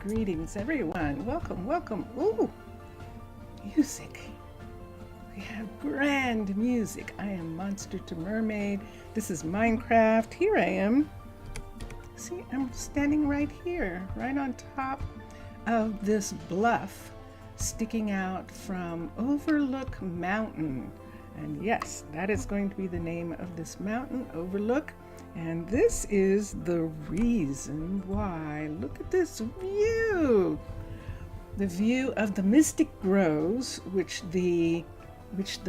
Greetings, everyone. Welcome, welcome. Ooh, music. We have grand music. I am Monster to Mermaid. This is Minecraft. Here I am. See, I'm standing right here, right on top of this bluff sticking out from Overlook Mountain. And yes, that is going to be the name of this mountain, Overlook. And this is the reason why. Look at this view. The view of the Mystic Groves, which the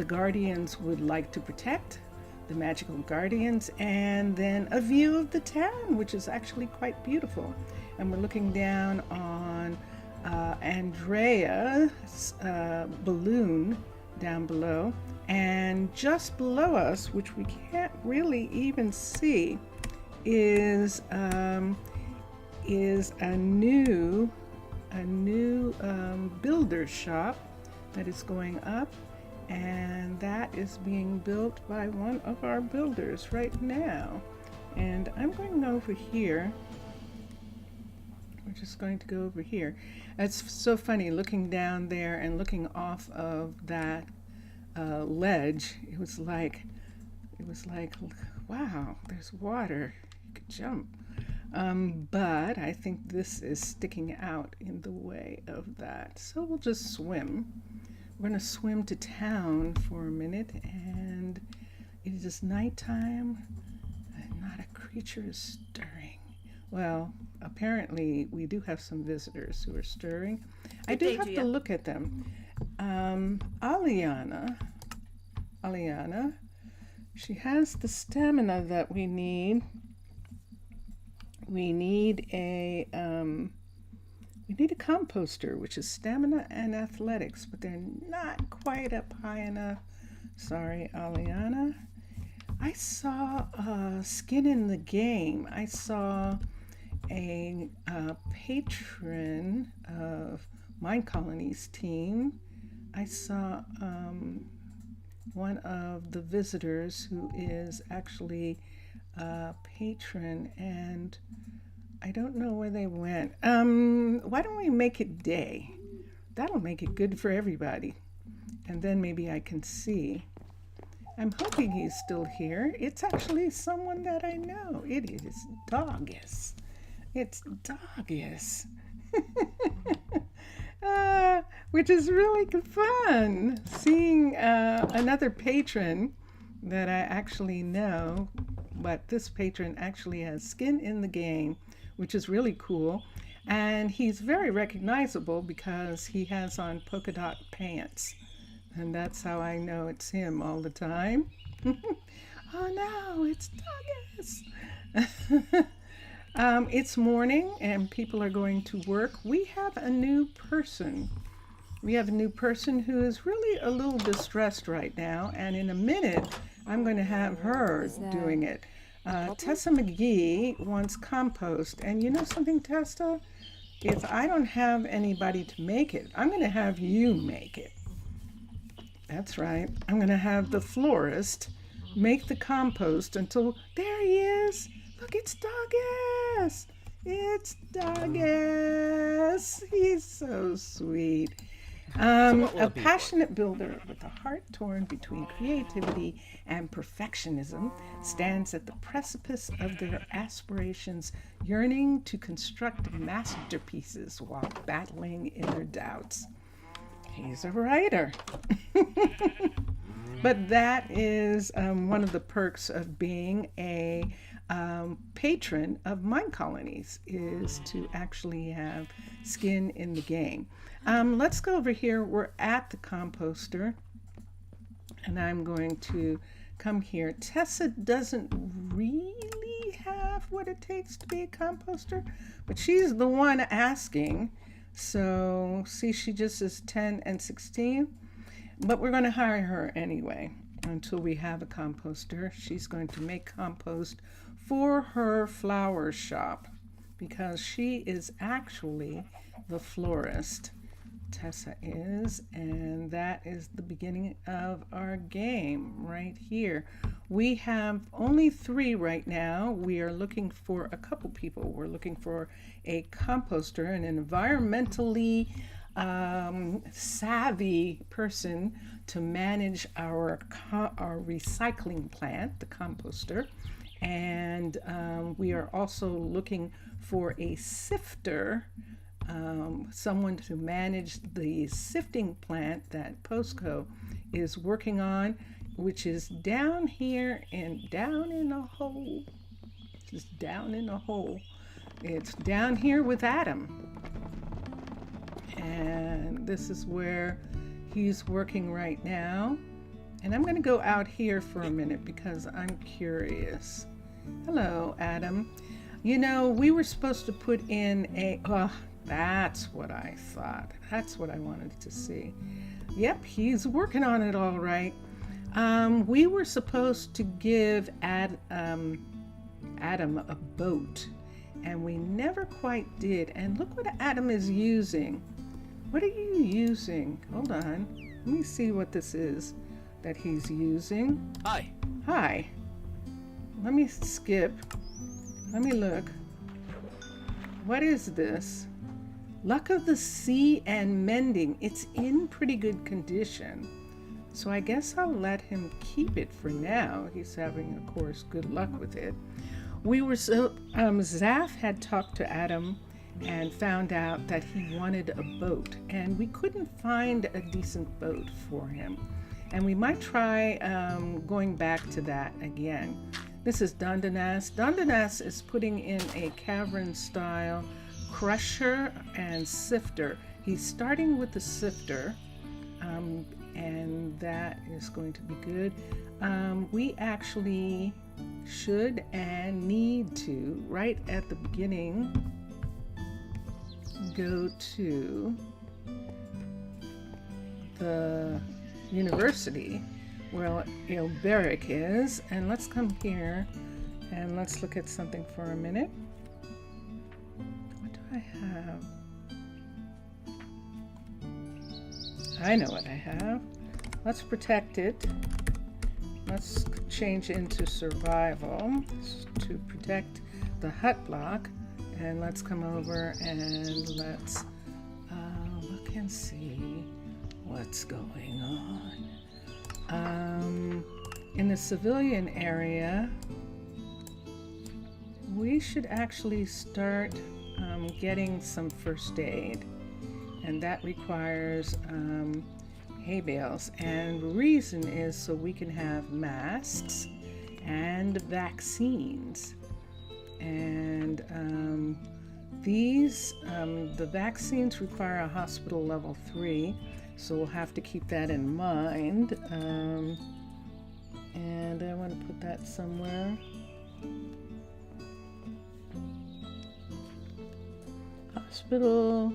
Guardians would like to protect, the magical guardians, and then a view of the town, which is actually quite beautiful. And we're looking down on Andrea's balloon down below, and just below us, which we can't really even see, is a new builder shop that is going up, and that is being built by one of our builders right now. And I'm going over here. We're just going to go over here. It's so funny looking down there and looking off of that ledge. It was like, wow, there's water. You could jump. But I think this is sticking out in the way of that. So we'll just swim. We're going to swim to town for a minute, and it is nighttime, and not a creature is stirring. Well, apparently we do have some visitors who are stirring. I do have to look at them. Aliana, she has the stamina that we need. We need a composter, which is stamina and athletics, but they're not quite up high enough. Sorry, Aliana. I saw skin in the game. I saw a patron of Minecolonies team. I saw one of the visitors who is actually a patron, and I don't know where they went. Why don't we make it day? That'll make it good for everybody. And then maybe I can see. I'm hoping he's still here. It's actually someone that I know. It is Doggus. It's Doggus. Which is really fun. Seeing another patron that I actually know, but this patron actually has skin in the game, which is really cool. And he's very recognizable because he has on polka dot pants. And that's how I know it's him all the time. Oh no, it's Doggus. It's morning and people are going to work. We have a new person. We have a new person who is really a little distressed right now. And in a minute, I'm going to have her doing it. Tessa McGee wants compost. And you know something, Tessa? If I don't have anybody to make it, I'm going to have you make it. That's right. I'm going to have the florist make the compost until... There he is. Look, it's Doggus. It's Doggus. He's so sweet. A passionate builder with a heart torn between creativity and perfectionism stands at the precipice of their aspirations, yearning to construct masterpieces while battling inner doubts. He's a writer. But that is one of the perks of being a patron of Minecolonies, is to actually have skin in the game. Let's go over here. We're at the composter, and I'm going to come here. Tessa doesn't really have what it takes to be a composter, but she's the one asking. So see, she just is 10 and 16, but we're going to hire her anyway until we have a composter. She's going to make compost for her flower shop because she is actually the florist. Tessa is, and that is the beginning of our game right here. We have only 3 right now. We are looking for a couple people. We're looking for a composter, an environmentally savvy person to manage our recycling plant, the composter. And we are also looking for a sifter, someone to manage the sifting plant that Postco is working on, which is down here and down in a hole. Just down in a hole. It's down here with Adam. And this is where he's working right now. And I'm going to go out here for a minute because I'm curious. Hello, Adam. You know, we were supposed to put in a... that's what I thought. That's what I wanted to see. Yep, he's working on it all right. We were supposed to give Adam a boat, and we never quite did. And look what Adam is using. What are you using? Hold on. Let me see what this is that he's using. Hi. Hi. Let me skip. Let me look. What is this? Luck of the Sea and Mending. It's in pretty good condition. So I guess I'll let him keep it for now. He's having, of course, good luck with it. Zaf had talked to Adam and found out that he wanted a boat, and we couldn't find a decent boat for him. And we might try going back to that again. This is Dondanas. Dondanas is putting in a cavern style crusher and sifter. He's starting with the sifter, and that is going to be good. We actually should and need to, right at the beginning, go to the university where Ilberic is, and let's come here and let's look at something for a minute. What do I have? I know what I have. Let's protect it. Let's change into survival to protect the hut block, and let's come over and let's look and see what's going on. In the civilian area, we should actually start getting some first aid, and that requires hay bales, and the reason is so we can have masks and vaccines. And the vaccines require a hospital level 3, so we'll have to keep that in mind. And I want to put that somewhere. Hospital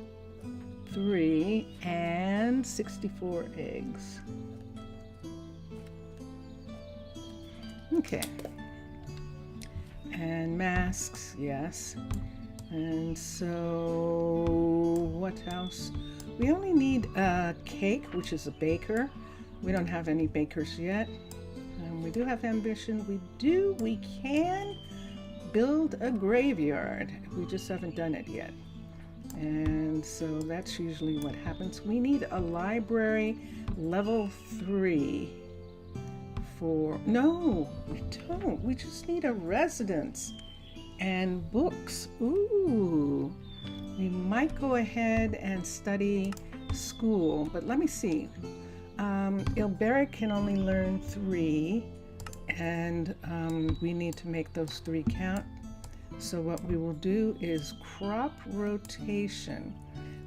3 and 64 eggs. Okay. And masks, yes. And so what else? We only need a cake, which is a baker. We don't have any bakers yet. We do have ambition. We can build a graveyard. We just haven't done it yet. And so that's usually what happens. We need a library level 3 no, we don't. We just need a residence and books. Ooh, we might go ahead and study school, but let me see. Ilberic can only learn 3, and we need to make those 3 count. So what we will do is crop rotation,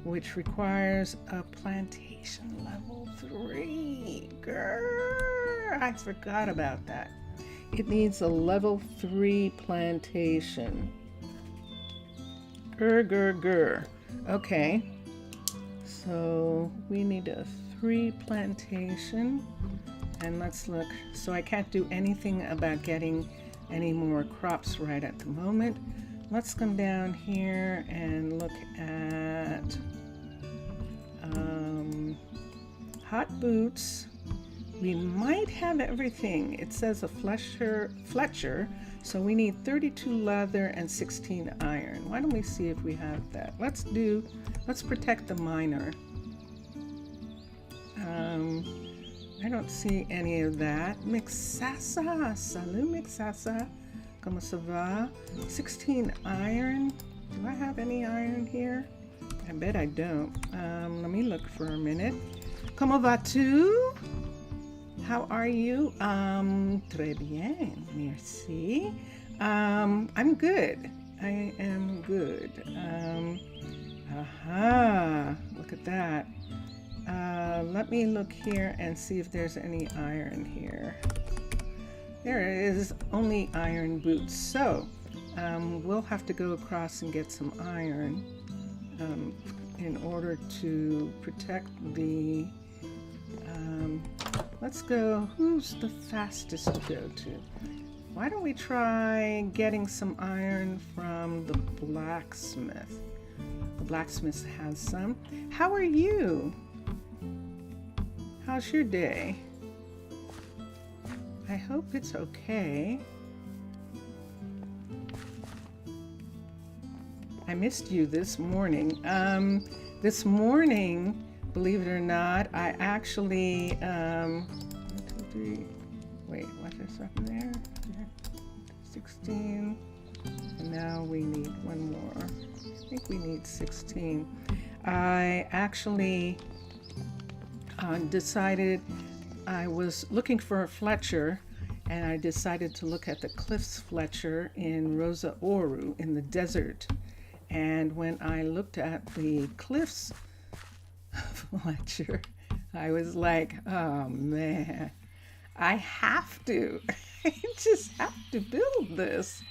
which requires a plantation level 3. Grrr, I forgot about that. It needs a level 3 plantation. Grr. Okay, so we need a 3 plantation, and let's look. So I can't do anything about getting any more crops right at the moment. Let's come down here and look at hot boots. We might have everything. It says a Fletcher, so we need 32 leather and 16 iron. Why don't we see if we have that? Let's protect the miner. I don't see any of that. Mixasa, salut Mixasa. Como ça va? 16 iron. Do I have any iron here? I bet I don't. Let me look for a minute. Como va-tu? How are you? Très bien, merci. I'm good. I am good. Look at that. Let me look here and see if there's any iron here. There is only iron boots. So, we'll have to go across and get some iron in order to protect the let's go. Who's the fastest to go to? Why don't we try getting some iron from the blacksmith? The blacksmith has some. How are you? How's your day? I hope it's okay. I missed you this morning. This morning, believe it or not, I actually, 1, 2, 3, wait, what's this up there? 16, and now we need one more. I think we need 16. I actually decided I was looking for a Fletcher, and I decided to look at the Cliffs Fletcher in Rosa Oru in the desert. And when I looked at the Cliffs Fletcher, I was like, oh man, I have to. I just have to build this.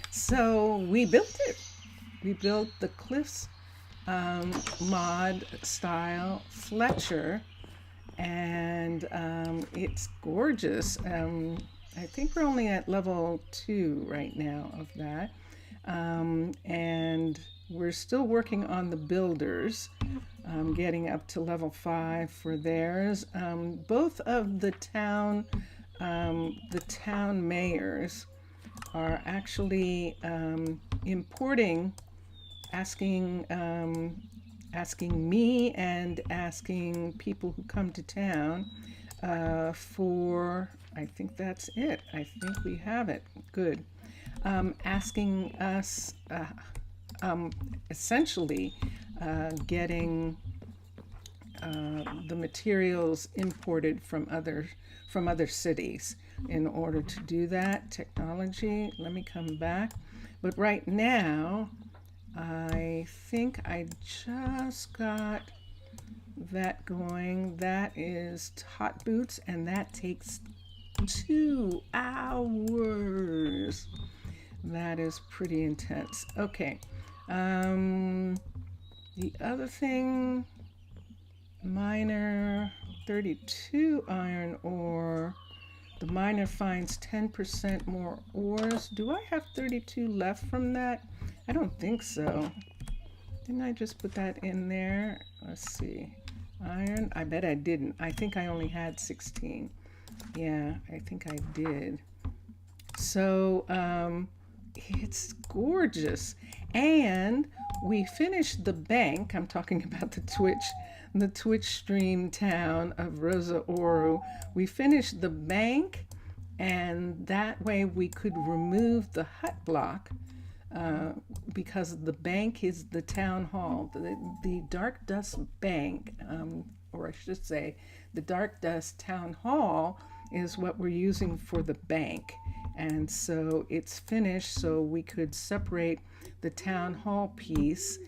So we built it. We built the Cliffs mod style Fletcher, and it's gorgeous. I think we're only at level 2 right now of that. And we're still working on the builders, getting up to level 5 for theirs. Both of the town mayors are actually asking me and asking people who come to town for, I think that's it. I think we have it. Good. Asking us essentially getting the materials imported from other cities. In order to do that, technology, let me come back. But right now, I think I just got that going. That is hot boots, and that takes 2 hours. That is pretty intense. Okay. The other thing, miner, 32 iron ore. The miner finds 10% more ores. Do I have 32 left from that? I don't think so. Didn't I just put that in there? Let's see. Iron, I bet I didn't. I think I only had 16. Yeah, I think I did. So, it's gorgeous. And we finished the bank. I'm talking about the Twitch stream town of Rosa Oru. We finished the bank, and that way we could remove the hut block because the bank is the town hall. The Dark Dust Bank, or I should say, the Dark Dust Town Hall is what we're using for the bank. And so it's finished, so we could separate the town hall piece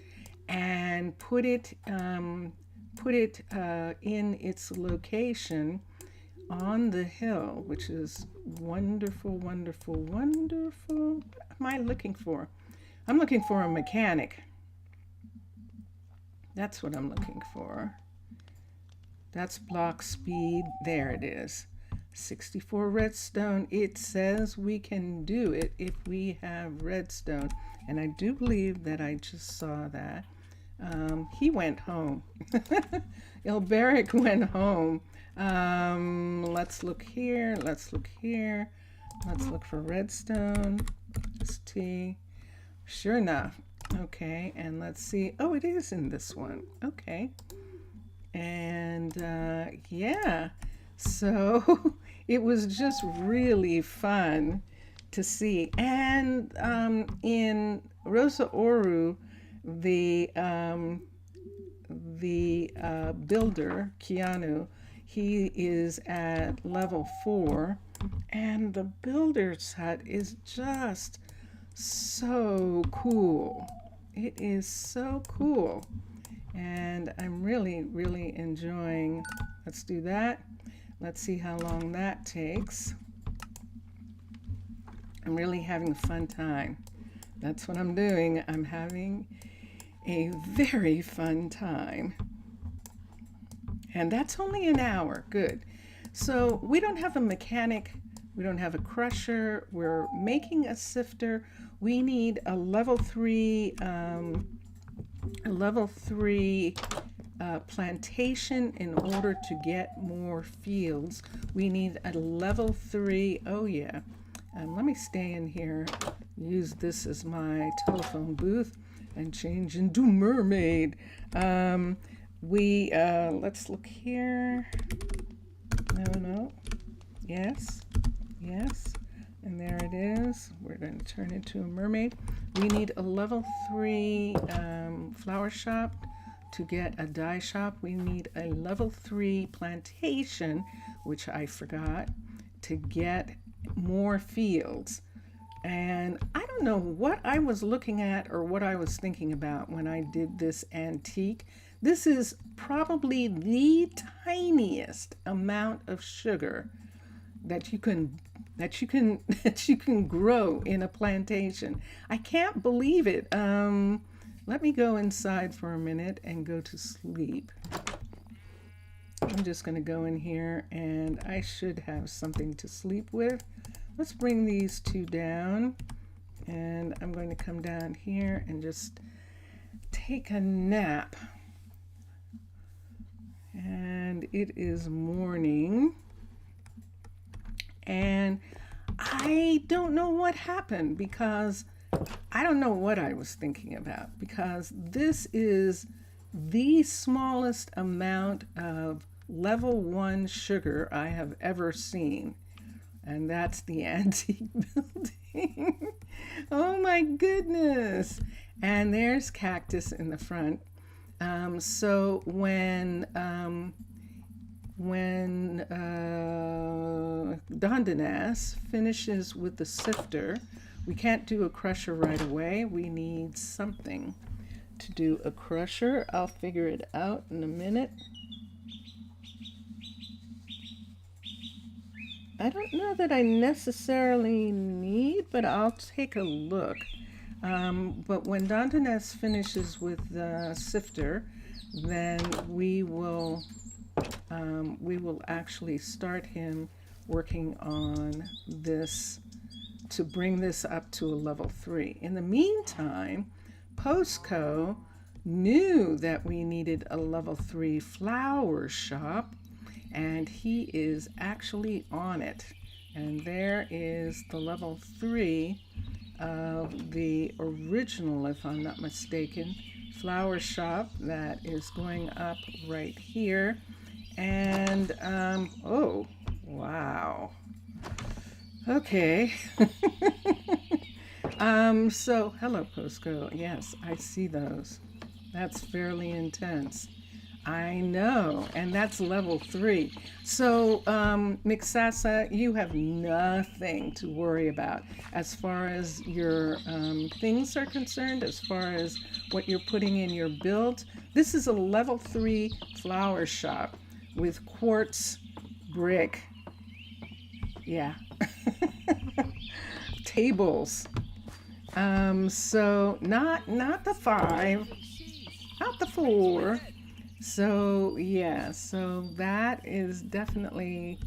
and put it in its location on the hill, which is wonderful, wonderful, wonderful. What am I looking for? I'm looking for a mechanic. That's what I'm looking for. That's block speed. There it is. 64 redstone. It says we can do it if we have redstone. And I do believe that I just saw that. He went home. Ilberic went home. Let's look here. Let's look here. Let's look for redstone. This T. Sure enough. Okay, and let's see. Oh, it is in this one. Okay. And yeah, so it was just really fun to see. And in Rosa Oru, the builder, Keanu, he is at level 4, and the builder's hut is just so cool. It is so cool. And I'm really, really enjoying. Let's do that. Let's see how long that takes. I'm really having a fun time. That's what I'm doing. I'm having a very fun time. And that's only an hour. Good. So we don't have a mechanic. We don't have a crusher. We're making a sifter. We need a level 3 plantation in order to get more fields. We need a level 3. Oh yeah. Let me stay in here, use this as my telephone booth, and change into mermaid. Let's look here. No. Yes. And there it is. We're going to turn into a mermaid. We need a level 3 flower shop to get a dye shop. We need a level 3 plantation, which I forgot, to get more fields. And I don't know what I was looking at or what I was thinking about when I did this antique. This is probably the tiniest amount of sugar that you can grow in a plantation. I can't believe it. Let me go inside for a minute and go to sleep. I'm just going to go in here, and I should have something to sleep with. Let's bring these 2 down, and I'm going to come down here and just take a nap. And it is morning, and I don't know what happened, because I don't know what I was thinking about, because this is the smallest amount of level 1 sugar I have ever seen. And that's the antique building. Oh my goodness. And there's cactus in the front. So when Dondanas finishes with the sifter, we can't do a crusher right away. We need something to do a crusher. I'll figure it out in a minute. I don't know that I necessarily need, but I'll take a look. But when Dondanas finishes with the sifter, then we will actually start him working on this to bring this up to a level 3. In the meantime, Postco knew that we needed a level 3 flower shop, and he is actually on it. And there is the level 3 of the original, if I'm not mistaken, flower shop that is going up right here. And oh wow, okay. So hello Postco. Yes, I see those. That's fairly intense. I know, and that's level 3. So, Mixasa, you have nothing to worry about as far as your things are concerned, as far as what you're putting in your build. This is a level 3 flower shop with quartz brick. Yeah. Tables. So not the 5, not the 4. So yeah, so that is definitely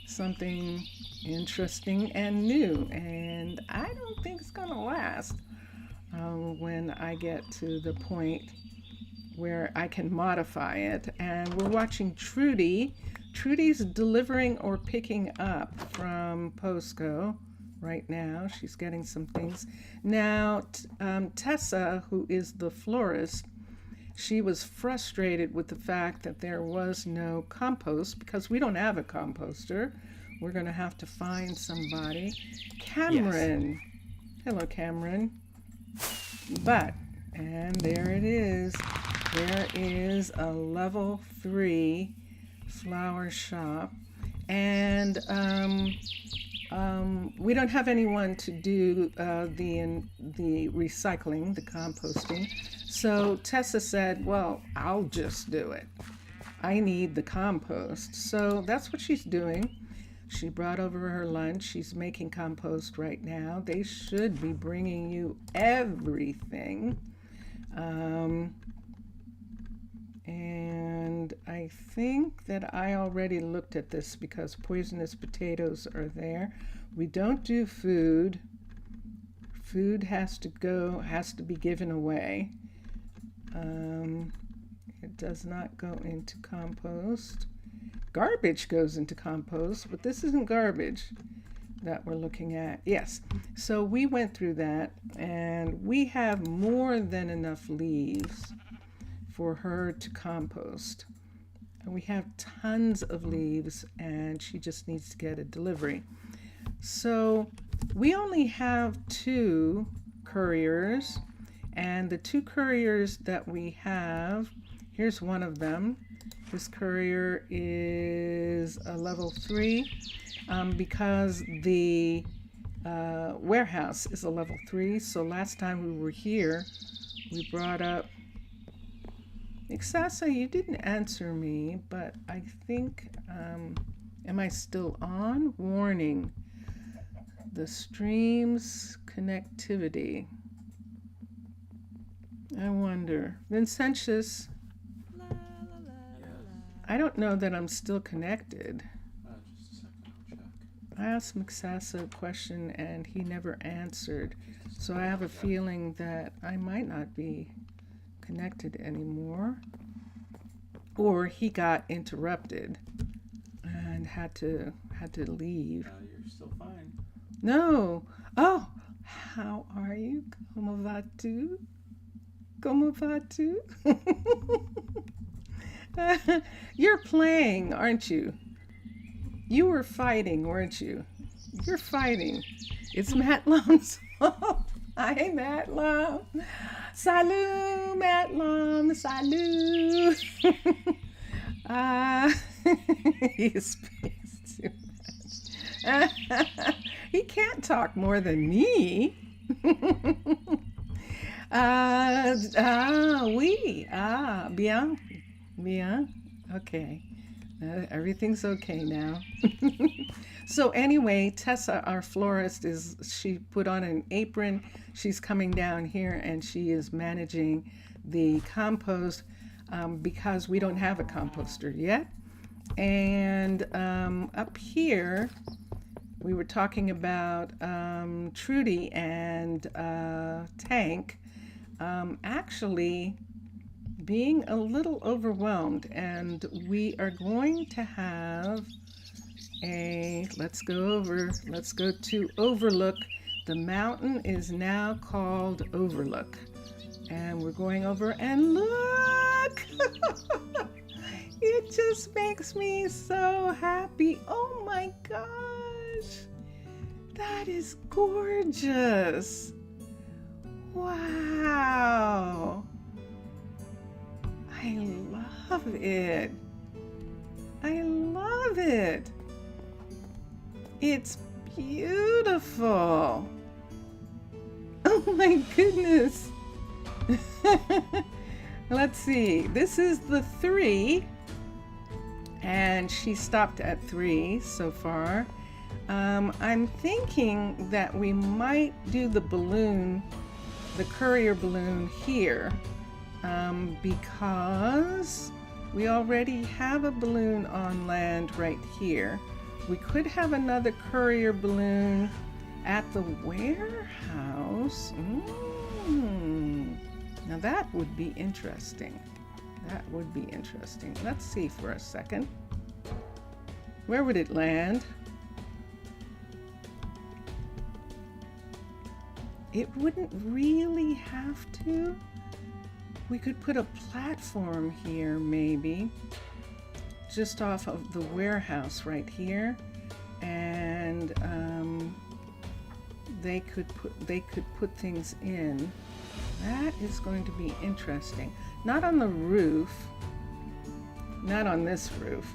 something interesting and new, and I don't think it's gonna last when I get to the point where I can modify it. And we're watching Trudy. Trudy's delivering or picking up from Posco right now. She's getting some things. Now, Tessa, who is the florist, she was frustrated with the fact that there was no compost because we don't have a composter. We're going to have to find somebody. Cameron. Yes. Hello, Cameron. And there it is. There is a level 3 flower shop. And we don't have anyone to do the recycling, the composting. So Tessa said, well, I'll just do it. I need the compost. So that's what she's doing. She brought over her lunch. She's making compost right now. They should be bringing you everything. And I think that I already looked at this because poisonous potatoes are there. We don't do food. Food has to be given away. It does not go into compost. Garbage goes into compost, but this isn't garbage that we're looking at. Yes, so we went through that, and we have more than enough leaves for her to compost. And we have tons of leaves, and she just needs to get a delivery. So we only have 2 couriers, and the 2 couriers that we have, here's one of them. This courier is a level 3 because the warehouse is a level 3. So last time we were here, we brought up Ixasa. You didn't answer me, but I think, am I still on? Warning, the stream's connectivity. I wonder. Vincentius, I don't know that I'm still connected. Just a second, I'll check. I asked Mixasa a question and he never answered. So I have a feeling that I might not be connected anymore. Or he got interrupted and had to leave. You're still fine. No. Oh, how are you? Como va tu? Como va tu? You're playing, aren't you? You were fighting, weren't you? You're fighting. It's Matt Lum's fault. Hi, Matt Lum. Salut, Matt Lum. Salut. He speaks too much. He can't talk more than me. Oui. Bien. Bien. Okay. Everything's okay now. So anyway, Tessa, our florist, she put on an apron. She's coming down here and she is managing the compost because we don't have a composter yet. And up here, we were talking about Trudy and Tank actually being a little overwhelmed, and we are going to have let's go to Overlook. The mountain is now called Overlook, and we're going over and look. It just makes me so happy. Oh my gosh, that is gorgeous. Wow, I love it. I love it. It's beautiful. Oh my goodness. Let's see. This is the 3. And she stopped at 3 so far. I'm thinking that we might do the balloon, the courier balloon here, because we already have a balloon on land right here. We could have another courier balloon at the warehouse. Now that would be interesting. That would be interesting. Let's see for a second. Where would it land? It wouldn't really have to. We could put a platform here, maybe, just off of the warehouse right here, and they could put things in. That is going to be interesting. Not on the roof. Not on this roof.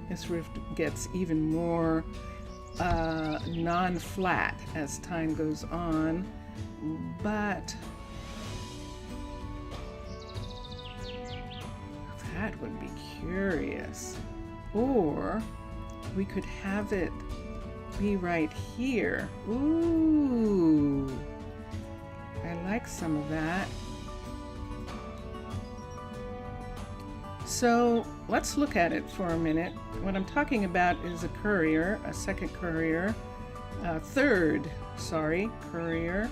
This roof gets even more non-flat as time goes on, but that would be curious. Or we could have it be right here. Ooh, I like some of that. So let's look at it for a minute. What I'm talking about is a courier, a second courier, third courier,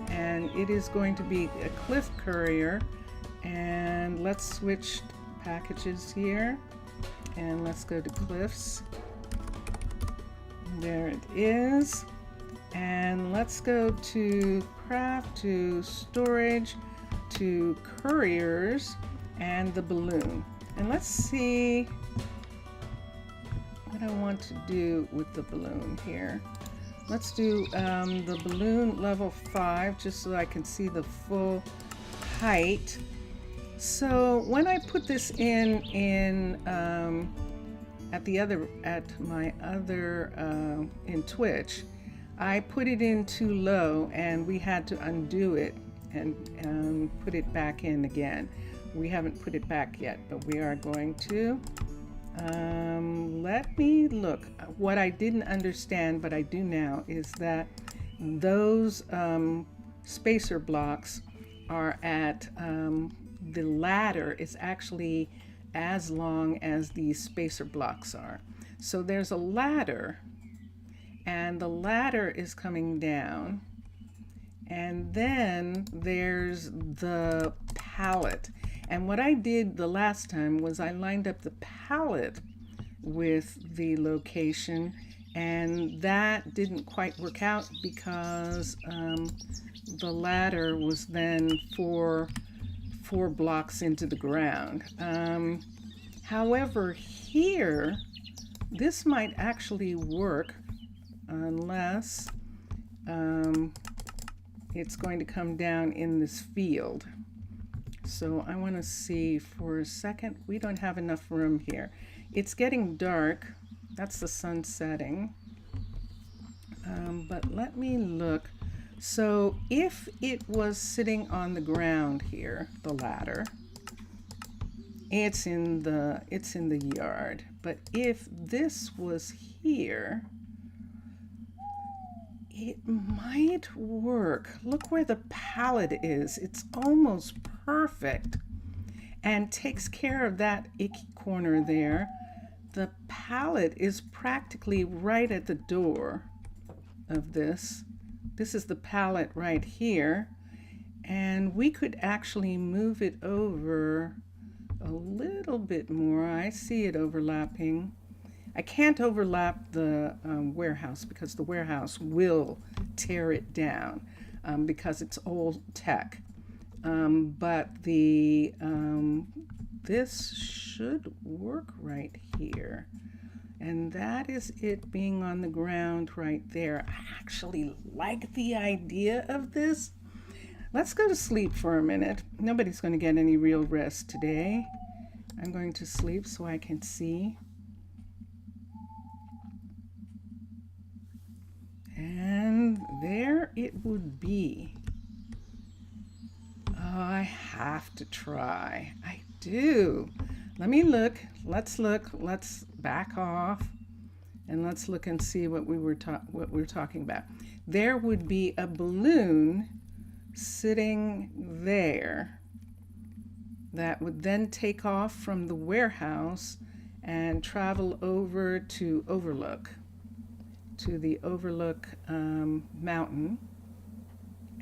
and it is going to be a cliff courier. And let's switch packages here, and let's go to cliffs. There it is. And let's go to craft, to storage, to couriers, and the balloon. And let's see what I want to do with the balloon here. Let's do the balloon level 5, just so I can see the full height. So when I put this in in Twitch, I put it in too low, and we had to undo it and put it back in again. We haven't put it back yet, but we are going to. Let me look. What I didn't understand, but I do now, is that those spacer blocks are at, the ladder is actually as long as these spacer blocks are. So there's a ladder, and the ladder is coming down, and then there's the pallet. And what I did the last time was I lined up the pallet with the location, and that didn't quite work out because the ladder was then four blocks into the ground. However, here, this might actually work unless it's going to come down in this field. So I want to see for a second. We don't have enough room here. It's getting dark. That's the sun setting. But let me look. So if it was sitting on the ground here, the ladder, it's in the yard. But if this was here, it might work. Look where the pallet is. It's almost perfect and takes care of that icky corner there. The pallet is practically right at the door of this. This is the pallet right here, and we could actually move it over a little bit more. I see it overlapping. I can't overlap the warehouse because the warehouse will tear it down because it's old tech. But this should work right here. And that is it being on the ground right there. I actually like the idea of this. Let's go to sleep for a minute. Nobody's going to get any real rest today. I'm going to sleep so I can see. And there it would be. Oh, I have to try. I do. Let me look. Let's look. Let's back off, and let's look and see what we're talking about. There would be a balloon sitting there that would then take off from the warehouse and travel over to Overlook, to the Overlook Mountain,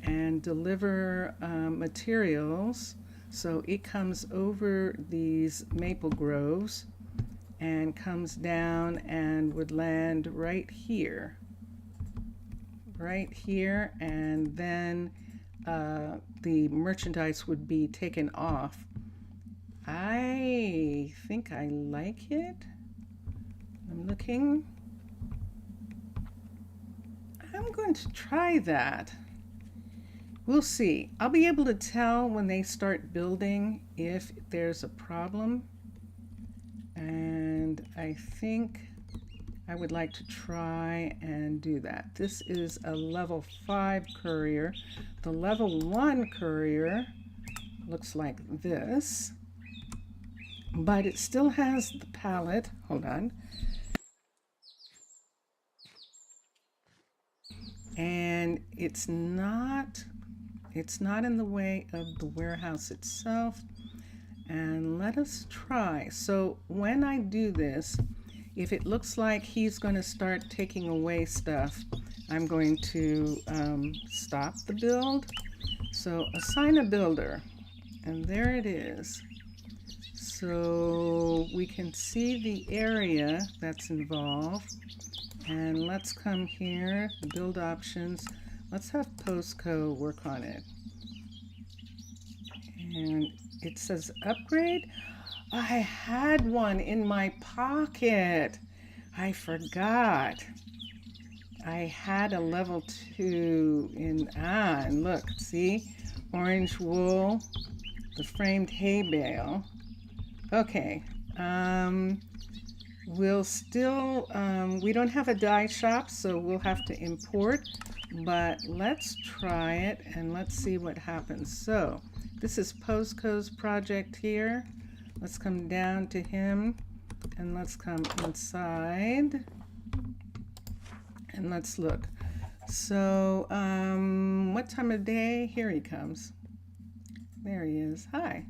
and deliver materials So it comes over these maple groves and comes down and would land right here, and then the merchandise would be taken off. I think I like it. I'm looking. I'm going to try that. We'll see. I'll be able to tell when they start building if there's a problem. And I think I would like to try and do that. This is a level 5 courier. The level 1 courier looks like this, but it still has the pallet. Hold on. And it's not in the way of the warehouse itself. And let us try. So when I do this, if it looks like he's going to start taking away stuff, I'm going to stop the build. So assign a builder, and there it is. So we can see the area that's involved. And let's come here, build options. Let's have Postco work on it. And it says upgrade. I had one in my pocket. I forgot. I had a level 2 in, and look, see? Orange wool, the framed hay bale. Okay, we'll still, we don't have a dye shop, so we'll have to import, but let's try it and let's see what happens. So this is Postco's project here. Let's come down to him and let's come inside and let's look. So, what time of day? Here he comes. There he is. Hi.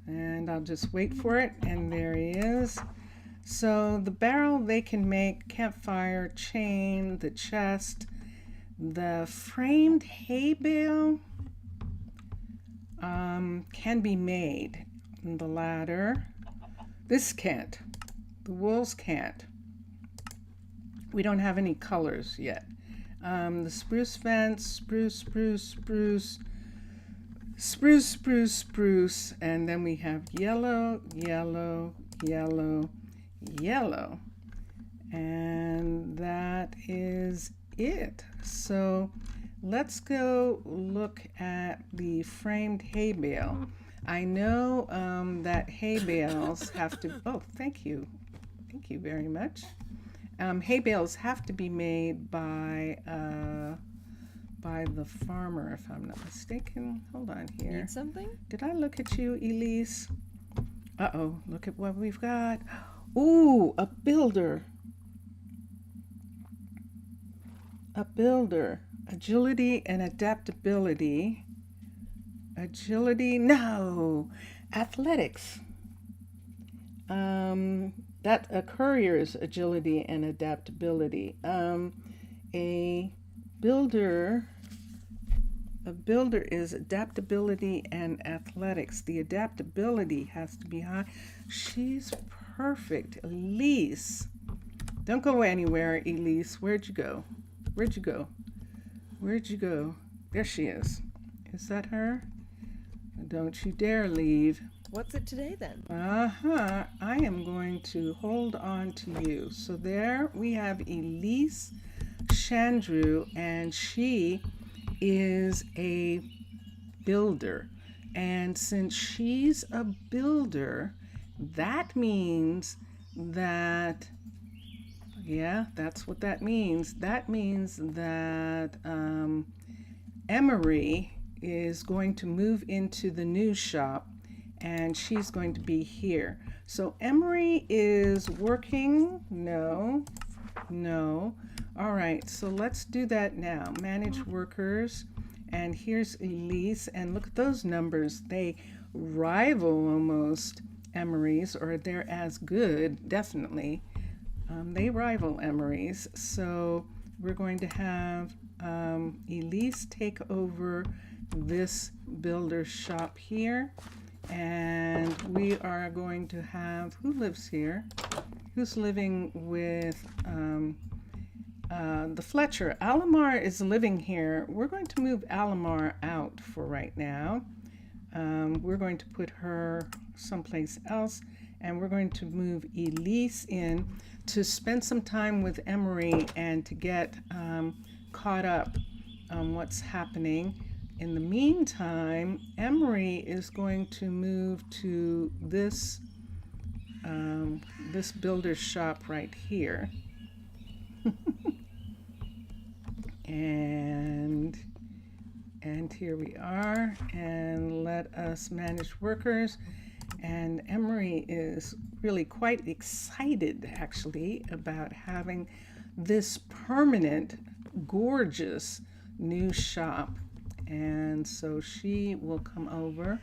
And I'll just wait for it, and there he is. So the barrel they can make, campfire, chain, the chest, the framed hay bale can be made. And the ladder, this can't. The wools can't. We don't have any colors yet. The spruce fence, spruce, and then we have yellow, yellow, yellow, yellow, and that is it. So let's go look at the framed hay bale. I know that hay bales have to, oh, thank you very much. Hay bales have to be made by the farmer, if I'm not mistaken. Hold on here. Need something? Did I look at you, Elise? Uh-oh, look at what we've got. Ooh, a builder. A builder. Agility and adaptability. Agility, no. Athletics. That a courier's agility and adaptability. A builder is adaptability and athletics. The adaptability has to be high. She's perfect. Elise. Don't go anywhere, Elise. Where'd you go? Where'd you go? Where'd you go? There she is. Is that her? Don't you dare leave. What's it today then? I am going to hold on to you. So there we have Elise Chandru, and she is a builder. And since she's a builder, that means that, yeah, that's what that means. That means that Emery is going to move into the new shop, and she's going to be here. So Emery is working. No. All right, so let's do that now. Manage workers, and here's Elise, and look at those numbers. They rival almost Emery's, or they're as good, definitely. They rival Emery's. So we're going to have Elise take over this builder's shop here. And we are going to have, who lives here? Who's living with the Fletcher? Alamar is living here. We're going to move Alamar out for right now. We're going to put her someplace else, and we're going to move Elise in to spend some time with Emery and to get caught up on what's happening. In the meantime, Emery is going to move to this this builder's shop right here. and here we are, and let us manage workers. And Emery is really quite excited actually about having this permanent, gorgeous new shop. And so she will come over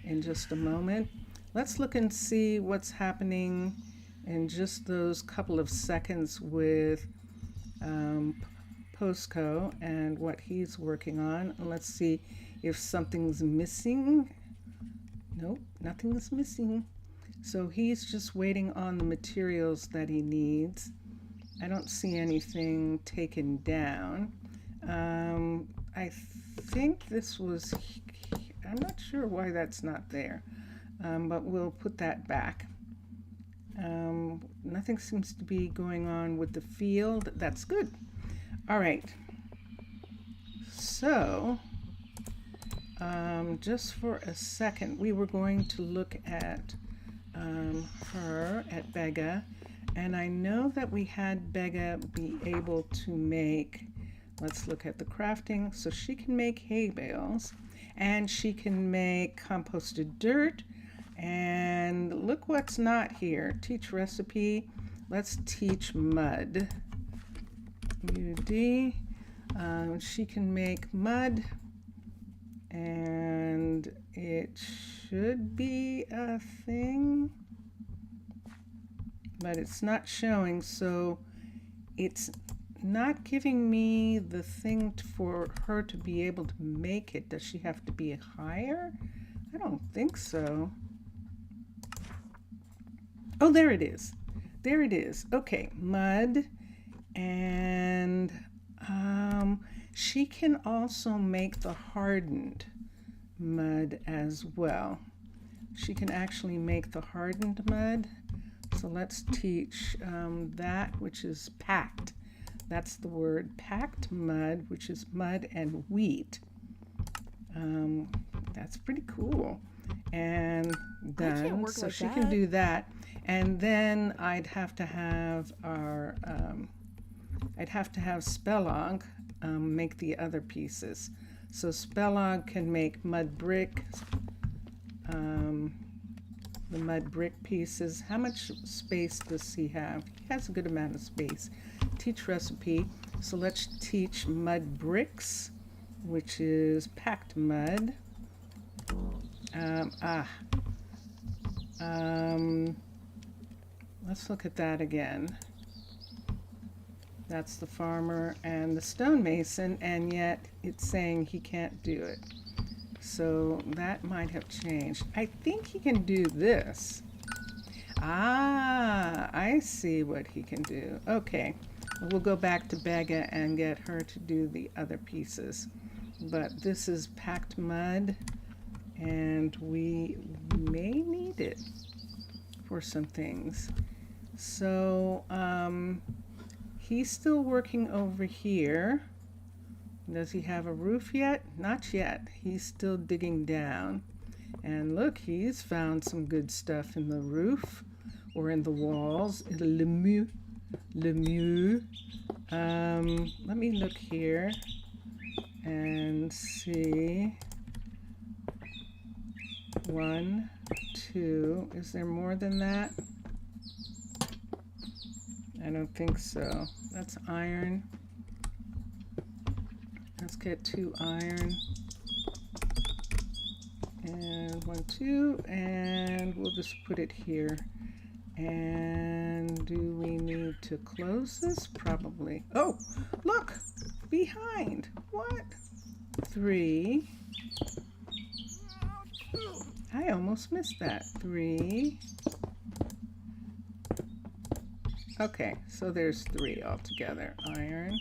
in just a moment. Let's look and see what's happening in just those couple of seconds with Posco and what he's working on. Let's see if something's missing. Nope, nothing's missing. So he's just waiting on the materials that he needs. I don't see anything taken down. I think this was, I'm not sure why that's not there, but we'll put that back. Nothing seems to be going on with the field. That's good. All right. So, just for a second, we were going to look at her, at Begga, and I know that we had Begga be able to make, let's look at the crafting. So she can make hay bales, and she can make composted dirt. And look what's not here. Teach recipe. Let's teach mud. UD. She can make mud, and it should be a thing, but it's not showing, so it's not giving me the thing for her to be able to make it. Does she have to be higher? I don't think so. Oh, there it is. There it is. Okay, mud. And she can also make the hardened mud as well. She can actually make the hardened mud. So let's teach that, which is packed. That's the word, packed mud, which is mud and wheat. That's pretty cool. And done. So she can do that. And then I'd have to have our, I'd have to have Spelog make the other pieces. So Spelog can make mud brick, the mud brick pieces. How much space does he have? He has a good amount of space. Teach recipe. So let's teach mud bricks, which is packed mud. Let's look at that again. That's the farmer and the stonemason, and yet it's saying he can't do it. So that might have changed. I think he can do this. Ah, I see what he can do. Okay, we'll go back to Begga and get her to do the other pieces. But this is packed mud, and we may need it for some things. So he's still working over here. Does he have a roof yet? Not yet. He's still digging down. And look, he's found some good stuff in the roof or in the walls. Le mieux. Let me look here and see. 1, 2. Is there more than that? I don't think so. That's iron. Let's get 2 iron. And 1, 2. And we'll just put it here. And do we need to close this? Probably. Oh, look! Behind! What? 3. I almost missed that. 3. Okay, so there's 3 altogether. Iron.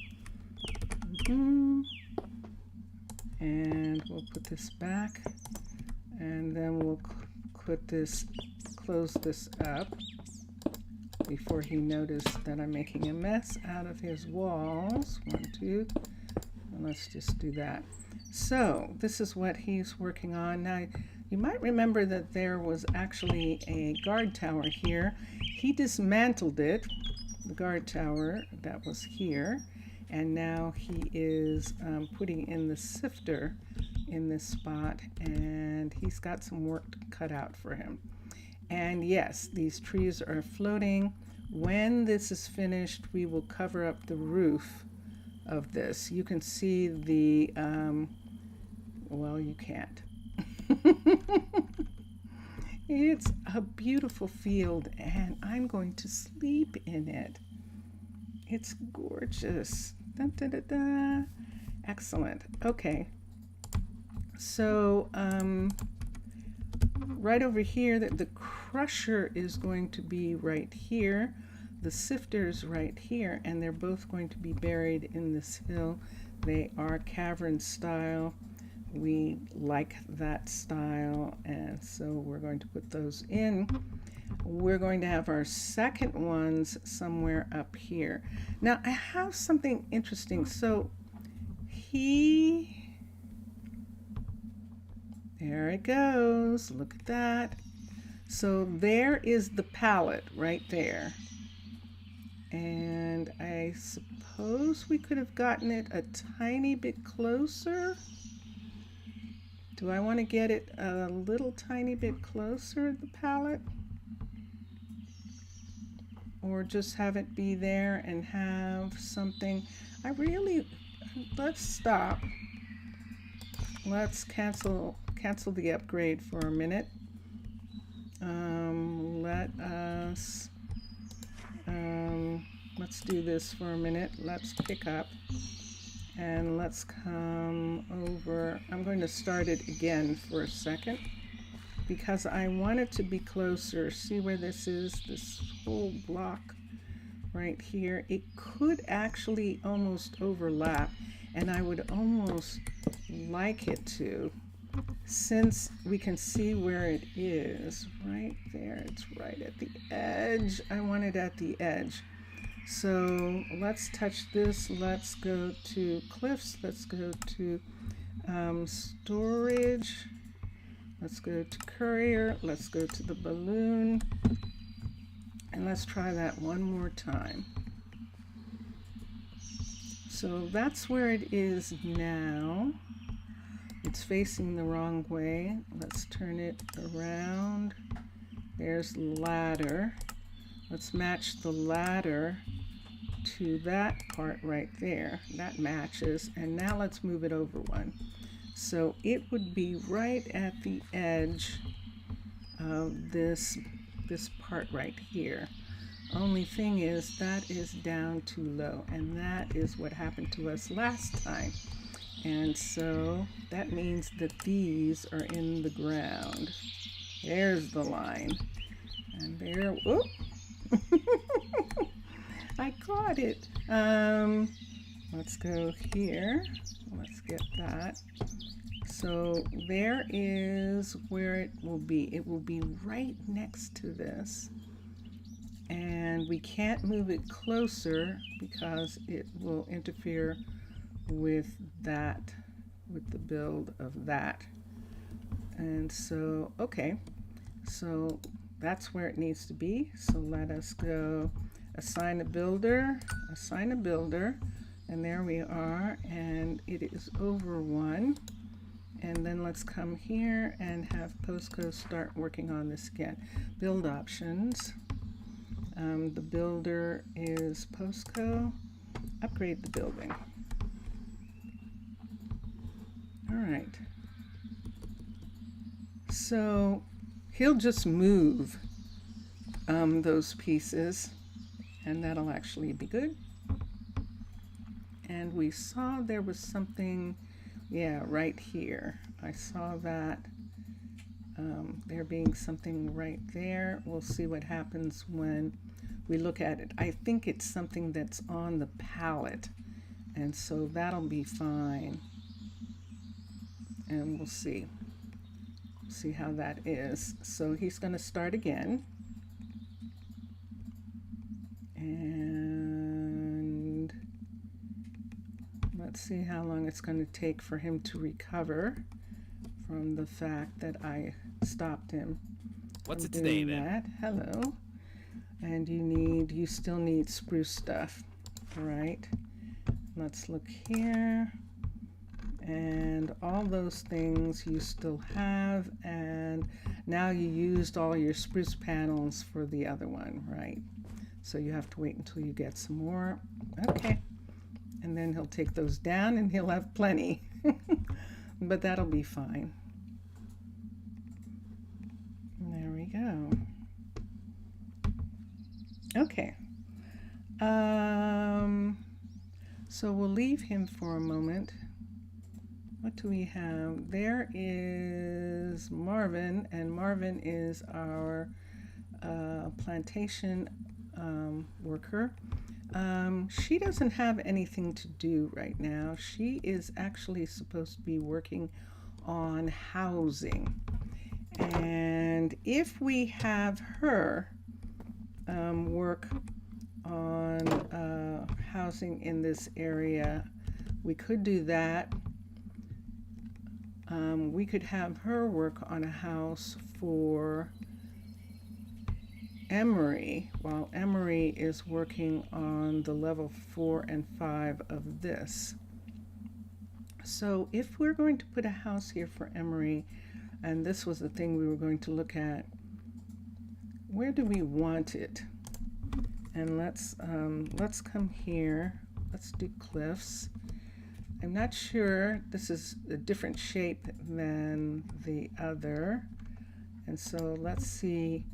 And we'll put this back. And then we'll close this up before he noticed that I'm making a mess out of his walls. 1, 2. And let's just do that. So this is what he's working on. Now, you might remember that there was actually a guard tower here. He dismantled it, the guard tower that was here, and now he is putting in the sifter in this spot, and he's got some work cut out for him. And yes, these trees are floating. When this is finished, we will cover up the roof of this. You can see the, well, you can't. It's a beautiful field, and I'm going to sleep in it. It's gorgeous. Da, da, da, da. Excellent. Okay. So, right over here, the crusher is going to be right here. The sifter's right here, and they're both going to be buried in this hill. They are cavern style. We like that style, and so we're going to put those in. We're going to have our second ones somewhere up here. Now, I have something interesting. So there it goes. Look at that. So there is the pallet right there. And I suppose we could have gotten it a tiny bit closer. Do I want to get it a little tiny bit closer, the pallet? Or just have it be there and have something? Let's stop. Let's cancel the upgrade for a minute. Let's do this for a minute. Let's pick up and let's come over. I'm going to start it again for a second because I want it to be closer. See where this is? This whole block right here. It could actually almost overlap, and I would almost like it to, since we can see where it is right there. It's right at the edge. I want it at the edge. So let's touch this. Let's go to cliffs. Let's go to storage. Let's go to courier. Let's go to the balloon. And let's try that one more time. So that's where it is now. It's facing the wrong way. Let's turn it around. There's the ladder. Let's match the ladder to that part right there. That matches. And now let's move it over one. So it would be right at the edge of this part right here. Only thing is that is down too low, and that is what happened to us last time. And so that means that these are in the ground. There's the line. And there, whoop. I caught it. Let's go here. Let's get that. So there is where it will be. It will be right next to this. And we can't move it closer because it will interfere with that, with the build of that. And so, okay, so that's where it needs to be. So let us go assign a builder, and there we are, and it is over one. And then let's come here and have Postco start working on this again. Build options. The builder is Postco. Upgrade the building. All right. So he'll just move those pieces, and that'll actually be good. And we saw there was something, yeah, right here. I saw that. There being something right there. We'll see what happens when we look at it. I think it's something that's on the palette, and so that'll be fine. And we'll see how that is. So he's going to start again. And let's see how long it's going to take for him to recover from the fact that I stopped him. What's it today then? Hello. And you still need spruce stuff. All right. Let's look here. And all those things you still have, and now you used all your spruce panels for the other one, right? So you have to wait until you get some more. Okay. And then he'll take those down and he'll have plenty. But that'll be fine. There we go. Okay. So we'll leave him for a moment. What do we have? There is Marvin, and Marvin is our plantation worker. She doesn't have anything to do right now. She is actually supposed to be working on housing. And if we have her work on housing in this area, we could do that. We could have her work on a house for Emery, while Emery is working on the level 4 and 5 of this. So if we're going to put a house here for Emery, and this was the thing we were going to look at, where do we want it? And let's come here. Let's do cliffs. I'm not sure. This is a different shape than the other. And so let's see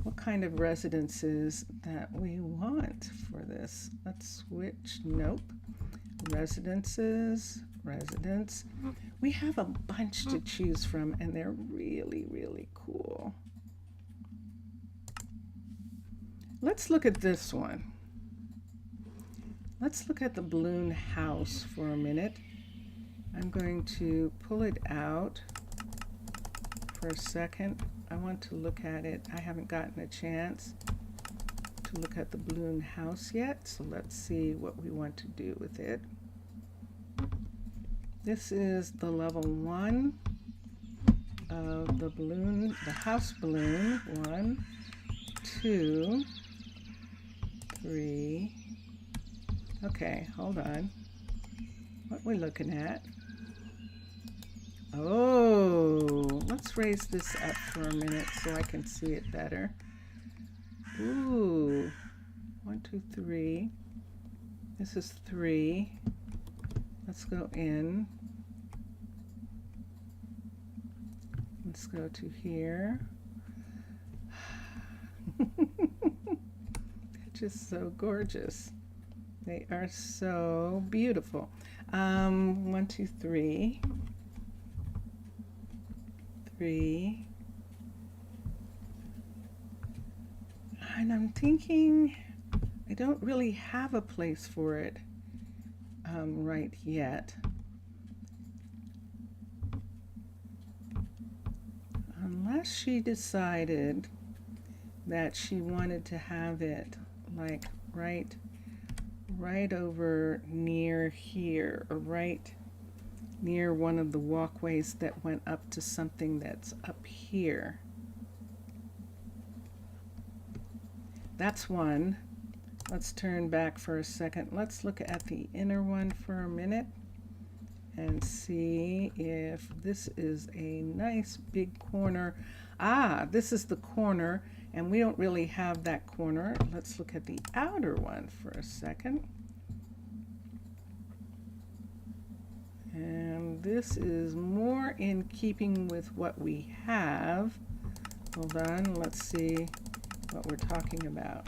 what kind of residences that we want for this. Let's switch. Nope. Residences. Residence. We have a bunch to choose from, and they're really, really cool. Let's look at this one. Let's look at the balloon house for a minute. I'm going to pull it out for a second. I want to look at it. I haven't gotten a chance to look at the balloon house yet, so let's see what we want to do with it. This is the level 1 of the balloon, the house balloon. 1, 2, 3. Okay, hold on. What we're looking at? Oh, let's raise this up for a minute so I can see it better. Ooh, 1, 2, 3. This is 3. Let's go in. Let's go to here. They're just so gorgeous. They are so beautiful. 1, 2, 3. 3. And I'm thinking I don't really have a place for it right yet. Unless she decided that she wanted to have it like right over near here, or right near one of the walkways that went up to something that's up here. That's one. Let's turn back for a second. Let's look at the inner one for a minute and see if this is a nice big corner. Ah, this is the corner, and we don't really have that corner. Let's look at the outer one for a second. And this is more in keeping with what we have. Hold on, let's see what we're talking about.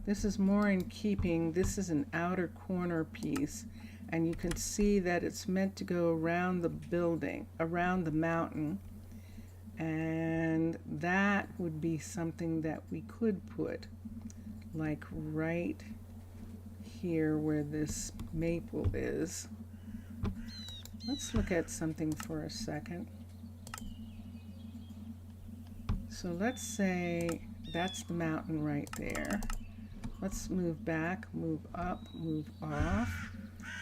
This is more in keeping. This is an outer corner piece, And you can see that it's meant to go around the building, around the mountain. And that would be something that we could put like right here where this maple is. Let's look at something for a second. So let's say that's the mountain right there. Let's move back, move up, move off,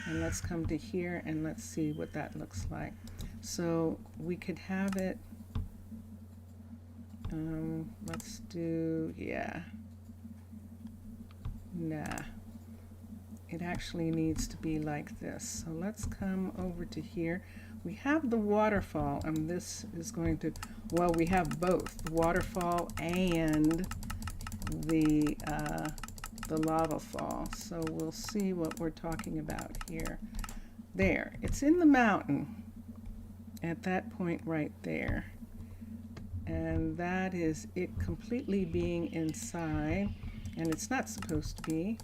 and let's come to here and let's see what that looks like. So we could have it, let's do, yeah, nah. It actually needs to be like this. So let's come over to here. We have the waterfall, and this is going to, well, we have both the waterfall and the lava fall. So we'll see what we're talking about here. There, it's in the mountain at that point right there. And that is it completely being inside, and it's not supposed to be.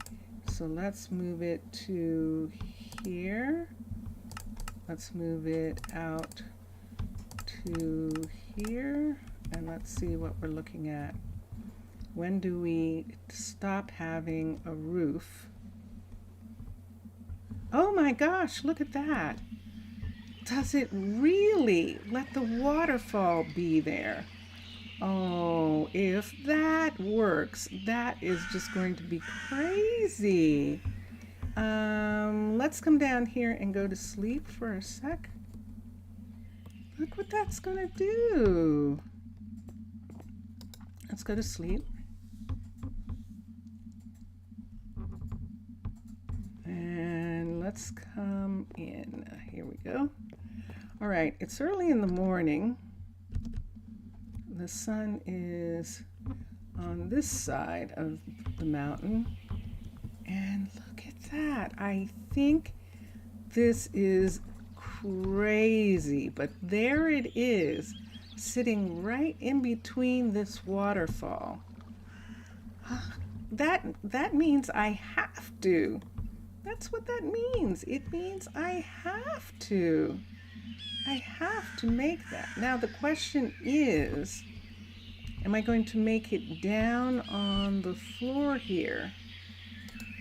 So let's move it to here. Let's move it out to here, and let's see what we're looking at. When do we stop having a roof? Oh my gosh, look at that. Does it really let the waterfall be there? Oh, if that works, that is just going to be crazy. Let's come down here and go to sleep for a sec. Look what that's gonna do. Let's go to sleep. And let's come in. Here we go. All right, it's early in the morning. The sun is on this side of the mountain. And look at that. I think this is crazy, but there it is, sitting right in between this waterfall. That means I have to. That's what that means. It means I have to. I have to make that. Now the question is, am I going to make it down on the floor here?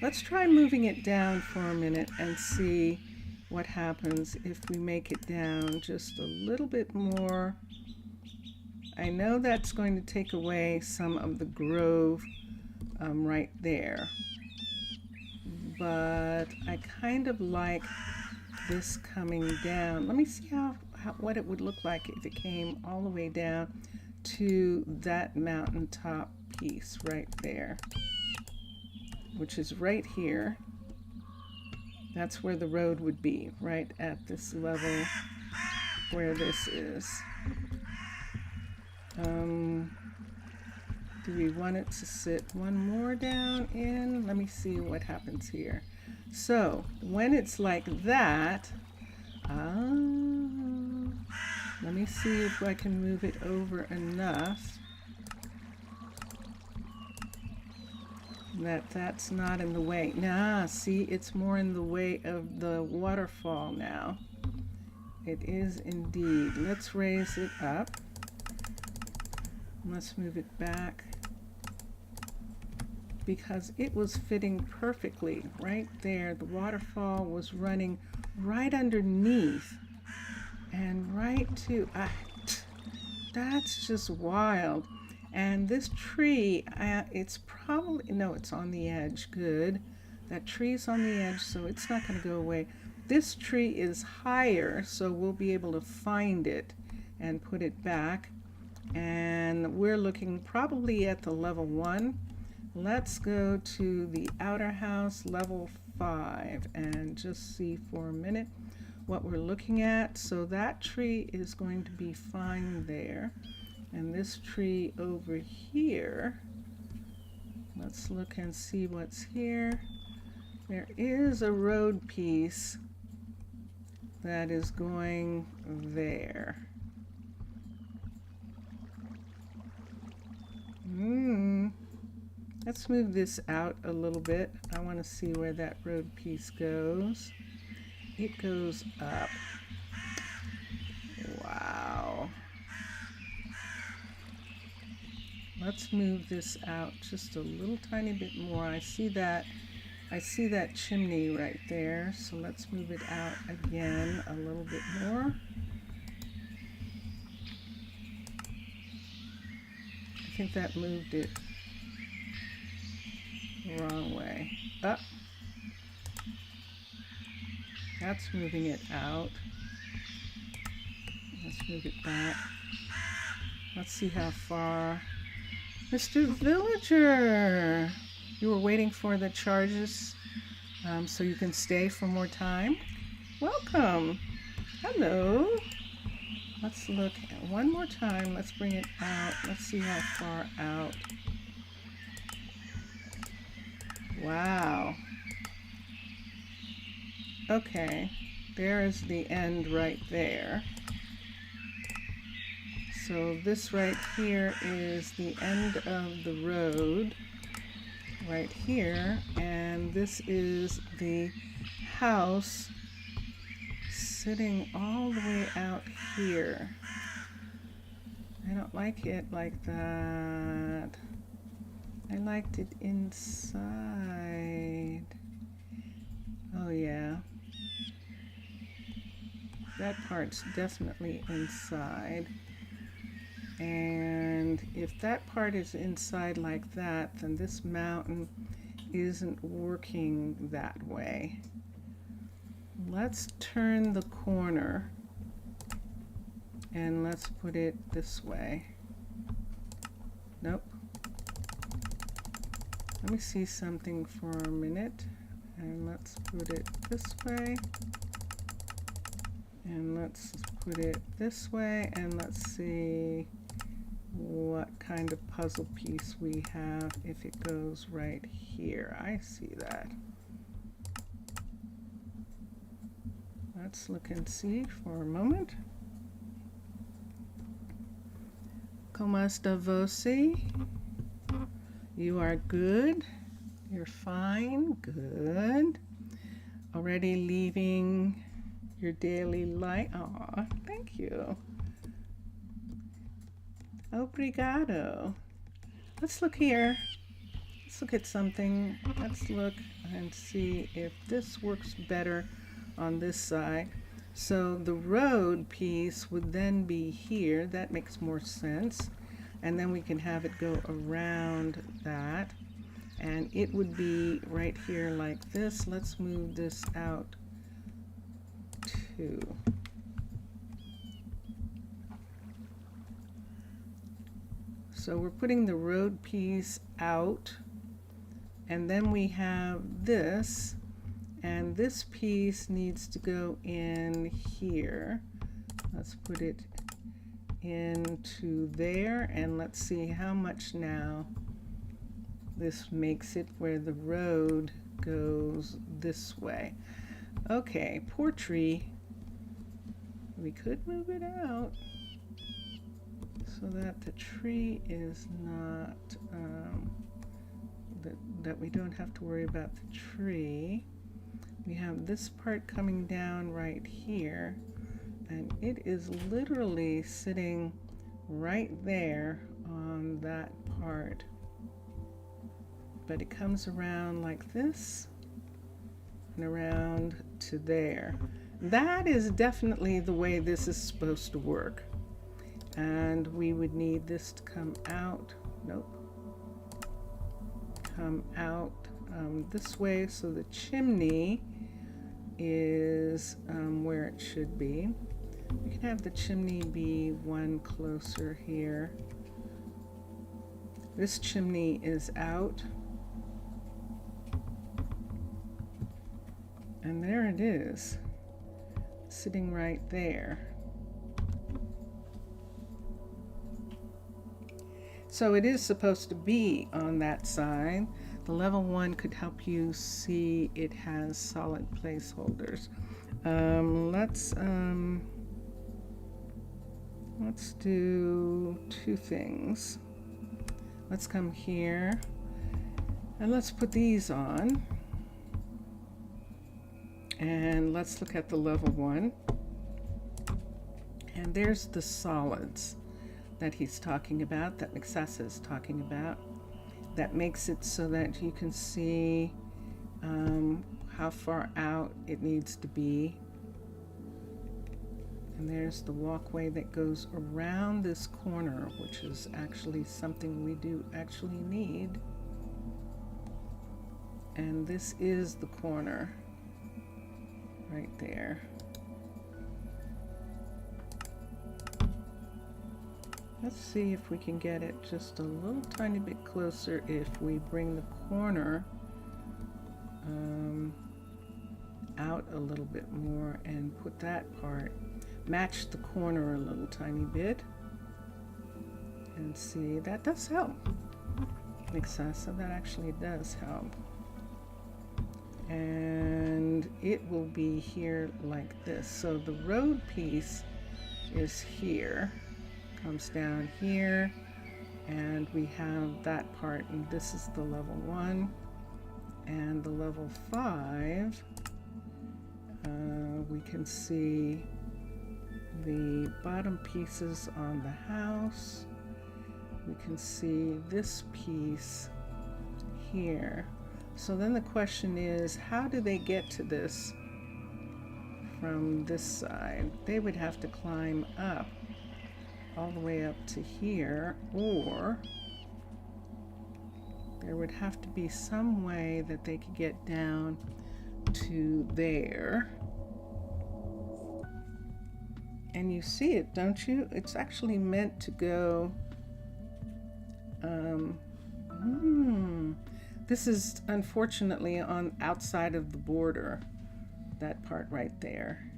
Let's try moving it down for a minute and see what happens if we make it down just a little bit more. I know that's going to take away some of the grove right there, but I kind of like this coming down. Let me see what it would look like if it came all the way down to that mountaintop piece right there, which is right here. That's where the road would be, right at this level where this is. Do we want it to sit one more down in? Let me see what happens here. So when it's like that, let me see if I can move it over enough that that's not in the way. Nah, see, it's more in the way of the waterfall now. It is indeed. Let's raise it up. Let's move it back, because it was fitting perfectly right there. The waterfall was running right underneath and right to, that's just wild. And this tree, it's probably, no, it's on the edge. Good. That tree's on the edge, so it's not going to go away. This tree is higher, so we'll be able to find it and put it back. And we're looking probably at the level 1. Let's go to the outer house, level 5, and just see for a minute what we're looking at. So that tree is going to be fine there. And this tree over here, let's look and see what's here. There is a road piece that is going there. Let's move this out a little bit. I want to see where that road piece goes. it goes up. Wow. Let's move this out just a little tiny bit more. I see that chimney right there, so let's move it out again a little bit more. I think that moved it the wrong way. Up. That's moving it out. Let's move it back. Let's see how far. Mr. Villager, you were waiting for the charges so you can stay for more time. Welcome. Hello. Let's look at one more time. Let's bring it out. Let's see how far out. Wow. Okay, there is the end right there. So this right here is the end of the road right here, and this is the house sitting all the way out here. I don't like it like that. I liked it inside. Oh yeah. That part's definitely inside. And if that part is inside like that, then this mountain isn't working that way. Let's turn the corner and let's put it this way. Nope. Let me see something for a minute, and let's put it this way. And let's put it this way, and let's see what kind of puzzle piece we have if it goes right here. I see that. Let's look and see for a moment. ¿Cómo está você? You are good. You're fine. Good. Already leaving your daily life. Aw, thank you. Obrigado. Let's look here. Let's look at something. Let's look and see if this works better on this side. So the road piece would then be here. That makes more sense. And then we can have it go around that. And it would be right here like this. Let's move this out too. So we're putting the road piece out, and then we have this, and this piece needs to go in here. Let's put it into there, and let's see how much now this makes it where the road goes this way. Okay, poor tree. We could move it out so that the tree is not, that we don't have to worry about the tree. We have this part coming down right here, and it is literally sitting right there on that part. But it comes around like this and around to there. That is definitely the way this is supposed to work. And we would need this to come out. Nope. Come out this way, so the chimney is where it should be. We can have the chimney be one closer here. This chimney is out. And there it is, sitting right there. So it is supposed to be on that side. The level 1 could help you see it has solid placeholders. Let's do two things. Let's come here and let's put these on. And let's look at the level 1. And there's the solids that he's talking about, that Mixasa is talking about. That makes it so that you can see how far out it needs to be. And there's the walkway that goes around this corner, which is actually something we do actually need. And this is the corner right there. Let's see if we can get it just a little tiny bit closer if we bring the corner out a little bit more and put that part, match the corner a little tiny bit. And see, that does help. Mixasa, that actually does help. And it will be here like this. So the road piece is here, comes down here, and we have that part, and this is the level 1. And the level 5, we can see the bottom pieces on the house. We can see this piece here. So then the question is, how do they get to this from this side? They would have to climb up all the way up to here, or there would have to be some way that they could get down to there. And you see it, don't you? It's actually meant to go this is unfortunately on outside of the border, that part right there.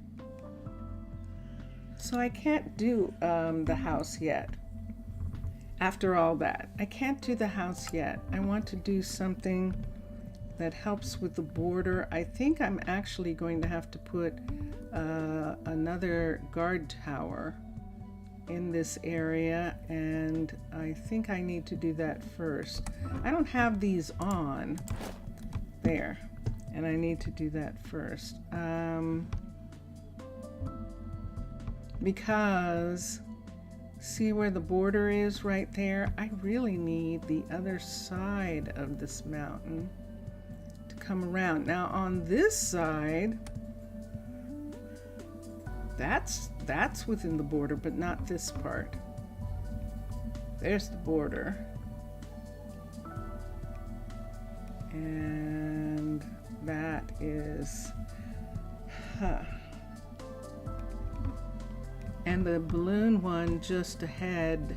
So I can't do the house yet. After all that, I can't do the house yet. I want to do something that helps with the border. I think I'm actually going to have to put another guard tower in this area, and I think I need to do that first. I don't have these on there, and I need to do that first because see where the border is right there? I really need the other side of this mountain to come around. Now on this side, that's within the border, but not this part. There's the border. And that is, and the balloon one just ahead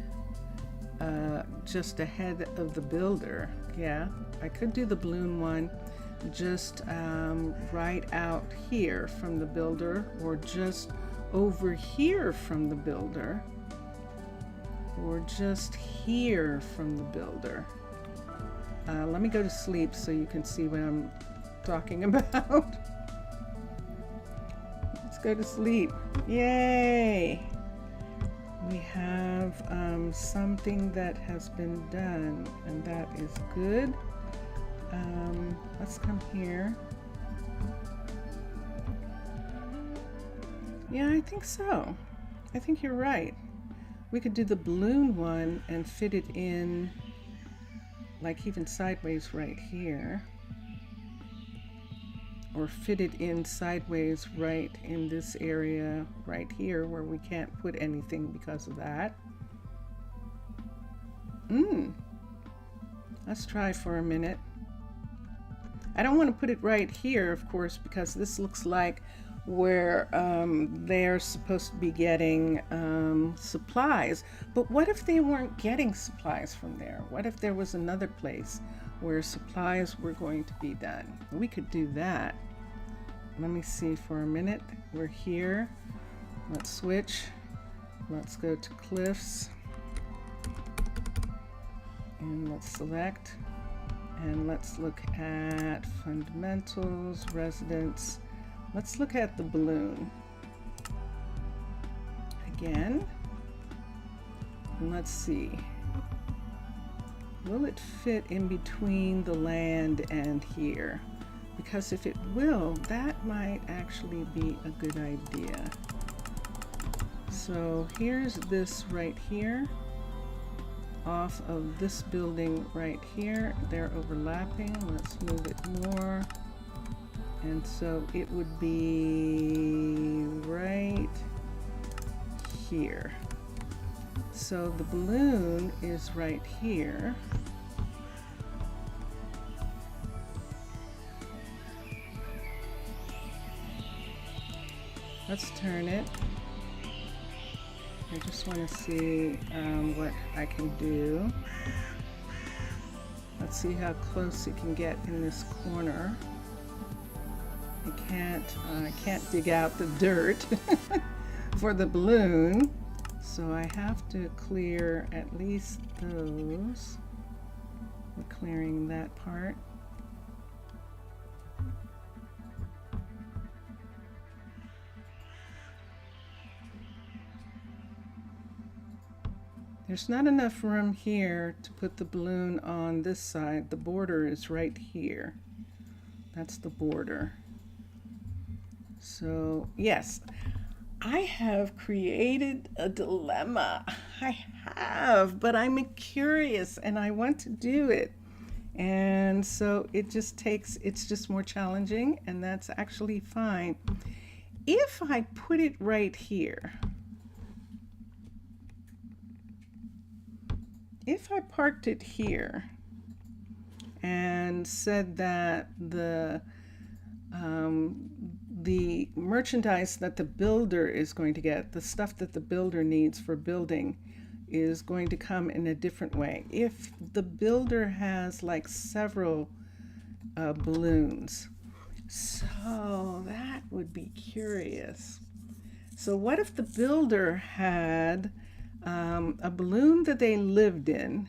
of the builder. Yeah, I could do the balloon one just right out here from the builder, or just over here from the builder, or just here from the builder. Let me go to sleep so you can see what I'm talking about. Let's go to sleep. Yay! We have something that has been done, and that is good. Let's come here. Yeah, I think so. I think you're right. We could do the balloon one and fit it in, like even sideways right here. Or fit it in sideways right in this area right here where we can't put anything because of that. Let's try for a minute. I don't want to put it right here, of course, because this looks like where they're supposed to be getting supplies. But what if they weren't getting supplies from there? What if there was another place where supplies were going to be done? We could do that. Let me see for a minute. We're here. Let's switch. Let's go to cliffs. And let's select. And let's look at fundamentals, residence. Let's look at the balloon again. And let's see. Will it fit in between the land and here? because if it will, that might actually be a good idea. So here's this right here, off of this building right here. They're overlapping. Let's move it more. And so it would be right here. So the balloon is right here. Let's turn it. I just want to see what I can do. Let's see how close it can get in this corner. I can't dig out the dirt for the balloon, so I have to clear at least those. We're clearing that part. There's not enough room here to put the balloon on this side. The border is right here. That's the border. So, yes, I have created a dilemma. I have, but I'm curious and I want to do it. And so it's just more challenging, and that's actually fine. If I put it right here, if I parked it here and said that the merchandise that the builder is going to get, the stuff that the builder needs for building, is going to come in a different way. If the builder has like several balloons, so that would be curious. So what if the builder had a balloon that they lived in,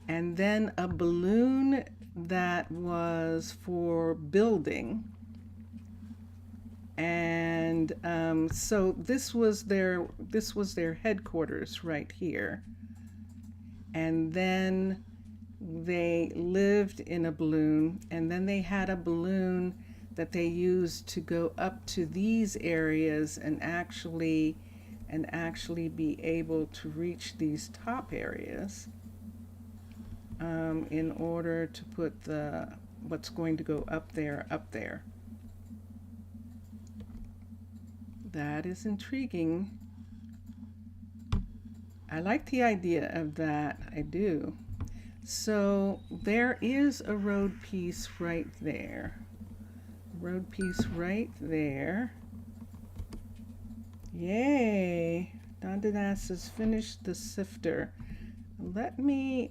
and then a balloon that was for building, and so this was their headquarters right here, and then they lived in a balloon, and then they had a balloon that they used to go up to these areas and actually be able to reach these top areas in order to put what's going to go up there. That is intriguing. I like the idea of that, I do. So there is a road piece right there. Road piece right there. Yay! Dondanas has finished the sifter. Let me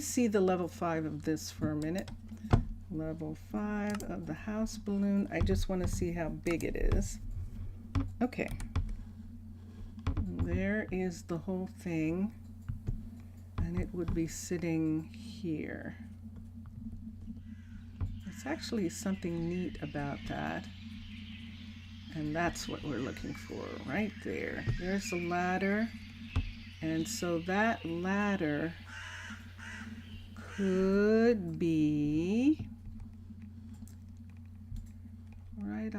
see the level 5 of this for a minute. Level 5 of the house balloon. I just want to see how big it is. Okay. There is the whole thing, and it would be sitting here. It's actually something neat about that. And that's what we're looking for right there. There's a ladder. And so that ladder could be right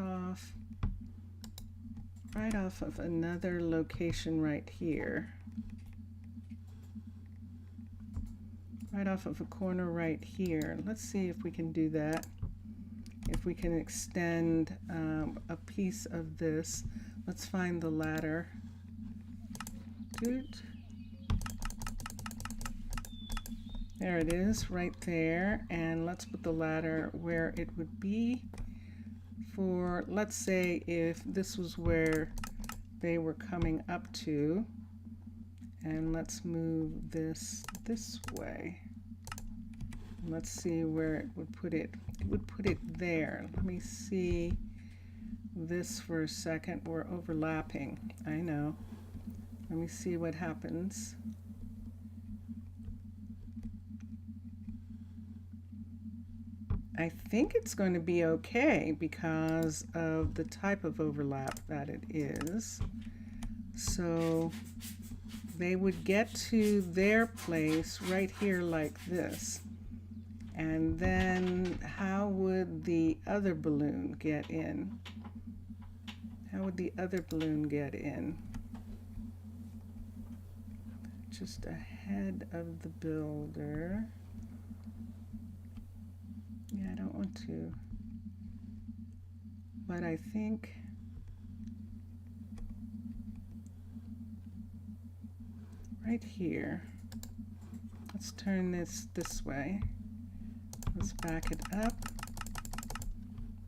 off of another location right here. Right off of a corner right here. Let's see if we can do that. If we can extend a piece of this. Let's find the ladder. Doot. There it is, right there. And let's put the ladder where it would be for, let's say, if this was where they were coming up to. And let's move this way. Let's see where it would put it. It would put it there. Let me see this for a second. We're overlapping. I know. Let me see what happens. I think it's going to be okay because of the type of overlap that it is. So they would get to their place right here like this. And then how would the other balloon get in? How would the other balloon get in? Just ahead of the builder. Yeah, I don't want to. But I think right here. Let's turn this way. Let's back it up.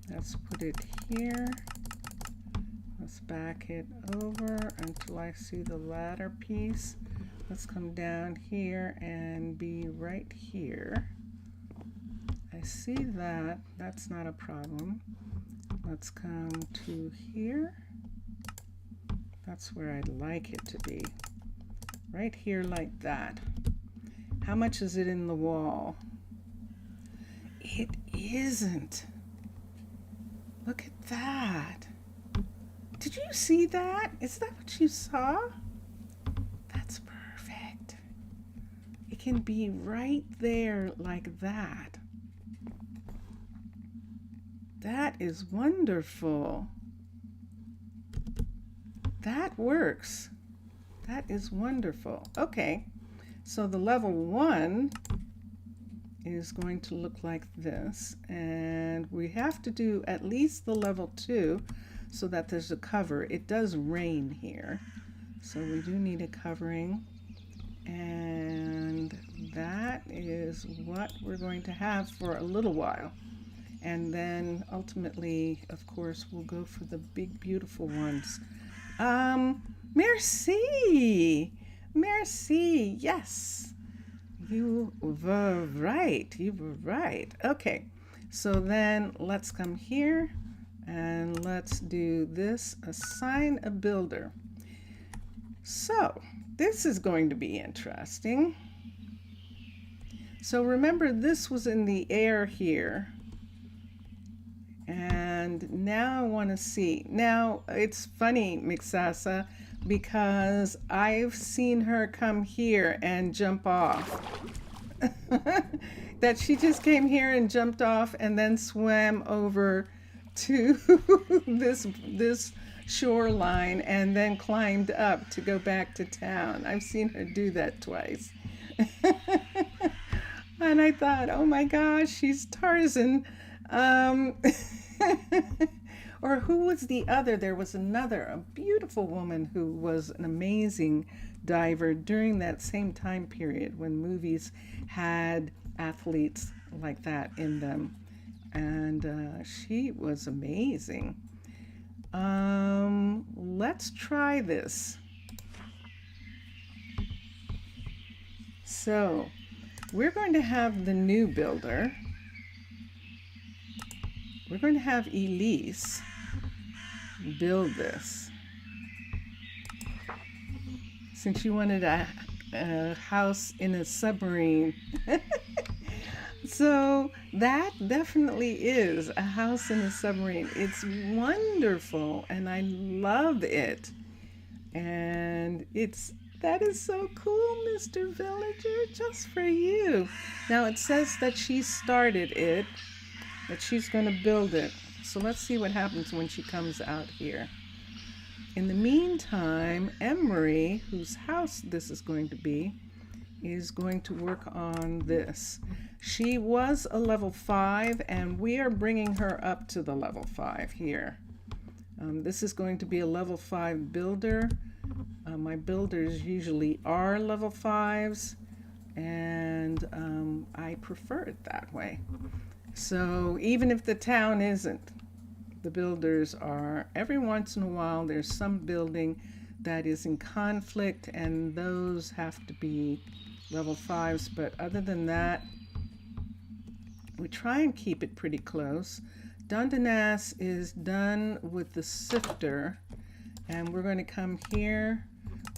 Let's put it here. Let's back it over until I see the ladder piece. Let's come down here and be right here. I see that. That's not a problem. Let's come to here. That's where I'd like it to be. Right here like that. How much is it in the wall? It isn't. Look at that. Did you see that? Is that what you saw? That's perfect. It can be right there like that. That is wonderful. That works. That is wonderful. Okay, so the level 1 is going to look like this, and we have to do at least the level 2 so that there's a cover. It does rain here, so we do need a covering, and that is what we're going to have for a little while. And then ultimately, of course, we'll go for the big, beautiful ones. Merci. Merci. Yes. You were right. You were right. Okay. So then let's come here and let's do this. Assign a builder. So this is going to be interesting. So remember, this was in the air here. And now I want to see. Now, it's funny, Mixasa, because I've seen her come here and jump off. That she just came here and jumped off and then swam over to this shoreline and then climbed up to go back to town. I've seen her do that twice. And I thought, oh my gosh, she's Tarzan. Or who was the other? There was another, a beautiful woman who was an amazing diver during that same time period when movies had athletes like that in them. And she was amazing. Let's try this. So we're going to have the new builder. We're going to have Elise build this. Since you wanted a house in a submarine. So that definitely is a house in a submarine. It's wonderful and I love it. And that is so cool, Mr. Villager, just for you. Now it says that she started it, that she's going to build it. So let's see what happens when she comes out here. In the meantime, Emery, whose house this is going to be, is going to work on this. She was a level 5 and we are bringing her up to the level 5 here. This is going to be a level 5 builder. My builders usually are level 5s and I prefer it that way. So even if the town isn't, the builders are. Every once in a while there's some building that is in conflict and those have to be level 5s, but other than that, we try and keep it pretty close. Dundenas is done with the sifter and we're going to come here.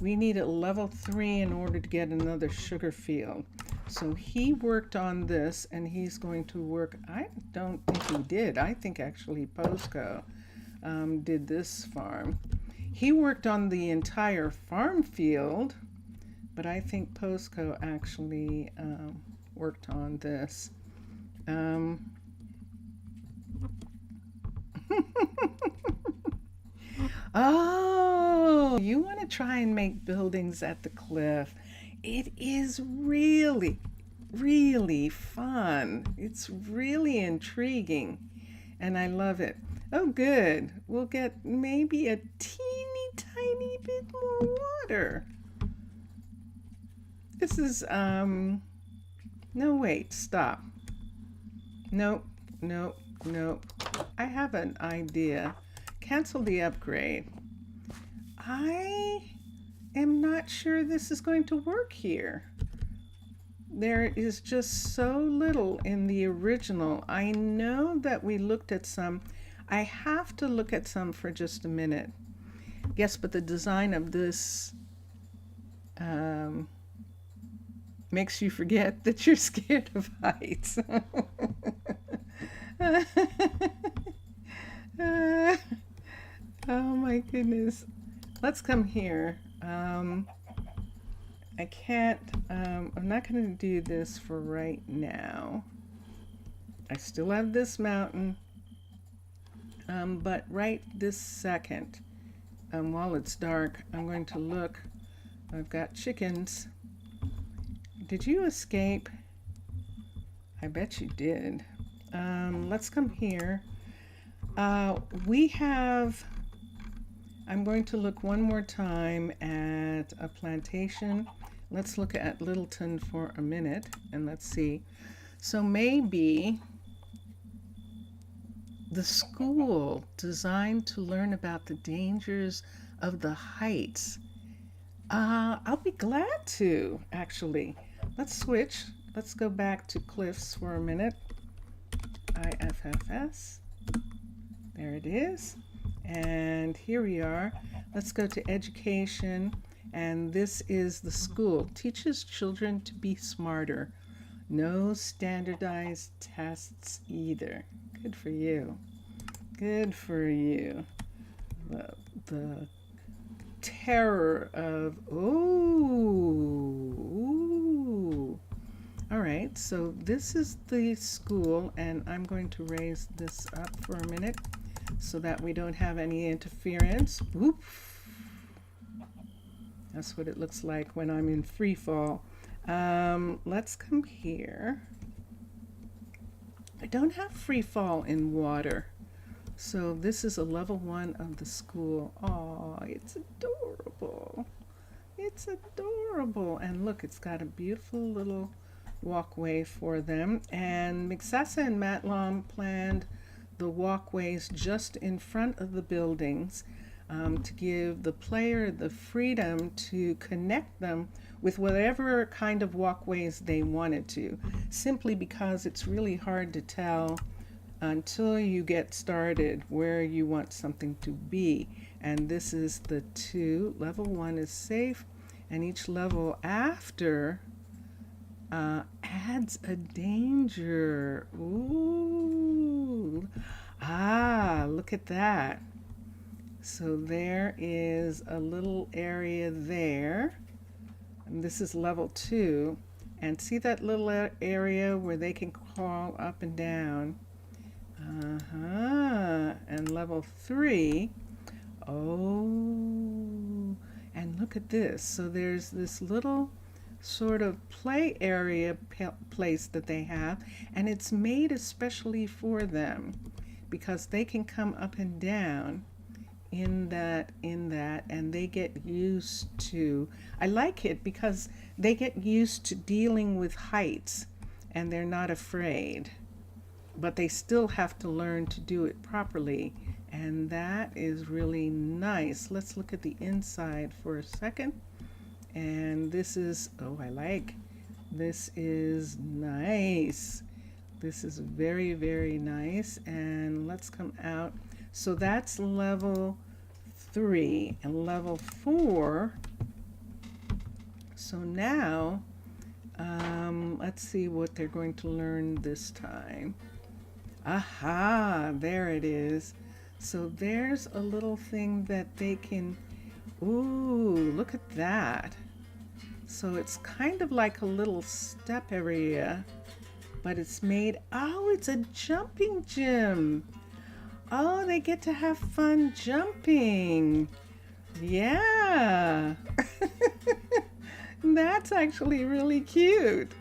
We need a level 3 in order to get another sugar field. So he worked on this and he's going to work, I don't think he did. I think actually Posco did this farm. He worked on the entire farm field, but I think Posco actually worked on this. Um, oh, you want to try and make buildings at the cliff. It is really, really fun. It's really intriguing, and I love it. Oh, good. We'll get maybe a teeny tiny bit more water. This is, no, wait, stop. Nope, nope, nope. I have an idea. Cancel the upgrade. I am not sure this is going to work here. There is just so little in the original. I know that we looked at some. I have to look at some for just a minute. Yes, but the design of this makes you forget that you're scared of heights. Oh my goodness. Let's come here. I can't, I'm not going to do this for right now. I still have this mountain, but right this second, while it's dark, I'm going to look. I've got chickens. Did you escape? I bet you did. Let's come here. We have, I'm going to look one more time at a plantation. Let's look at Littleton for a minute and let's see. So maybe the school designed to learn about the dangers of the heights. I'll be glad to, actually. Let's switch. Let's go back to cliffs for a minute. IFFS. There it is. And here we are. Let's go to education. And this is the school. Teaches children to be smarter. No standardized tests either. Good for you. Good for you. The terror of, ooh. All right, so this is the school, and I'm going to raise this up for a minute so that we don't have any interference. Whoop. That's what it looks like when I'm in free fall. Let's come here. I don't have free fall in water. So this is a level 1 of the school. Oh, it's adorable. It's adorable. And look, it's got a beautiful little walkway for them. And Mixasa and Matlam planned the walkways just in front of the buildings to give the player the freedom to connect them with whatever kind of walkways they wanted to, simply because it's really hard to tell until you get started where you want something to be. And this is the 2. Level 1 is safe, and each level after adds a danger. Ooh. Look at that. So there is a little area there. And this is level 2. And see that little area where they can crawl up and down? And level 3. Oh, and look at this. So there's this little sort of play area place that they have, and it's made especially for them because they can come up and down in that, and they get used to, I like it because they get used to dealing with heights and they're not afraid, but they still have to learn to do it properly, and that is really nice. Let's look at the inside for a second. And this is, oh, I like, this is nice. This is very, very nice. And let's come out. So that's level 3 and level 4. So now, let's see what they're going to learn this time. Aha, there it is. So there's a little thing that they can, ooh, look at that. So it's kind of like a little step area but it's made, oh, it's a jumping gym. Oh, they get to have fun jumping. Yeah. That's actually really cute.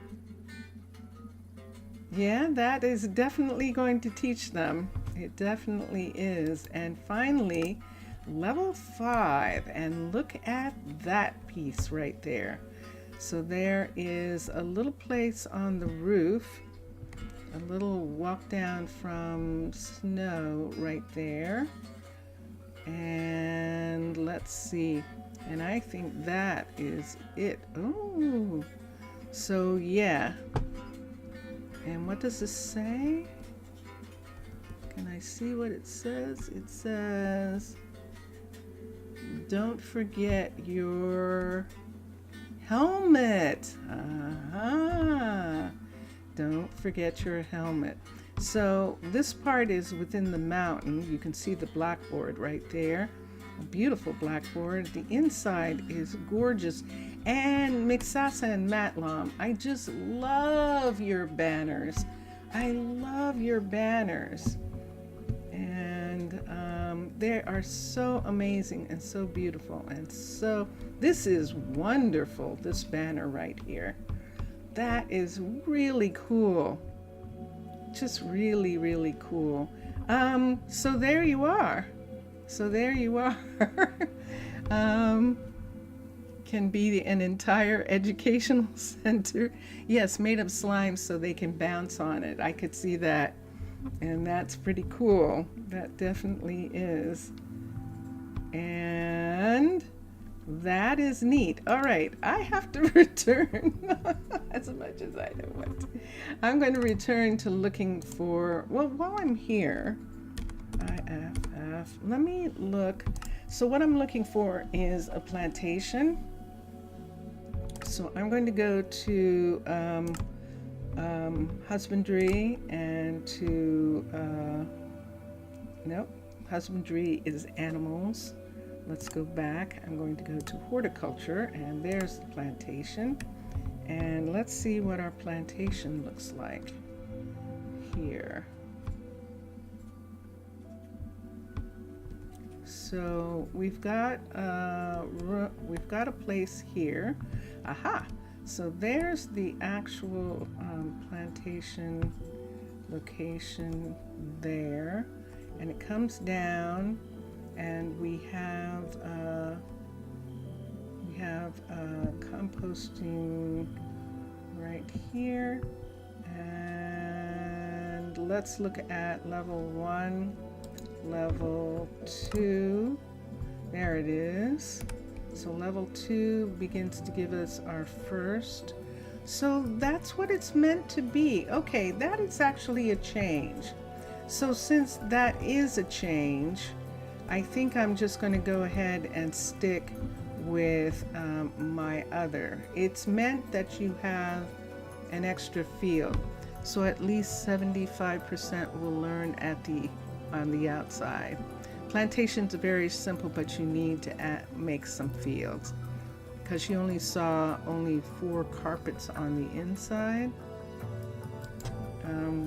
Yeah, that is definitely going to teach them. It definitely is. And finally, level 5. And look at that piece right there. So there is a little place on the roof, a little walk down from snow right there. And let's see. And I think that is it. Oh, so yeah. And what does this say? Can I see what it says? It says, don't forget your helmet. Don't forget your helmet. So this part is within the mountain. You can see the blackboard right there. A beautiful blackboard. The inside is gorgeous. And Mixasa and Matlam, I just love your banners. I love your banners. And they are so amazing and so beautiful. And so, this is wonderful, this banner right here. That is really cool. Just really, really cool. So there you are. So there you are. Can be an entire educational center. Yes, made of slime so they can bounce on it. I could see that. And that's pretty cool. That definitely is. And that is neat. All right, I have to return as much as I know what. I'm going to return to looking for, well, while I'm here, let me look. So what I'm looking for is a plantation. So I'm going to go to husbandry and to, nope, husbandry is animals. Let's go back. I'm going to go to horticulture, and there's the plantation. And let's see what our plantation looks like here. So we've got a place here. Aha! So there's the actual plantation location there, and it comes down, and we have composting right here. And let's look at level 1, level 2. There it is. So level 2 begins to give us our first. So that's what it's meant to be. Okay, that is actually a change. So since that is a change, I think I'm just going to go ahead and stick with my other. It's meant that you have an extra field. So at least 75% will learn on the outside. Plantations are very simple, but you need to make some fields because you only saw 4 carpets on the inside.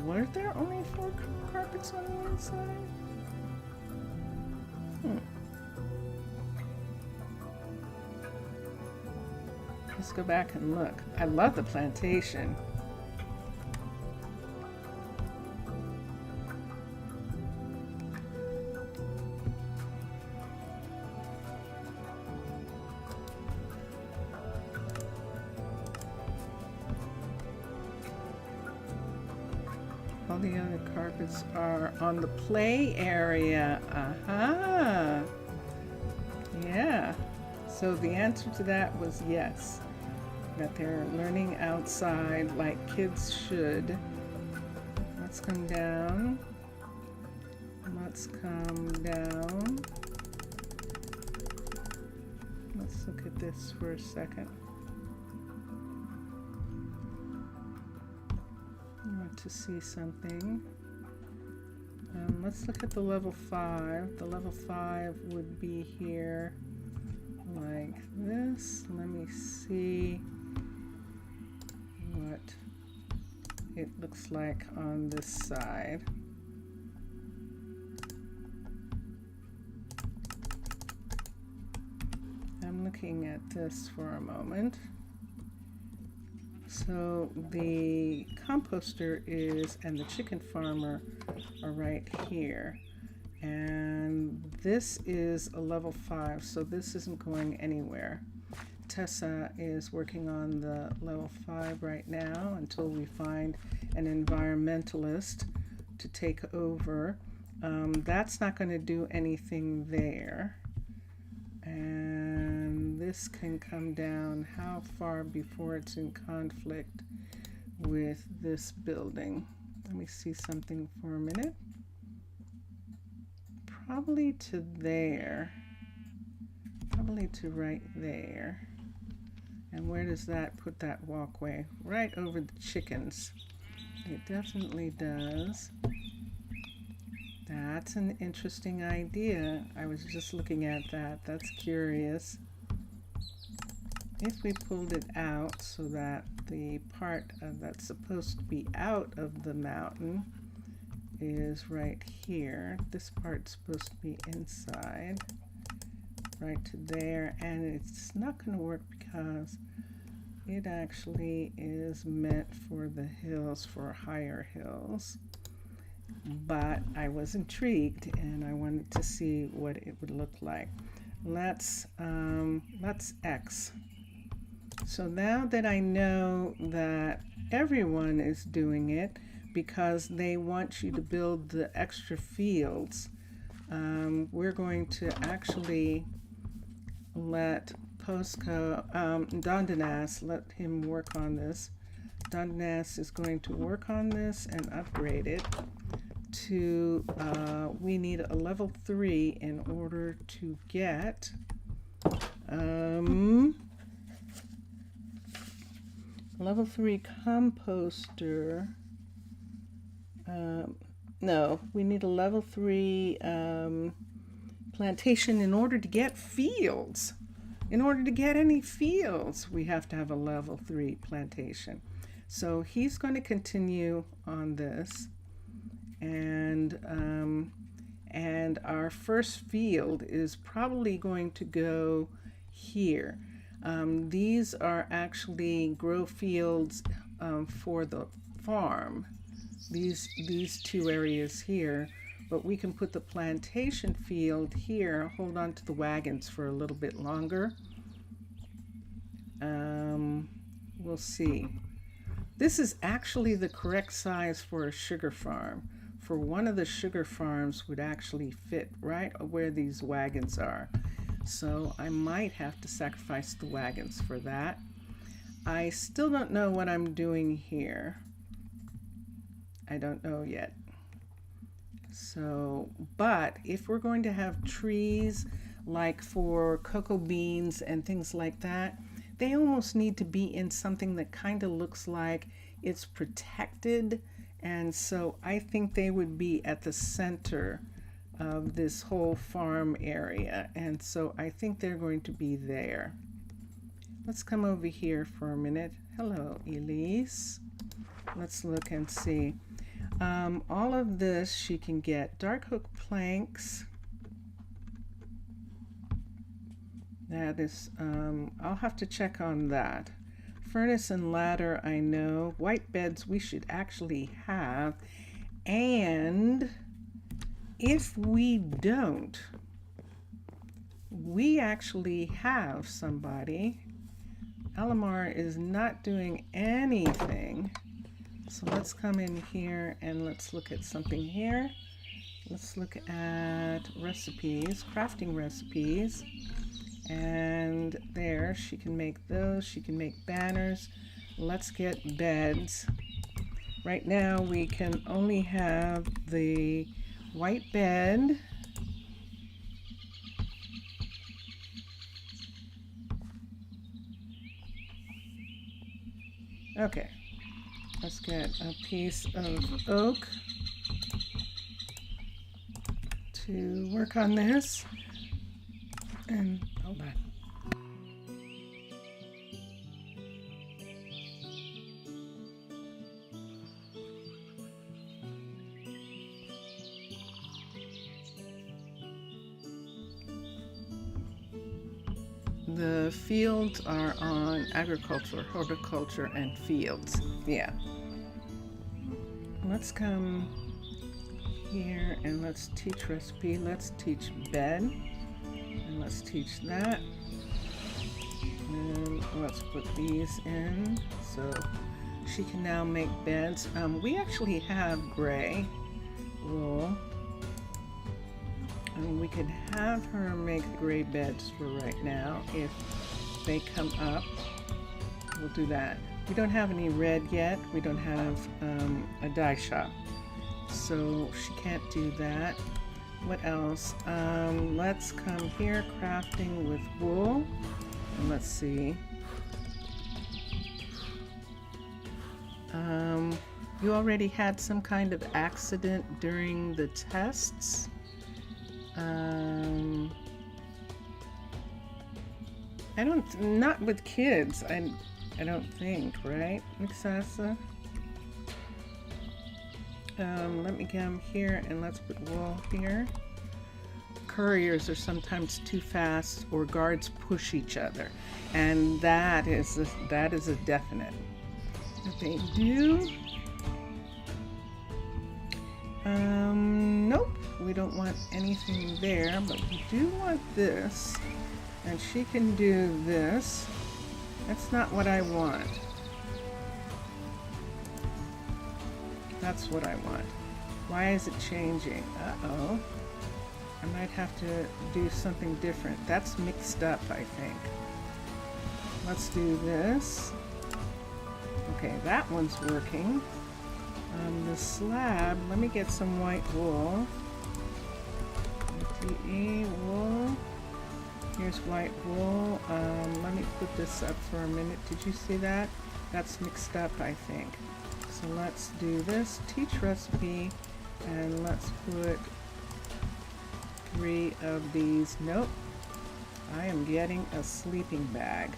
Were there only 4 carpets on the inside? Let's go back and look. I love the plantation. All the other carpets are on the play area. Aha! Yeah. So the answer to that was yes. That they're learning outside like kids should. Let's come down. Let's come down. Let's look at this for a second. I want to see something. Let's look at the level 5. The level 5 would be here like this. Let me see what it looks like on this side. I'm looking at this for a moment. So the composter is, and the chicken farmer are right here. And this is a level 5, so this isn't going anywhere. Tessa is working on the level 5 right now until we find an environmentalist to take over. That's not going to do anything there. And this can come down how far before it's in conflict with this building? Let me see something for a minute. Probably to there. Probably to right there. And where does that put that walkway? Right over the chickens. It definitely does. That's an interesting idea. I was just looking at that. That's curious. If we pulled it out so that the part that's supposed to be out of the mountain is right here. This part's supposed to be inside. Right to there. And it's not going to work because it actually is meant for the hills, for higher hills. But I was intrigued and I wanted to see what it would look like. Let's X. So now that I know that everyone is doing it because they want you to build the extra fields, we're going to actually let Dondanas, let him work on this. Dondanas is going to work on this and upgrade it to, we need a level 3 in order to get level 3 composter. No, we need a level 3 plantation in order to get fields. In order to get any fields, we have to have a level 3 plantation. So he's going to continue on this. And our first field is probably going to go here. These are actually grow fields for the farm. These two areas here, but we can put the plantation field here, hold on to the wagons for a little bit longer. We'll see. This is actually the correct size for a sugar farm. For one of the sugar farms would actually fit right where these wagons are. So I might have to sacrifice the wagons for that. I still don't know what I'm doing here. I don't know yet. So, but if we're going to have trees like for cocoa beans and things like that, they almost need to be in something that kind of looks like it's protected. And so I think they would be at the center of this whole farm area. And so I think they're going to be there. Let's come over here for a minute. Hello, Elise. Let's look and see. All of this she can get. Dark hook planks. That is, I'll have to check on that. Furnace and ladder, I know. White beds we should actually have. And if we don't, we actually have somebody. Alamar is not doing anything. So let's come in here and let's look at something here. Let's look at recipes, crafting recipes. And there, she can make those. She can make banners. Let's get beds. Right now, we can only have the white bed. Okay. Let's get a piece of oak to work on this. And hold on. The fields are on agriculture, horticulture, and fields. Yeah. Let's come here and let's teach recipe. Let's teach bed. And let's teach that. And let's put these in so she can now make beds. We actually have gray wool. And we could have her make gray beds for right now. If they come up, we'll do that. We don't have any red yet. We don't have a dye shop, so she can't do that. What else? Let's come here, crafting with wool. And let's see. You already had some kind of accident during the tests. Not with kids, I don't think, right, Mixasa? Let me come here and let's put wool here. Couriers are sometimes too fast or guards push each other, and that is a definite that they do. Nope, we don't want anything there, but we do want this, and she can do this. That's not what I want. That's what I want. Why is it changing? Uh-oh. I might have to do something different. That's mixed up, I think. Let's do this. Okay, that one's working. The slab, let me get some white wool. DE wool. Here's white wool. Let me put this up for a minute. Did you see that? That's mixed up, I think. So let's do this. Teach recipe. And let's put 3 of these. Nope. I am getting a sleeping bag.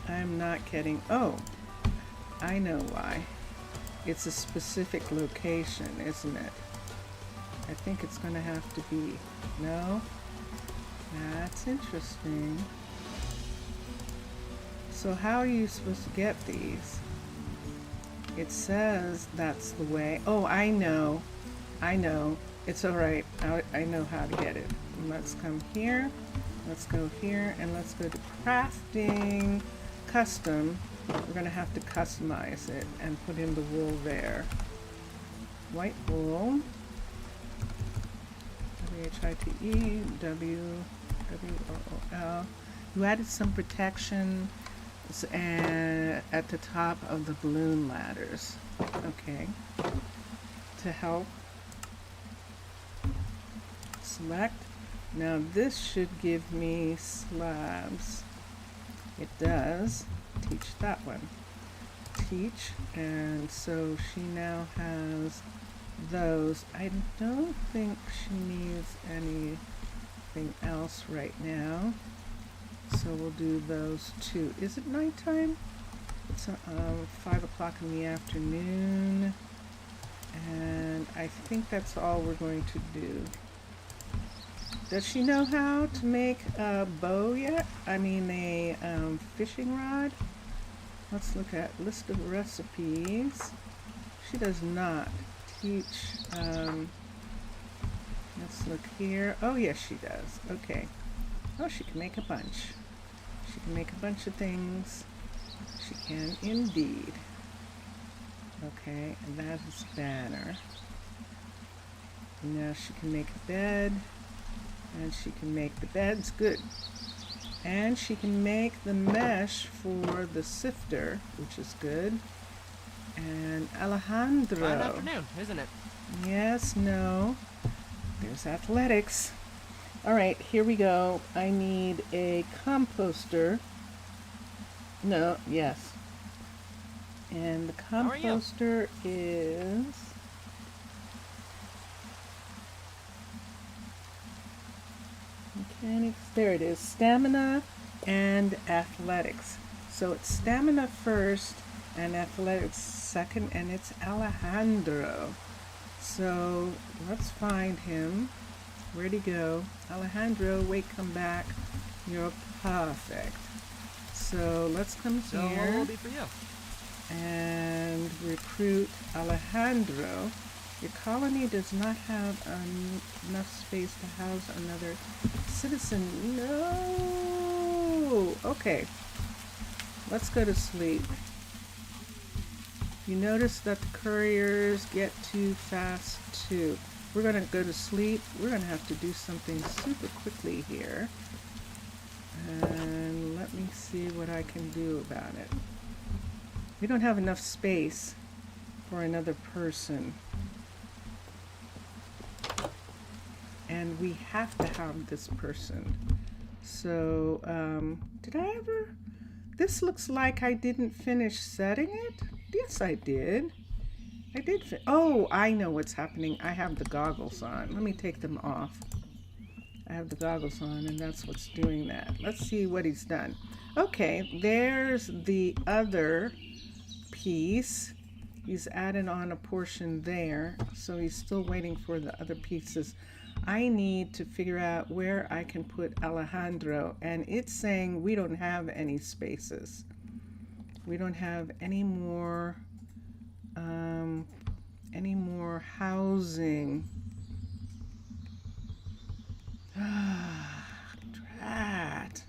I'm not getting... Oh, I know why. It's a specific location, isn't it? I think it's going to have to be... No? That's interesting. So how are you supposed to get these? It says that's the way. Oh, I know. I know. It's alright. I know how to get it. Let's come here. Let's go here. And let's go to crafting custom. We're going to have to customize it and put in the wool there. White wool. W-H-I-T-E, W-W-O-O-L. You added some protection at the top of the balloon ladders. Okay. To help. Select. Now this should give me slabs. It does. Teach that one. Teach. And so she now has those. I don't think she needs anything else right now. So we'll do those two. Is it nighttime? It's 5 o'clock in the afternoon. And I think that's all we're going to do. Does she know how to make a bow yet? I mean a fishing rod? Let's look at list of recipes. She does not. Teach, let's look here. Oh yes, she does. Okay. Oh, she can make a bunch. She can make a bunch of things. She can indeed. Okay, and that is banner. Now she can make a bed. And she can make the beds. Good. And she can make the mesh for the sifter, which is good. And Alejandro. Fine afternoon, isn't it? Yes, no. There's athletics. All right, here we go. I need a composter. No, yes. And the composter is... Mechanics. There it is. Stamina and athletics. So it's stamina first and athletics second, and it's Alejandro. So let's find him. Where'd he go? Alejandro, wait, come back. You're perfect. So let's come So what will here it be for you? and recruit Alejandro. Your colony does not have enough space to house another citizen. No! Okay. Let's go to sleep. You notice that the couriers get too fast too. We're going to go to sleep. We're going to have to do something super quickly here. And let me see what I can do about it. We don't have enough space for another person. And we have to have this person. So, did I ever? This looks like I didn't finish setting it. Yes, I did. I did. Oh, I know what's happening. I have the goggles on. Let me take them off. I have the goggles on, and that's what's doing that. Let's see what he's done. Okay, there's the other piece. He's added on a portion there, so he's still waiting for the other pieces. I need to figure out where I can put Alejandro, and it's saying we don't have any spaces. We don't have any more housing. Drat.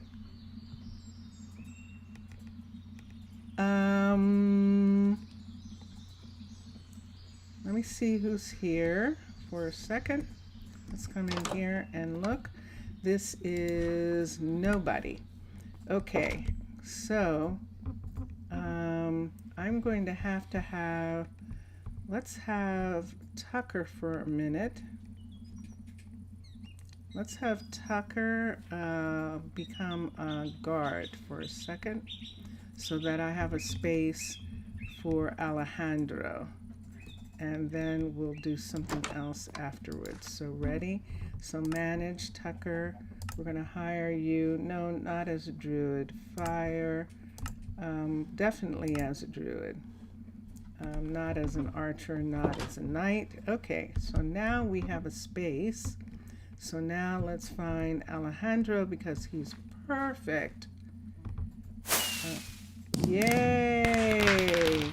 Let me see who's here for a second. Let's come in here and look. This is nobody. Okay, so I'm going to have, let's have Tucker for a minute. Let's have Tucker become a guard for a second so that I have a space for Alejandro. And then we'll do something else afterwards. So ready? So manage, Tucker. We're going to hire you. No, not as a druid. Fire. Definitely as a druid. Not as an archer, not as a knight. Okay, so now we have a space. So now let's find Alejandro because he's perfect. Yay!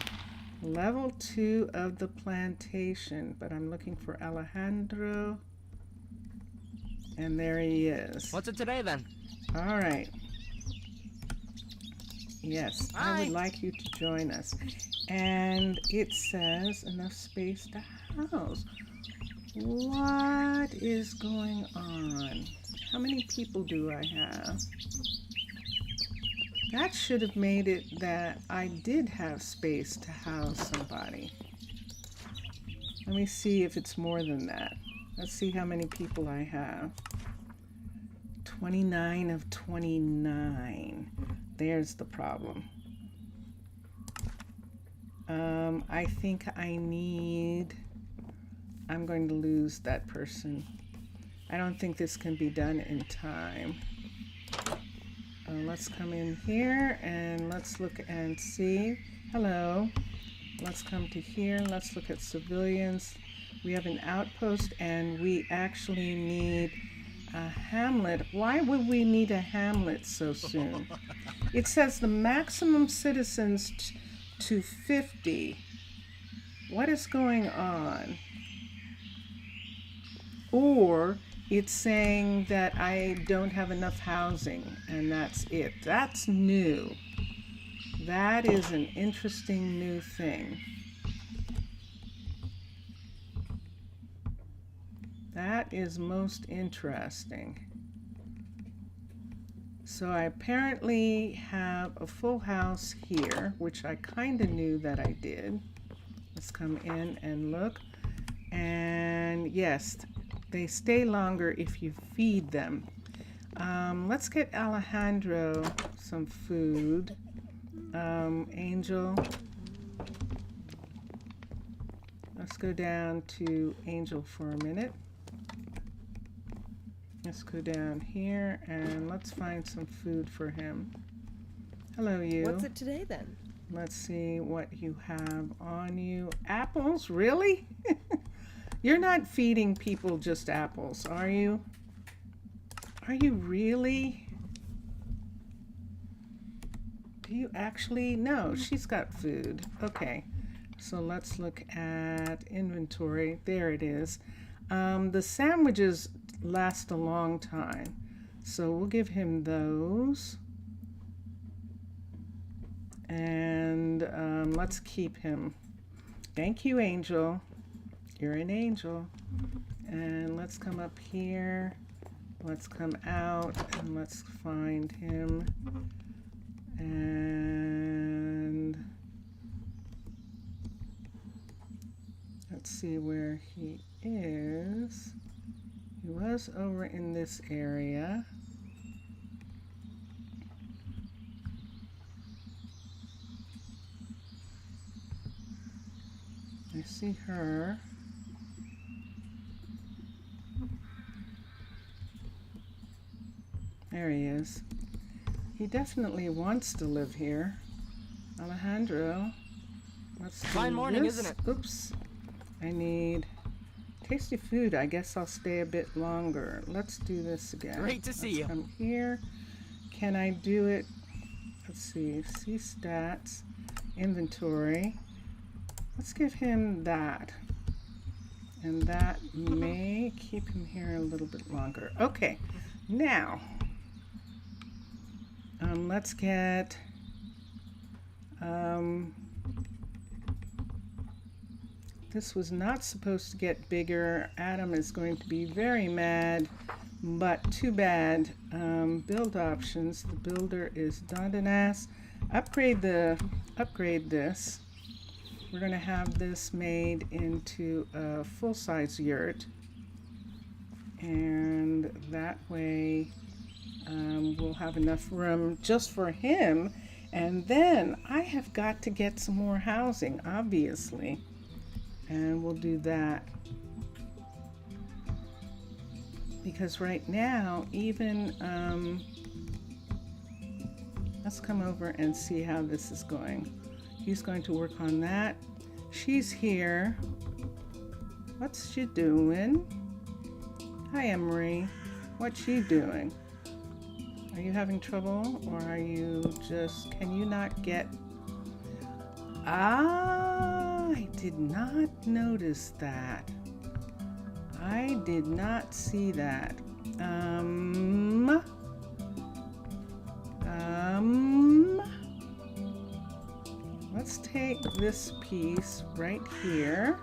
Level 2 of the plantation, but I'm looking for Alejandro. And there he is. What's it today then? All right. Yes, I Hi. would like you to join us. And it says enough space to house. What is going on? How many people do I have? That should have made it that I did have space to house somebody. Let me see if it's more than that. Let's see how many people I have. 29 of 29. There's the problem. I think I'm going to lose that person. I don't think this can be done in time. Let's come in here and let's look and see. Hello. Let's come to here. Let's look at civilians. We have an outpost and we actually need a hamlet. Why would we need a hamlet so soon? It says the maximum citizens to 50. What is going on? Or it's saying that I don't have enough housing and that's it. That's new. That is an interesting new thing. That is most interesting. So I apparently have a full house here, which I kind of knew that I did. Let's come in and look. And yes, they stay longer if you feed them. Let's get Alejandro some food. Angel. Let's go down to Angel for a minute. Let's go down here and let's find some food for him. Hello, you. What's it today then? Let's see what you have on you. Apples? Really? You're not feeding people just apples, are you? Are you really? Do you actually? No, she's got food. Okay, so let's look at inventory. There it is. The sandwiches last a long time, so we'll give him those. And let's keep him. Thank you, Angel. You're an angel. And let's come up here. Let's come out and let's find him. And let's see where he is. He was over in this area. I see her. There he is. He definitely wants to live here. Alejandro, let's do Fine morning, this. isn't it? Oops. I need tasty food. I guess I'll stay a bit longer. Let's do this again. Great to see you. Let's come here. Can I do it? Let's see. See stats. Inventory. Let's give him that. And that may keep him here a little bit longer. Okay. Now, let's get this was not supposed to get bigger. Adam is going to be very mad, but too bad. Build options. The builder is Dondanas. Upgrade this. We're going to have this made into a full-size yurt, and that way we'll have enough room just for him. And then I have got to get some more housing, obviously, and we'll do that because right now even let's come over and see how this is going. He's going to work on that. She's here. What's she doing? Hi, Emery. What's she doing? Are you having trouble, or are you just, can you not get? Ah, I did not notice that. I did not see that. Let's take this piece right here.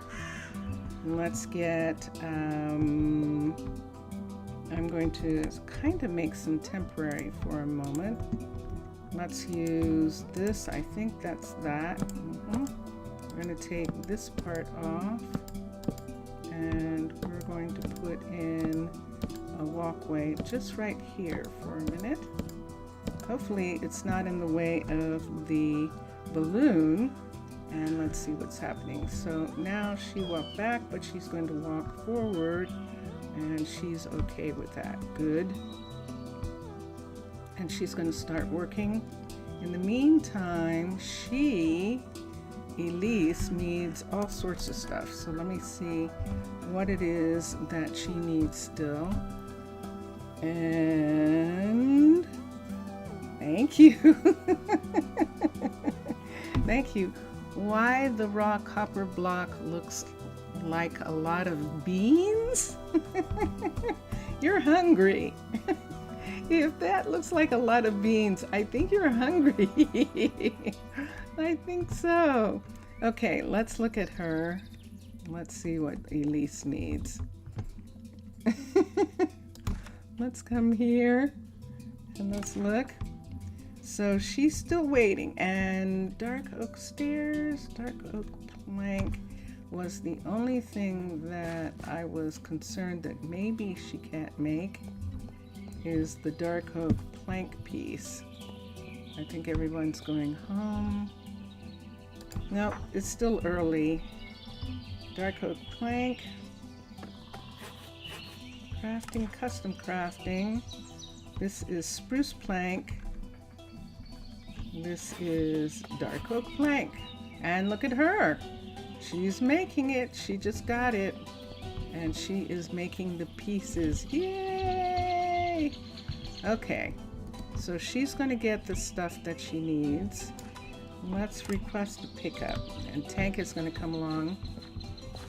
Let's get, I'm going to kind of make some temporary for a moment. Let's use this. I think that's that. We're going to take this part off, and we're going to put in a walkway just right here for a minute. Hopefully it's not in the way of the balloon. And let's see what's happening. So now she walked back, but she's going to walk forward, and she's okay with that. Good. And she's going to start working. In the meantime, Elise, needs all sorts of stuff. So let me see what it is that she needs still. And thank you. Thank you. Why the raw copper block looks like a lot of beans? You're hungry. If that looks like a lot of beans, I think you're hungry. I think so. Okay, let's look at her. Let's see what Elise needs. Let's come here and let's look. So she's still waiting, and dark oak stairs, dark oak plank was the only thing that I was concerned that maybe she can't make, is the dark oak plank piece. I think everyone's going home. No, it's still early. Dark oak plank. Crafting, custom crafting. This is spruce plank. This is dark oak plank. And look at her. She's making it. She just got it. And she is making the pieces. Yay! Okay, so she's going to get the stuff that she needs. Let's request a pickup. And Tank is going to come along.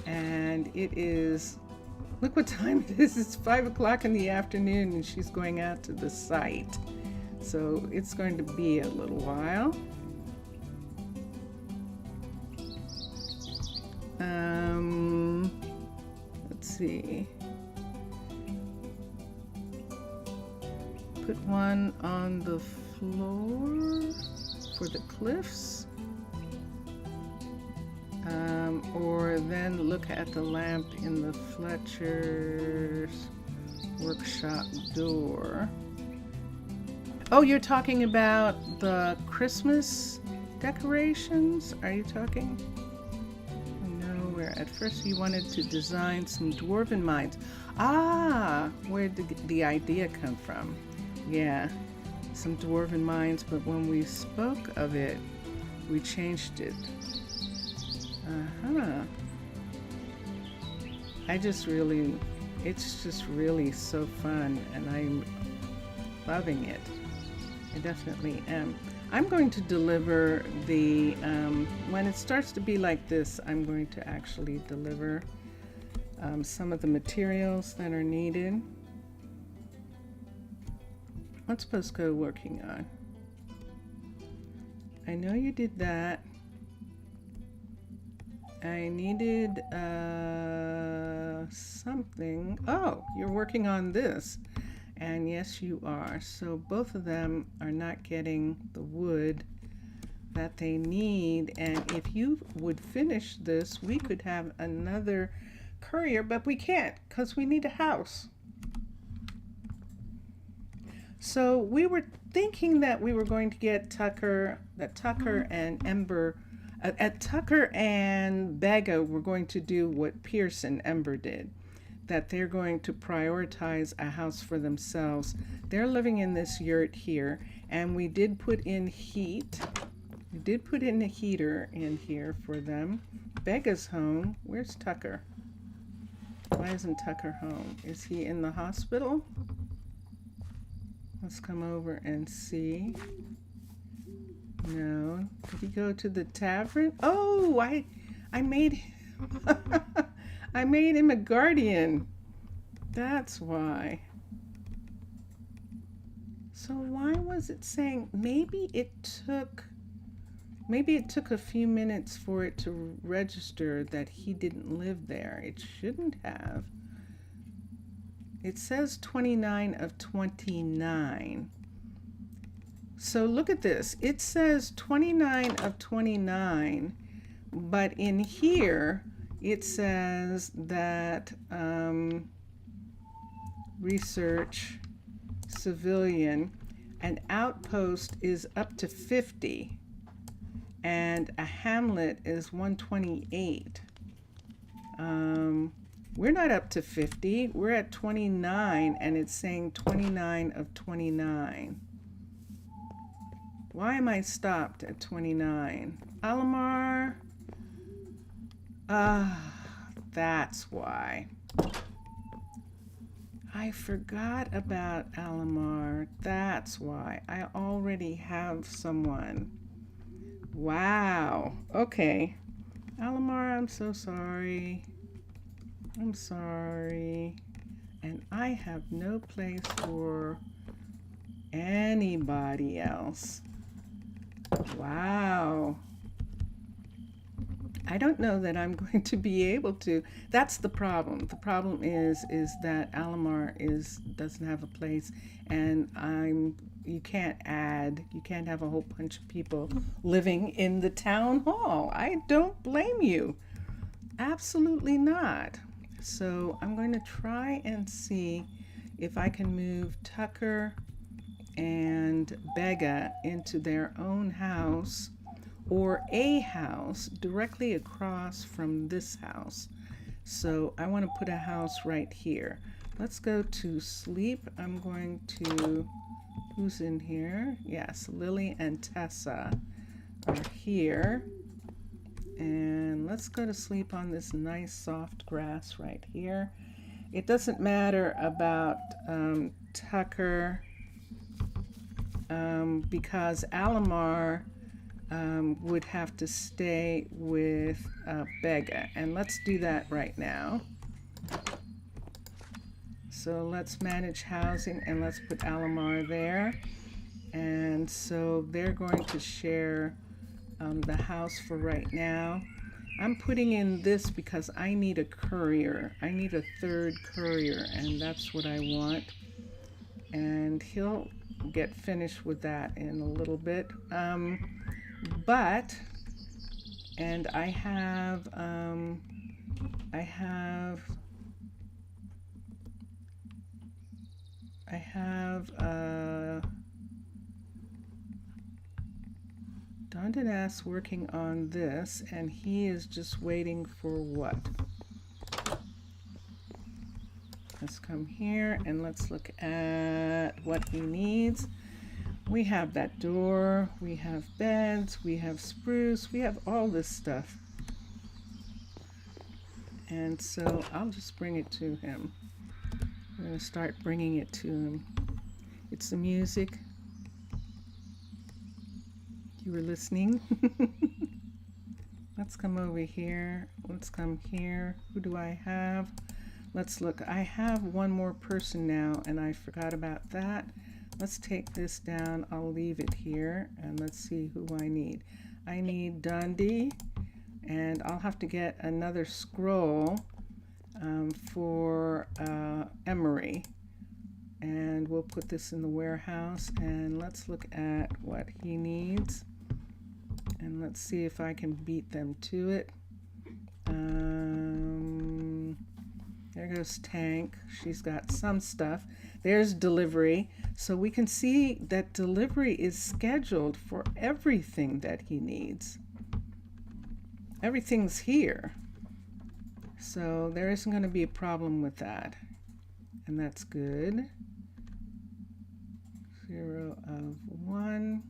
And it is, look what time it is. It's 5 o'clock in the afternoon and she's going out to the site. So it's going to be a little while. Let's see. Put one on the floor for the cliffs. Or then look at the lamp in the Fletcher's workshop door. Oh, you're talking about the Christmas decorations? Are you talking? No, where at first you wanted to design some dwarven mines. Ah, where did the idea come from? Yeah, some dwarven mines, but when we spoke of it, we changed it. It's just really so fun, and I'm loving it. I definitely am. I'm going to deliver the, when it starts to be like this, I'm going to actually deliver some of the materials that are needed. What's Bosco working on? I know you did that. I needed something. Oh, you're working on this. And yes, you are. So both of them are not getting the wood that they need. And if you would finish this, we could have another courier, but we can't because we need a house. So we were thinking that we were going to get Tucker and Ember, Tucker and Bega were going to do what Pierce and Ember did, that they're going to prioritize a house for themselves. They're living in this yurt here, and we did put in heat. We did put in a heater in here for them. Bega's home. Where's Tucker? Why isn't Tucker home? Is he in the hospital? Let's come over and see. No. Did he go to the tavern? Oh, I made I made him a guardian. That's why. So why was it saying maybe it took a few minutes for it to register that he didn't live there? It shouldn't have. It says 29 of 29. So look at this. It says 29 of 29, but in here it says that research, civilian, an outpost is up to 50, and a hamlet is 128. We're not up to 50. We're at 29, and it's saying 29 of 29. Why am I stopped at 29? Alamar? That's why. I forgot about Alamar. That's why. I already have someone. Wow. Okay. Alamar, I'm so sorry. I'm sorry. And I have no place for anybody else. Wow. I don't know that I'm going to be able to. That's the problem. The problem is that Alamar doesn't have a place, and you can't have a whole bunch of people living in the town hall. I don't blame you. Absolutely not. So I'm going to try and see if I can move Tucker and Bega into their own house, or a house directly across from this house. So I want to put a house right here. Let's go to sleep. I'm going to, who's in here? Yes, Lily and Tessa are here. And let's go to sleep on this nice soft grass right here. It doesn't matter about Tucker because Alamar would have to stay with Bega, and let's do that right now. So let's manage housing and let's put Alamar there. And so they're going to share the house for right now. I'm putting in this because I need a courier. I need a third courier, and that's what I want. And he'll get finished with that in a little bit. And I have Dondenas working on this, and he is just waiting for what? Let's come here and let's look at what he needs. We have that door, we have beds, we have spruce, we have all this stuff. And so I'll just bring it to him. I'm going to start bringing it to him. It's the music. You were listening. Let's come over here. Let's come here. Who do I have? Let's look. I have one more person now, and I forgot about that. Let's take this down. I'll leave it here, and let's see who I need. I need Dundee, and I'll have to get another scroll for Emery. And we'll put this in the warehouse, and let's look at what he needs. And let's see if I can beat them to it. There goes Tank. She's got some stuff. There's delivery. So we can see that delivery is scheduled for everything that he needs. Everything's here. So there isn't going to be a problem with that. And that's good. 0 of 1.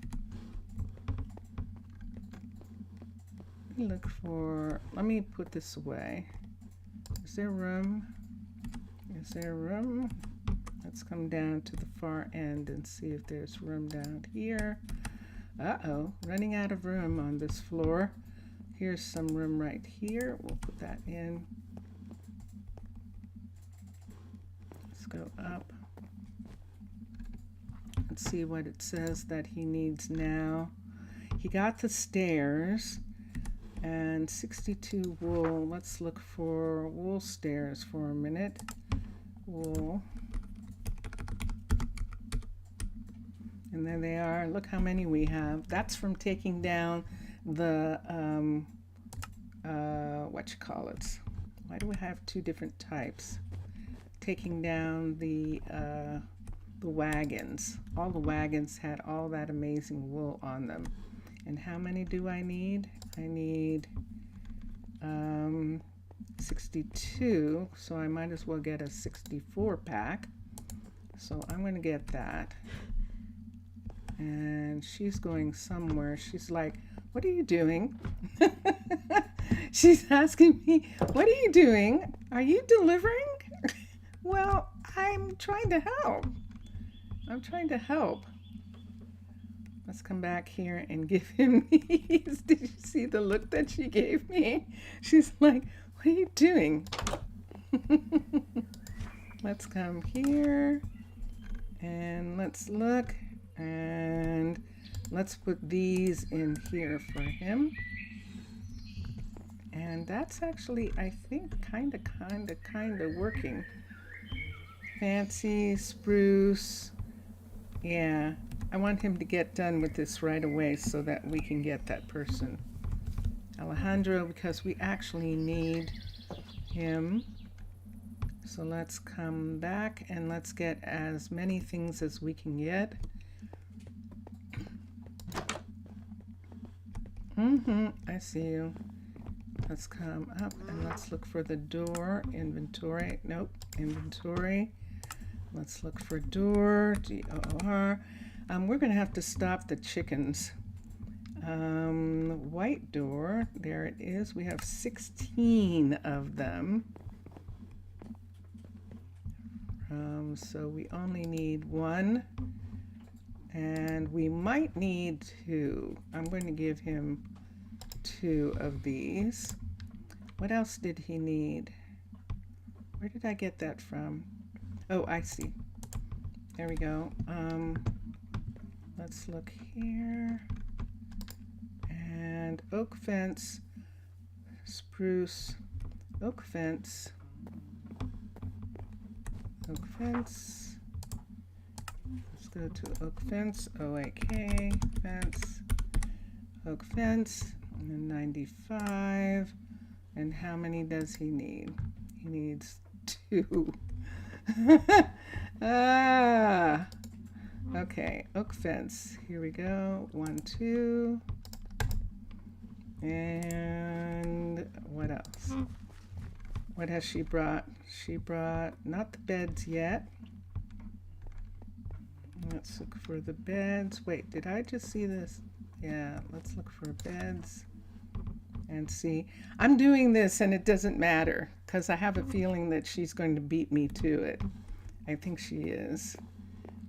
Look for, let me put this away. Is there room? Is there room? Let's come down to the far end and see if there's room down here. Uh-oh, running out of room on this floor. Here's some room right here. We'll put that in. Let's go up. Let's see what it says that he needs now. He got the stairs. And 62 wool. Let's look for wool stairs for a minute. Wool. And there they are. Look how many we have. That's from taking down the, why do we have two different types? Taking down the wagons. All the wagons had all that amazing wool on them. And how many do I need? I need 62, so I might as well get a 64 pack. So I'm going to get that. And she's going somewhere. She's like, what are you doing? She's asking me, what are you doing? Are you delivering? Well, I'm trying to help. I'm trying to help. Let's come back here and give him these. Did you see the look that she gave me? She's like, what are you doing? Let's come here and let's look, and let's put these in here for him. And that's actually, I think, kind of working. Fancy, spruce. Yeah, I want him to get done with this right away so that we can get that person. Alejandro, because we actually need him. So let's come back and let's get as many things as we can get. I see you. Let's come up and let's look for the door. Inventory. Nope. Inventory. Let's look for door. DOR. We're going to have to stop the chickens. White door, there it is. We have 16 of them. So we only need one, and we might need two. I'm going to give him two of these. What else did he need? Where did I get that from? Oh, I see. There we go. Let's look here. And oak fence, spruce, oak fence, oak fence. Let's go to oak fence, O-A-K, fence, oak fence, and then 95. And how many does he need? He needs two. Ah, okay, oak fence. Here we go. 1, 2. And what else? What has she brought? She brought not the beds yet. Let's look for the beds. Wait, did I just see this? Yeah, let's look for beds and see. I'm doing this and it doesn't matter because I have a feeling that she's going to beat me to it. I think she is.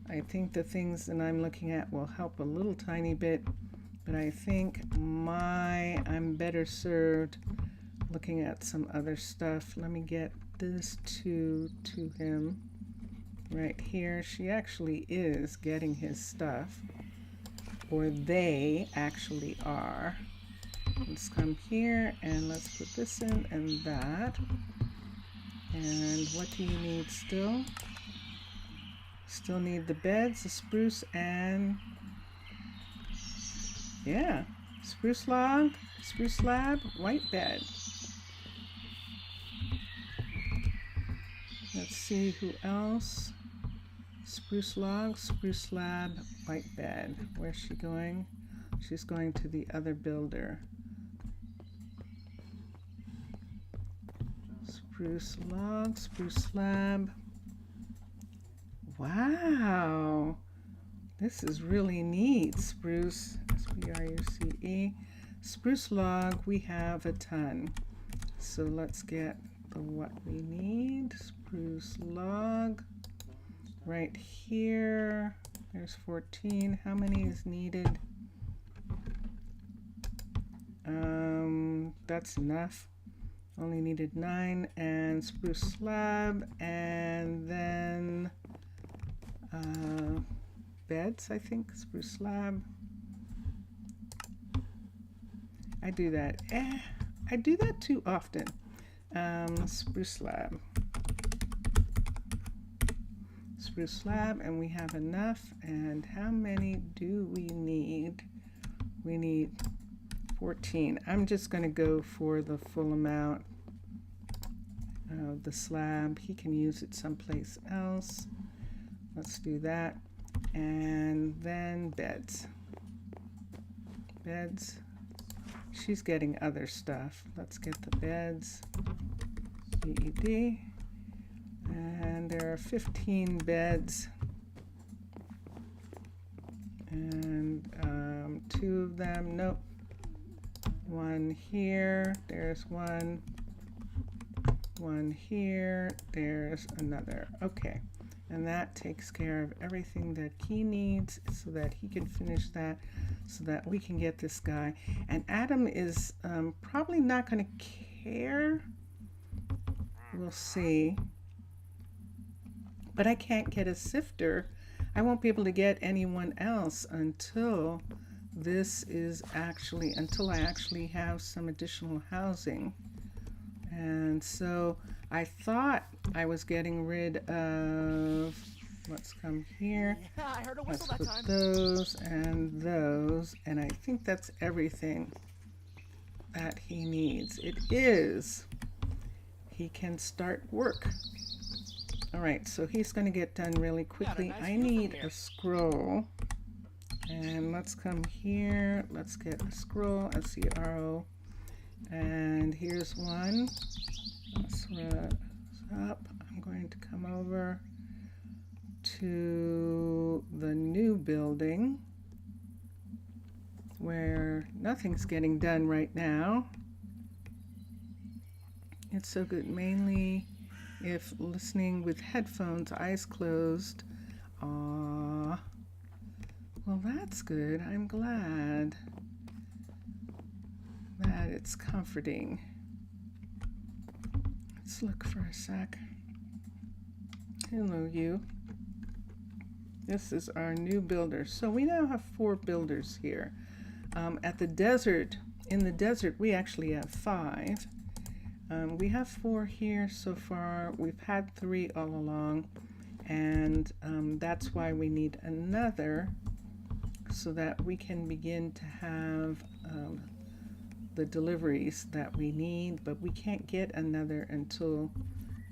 I think the things that I'm looking at will help a little tiny bit, but I think I'm better served looking at some other stuff. Let me get this to him right here. She actually is getting his stuff, or they actually are. Let's come here and let's put this in and that. And what do you need still? Still need the beds, the spruce, and yeah, spruce log, spruce slab, white bed. Let's see who else. Spruce log, spruce slab, white bed. Where's she going? She's going to the other builder. Spruce log, spruce slab. Wow, this is really neat. Spruce, S-P-R-U-C-E. Spruce log, we have a ton. So let's get what we need. Spruce log right here. There's 14. How many is needed? That's enough. Only needed 9. And spruce slab, and then beds, I think. Spruce slab. I do that. I do that too often. Spruce slab. Spruce slab, and we have enough. And how many do we need? We need 14. I'm just going to go for the full amount of the slab. He can use it someplace else. Let's do that. And then beds. Beds. She's getting other stuff. Let's get the beds. BED. And there are 15 beds. And 2 of them. Nope. 1 here. There's one. 1 here. There's another. Okay. And that takes care of everything that he needs so that he can finish that, so that we can get this guy. And Adam is probably not going to care. We'll see. But I can't get a sifter. I won't be able to get anyone else until until I actually have some additional housing. And so I thought I was getting rid of, let's come here, Yeah, I heard a let's whistle that put time. those, and I think that's everything that he needs. It is. He can start work. All right, so he's going to get done really quickly. nice I view from need here. a scroll. And let's come here. Let's get a scroll, S-C-R-O. And here's one. Let's up. I'm going to come over to the new building. where nothing's getting done right now. It's so good, mainly if listening with headphones, eyes closed. Aww. Well, that's good. I'm glad that it's comforting. Let's look for a sec. Hello, you. This is our new builder. So we now have 4 builders here. At the desert, in the desert, we actually have 5. We have 4 here so far. We've had 3 all along, and that's why we need another, so that we can begin to have the deliveries that we need, but we can't get another until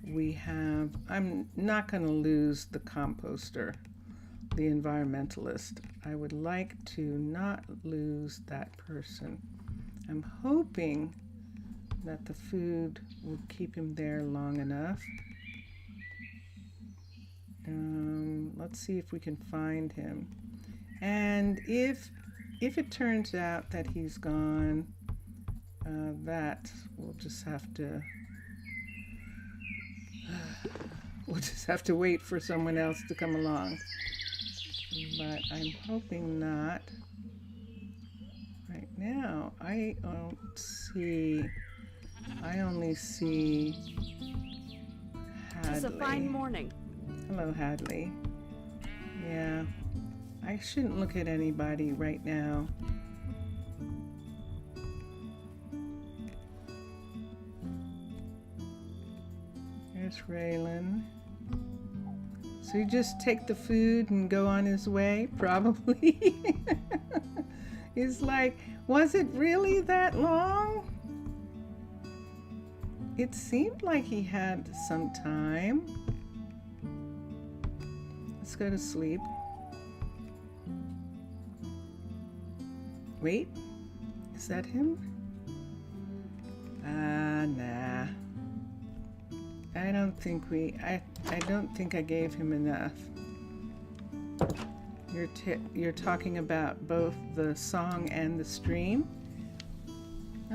we have, I'm not going to lose the composter, the environmentalist. I would like to not lose that person. I'm hoping that the food will keep him there long enough. Let's see if we can find him. And if it turns out that he's gone, that we'll just have to wait for someone else to come along. But I'm hoping not. Right now, I only see Hadley. It's a fine morning. Hello, Hadley. Yeah, I shouldn't look at anybody right now. There's Raylan. So you just take the food and go on his way? Probably. He's like, was it really that long? It seemed like he had some time. Let's go to sleep. Wait, is that him? Nah. I don't think I gave him enough. You're talking about both the song and the stream?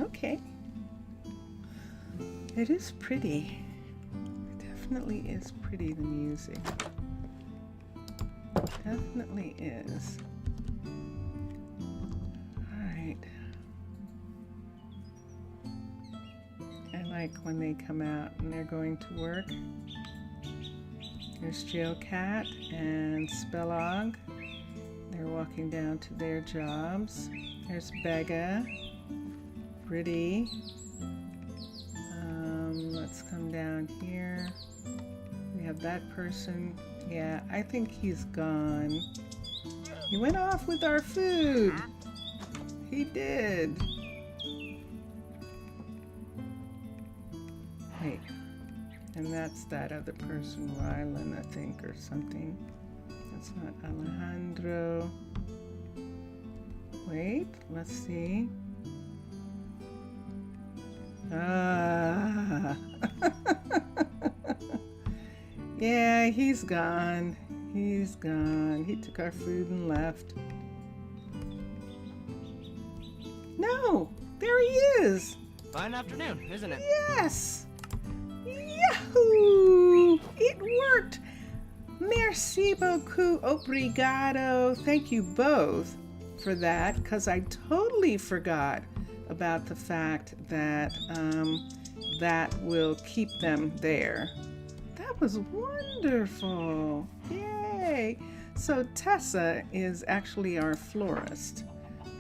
Okay. It is pretty. It definitely is pretty, the music. Definitely is. Alright. I like when they come out and they're going to work. There's Jail Cat and Spellog. They're walking down to their jobs. There's Begga. Pretty. Let's come down here. We have that person. Yeah, I think he's gone. He went off with our food. He did. Wait. And that's that other person, Rylan, I think, or something. That's not Alejandro. Wait, let's see. Ah. Yeah, he's gone. He's gone. He took our food and left. No, there he is. Fine afternoon, isn't it? Yes. Yahoo! It worked. Merci beaucoup, obrigado. Thank you both for that, because I totally forgot about the fact that that will keep them there. That was wonderful. Yay! So Tessa is actually our florist.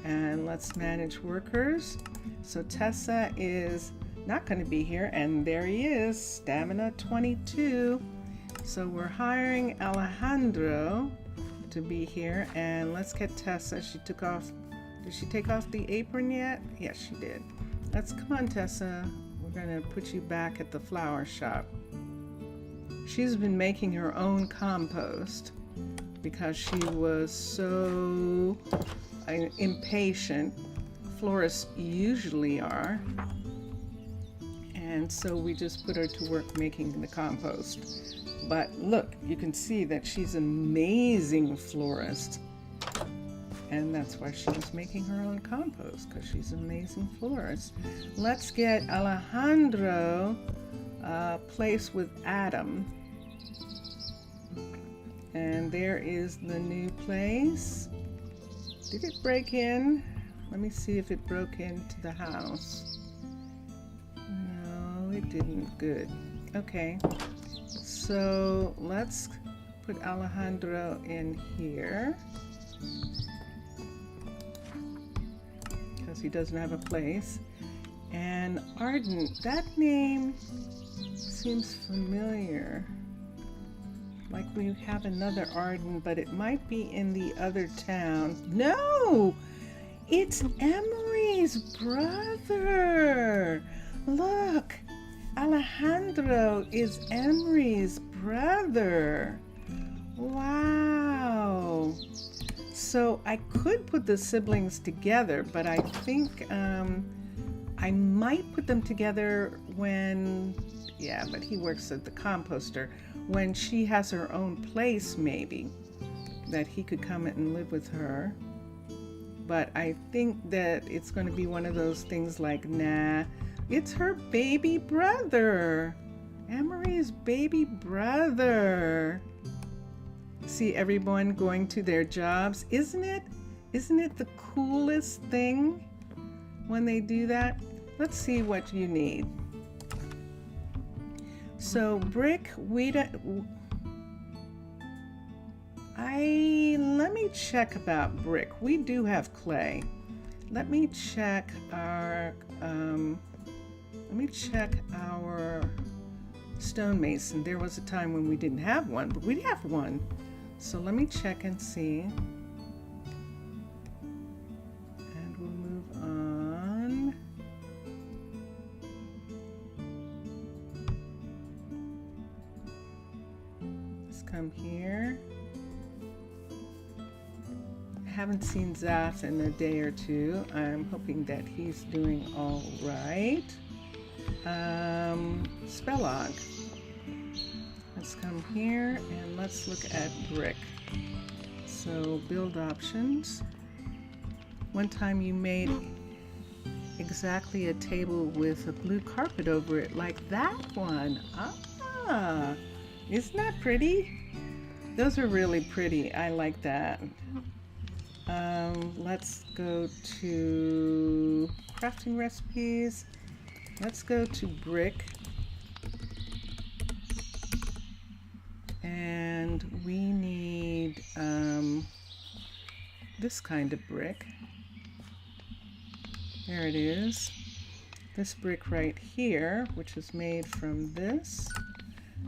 And let's manage workers. So Tessa is not going to be here, and there he is, stamina 22. So we're hiring Alejandro to be here, and let's get Tessa. She took off. Did she take off the apron yet? Yes, she did. Come on, Tessa. We're going to put you back at the flower shop. She's been making her own compost because she was so impatient. Florists usually are. And so we just put her to work making the compost. But look, you can see that she's an amazing florist. And that's why she was making her own compost, because she's an amazing florist. Let's get Alejandro placed with Adam. And there is the new place. Did it break in? Let me see if it broke into the house. No, it didn't. Good. Okay. So let's put Alejandro in here, because he doesn't have a place. And Ardent, that name seems familiar. Like we have another Arden, but it might be in the other town. No! It's Emery's brother! Look! Alejandro is Emery's brother. Wow! So I could put the siblings together, but I think I might put them together when, yeah, but he works at the composter. When she has her own place, maybe, that he could come and live with her. But I think that it's going to be one of those things like, nah, it's her baby brother. Emery's baby brother. See everyone going to their jobs. Isn't it the coolest thing when they do that? Let's see what you need. So brick, let me check about brick. We do have clay. Let me check our stonemason. There was a time when we didn't have one, but we have one. So let me check and see. And we'll move on. Let's come here. I haven't seen Zaf in a day or two. I'm hoping that he's doing all right. Spellog. Let's come here and let's look at brick. So build options. One time you made exactly a table with a blue carpet over it, like that one. Ah, isn't that pretty? Those are really pretty. I like that. Let's go to crafting recipes. Let's go to brick. And we need this kind of brick. There it is. This brick right here, which is made from this.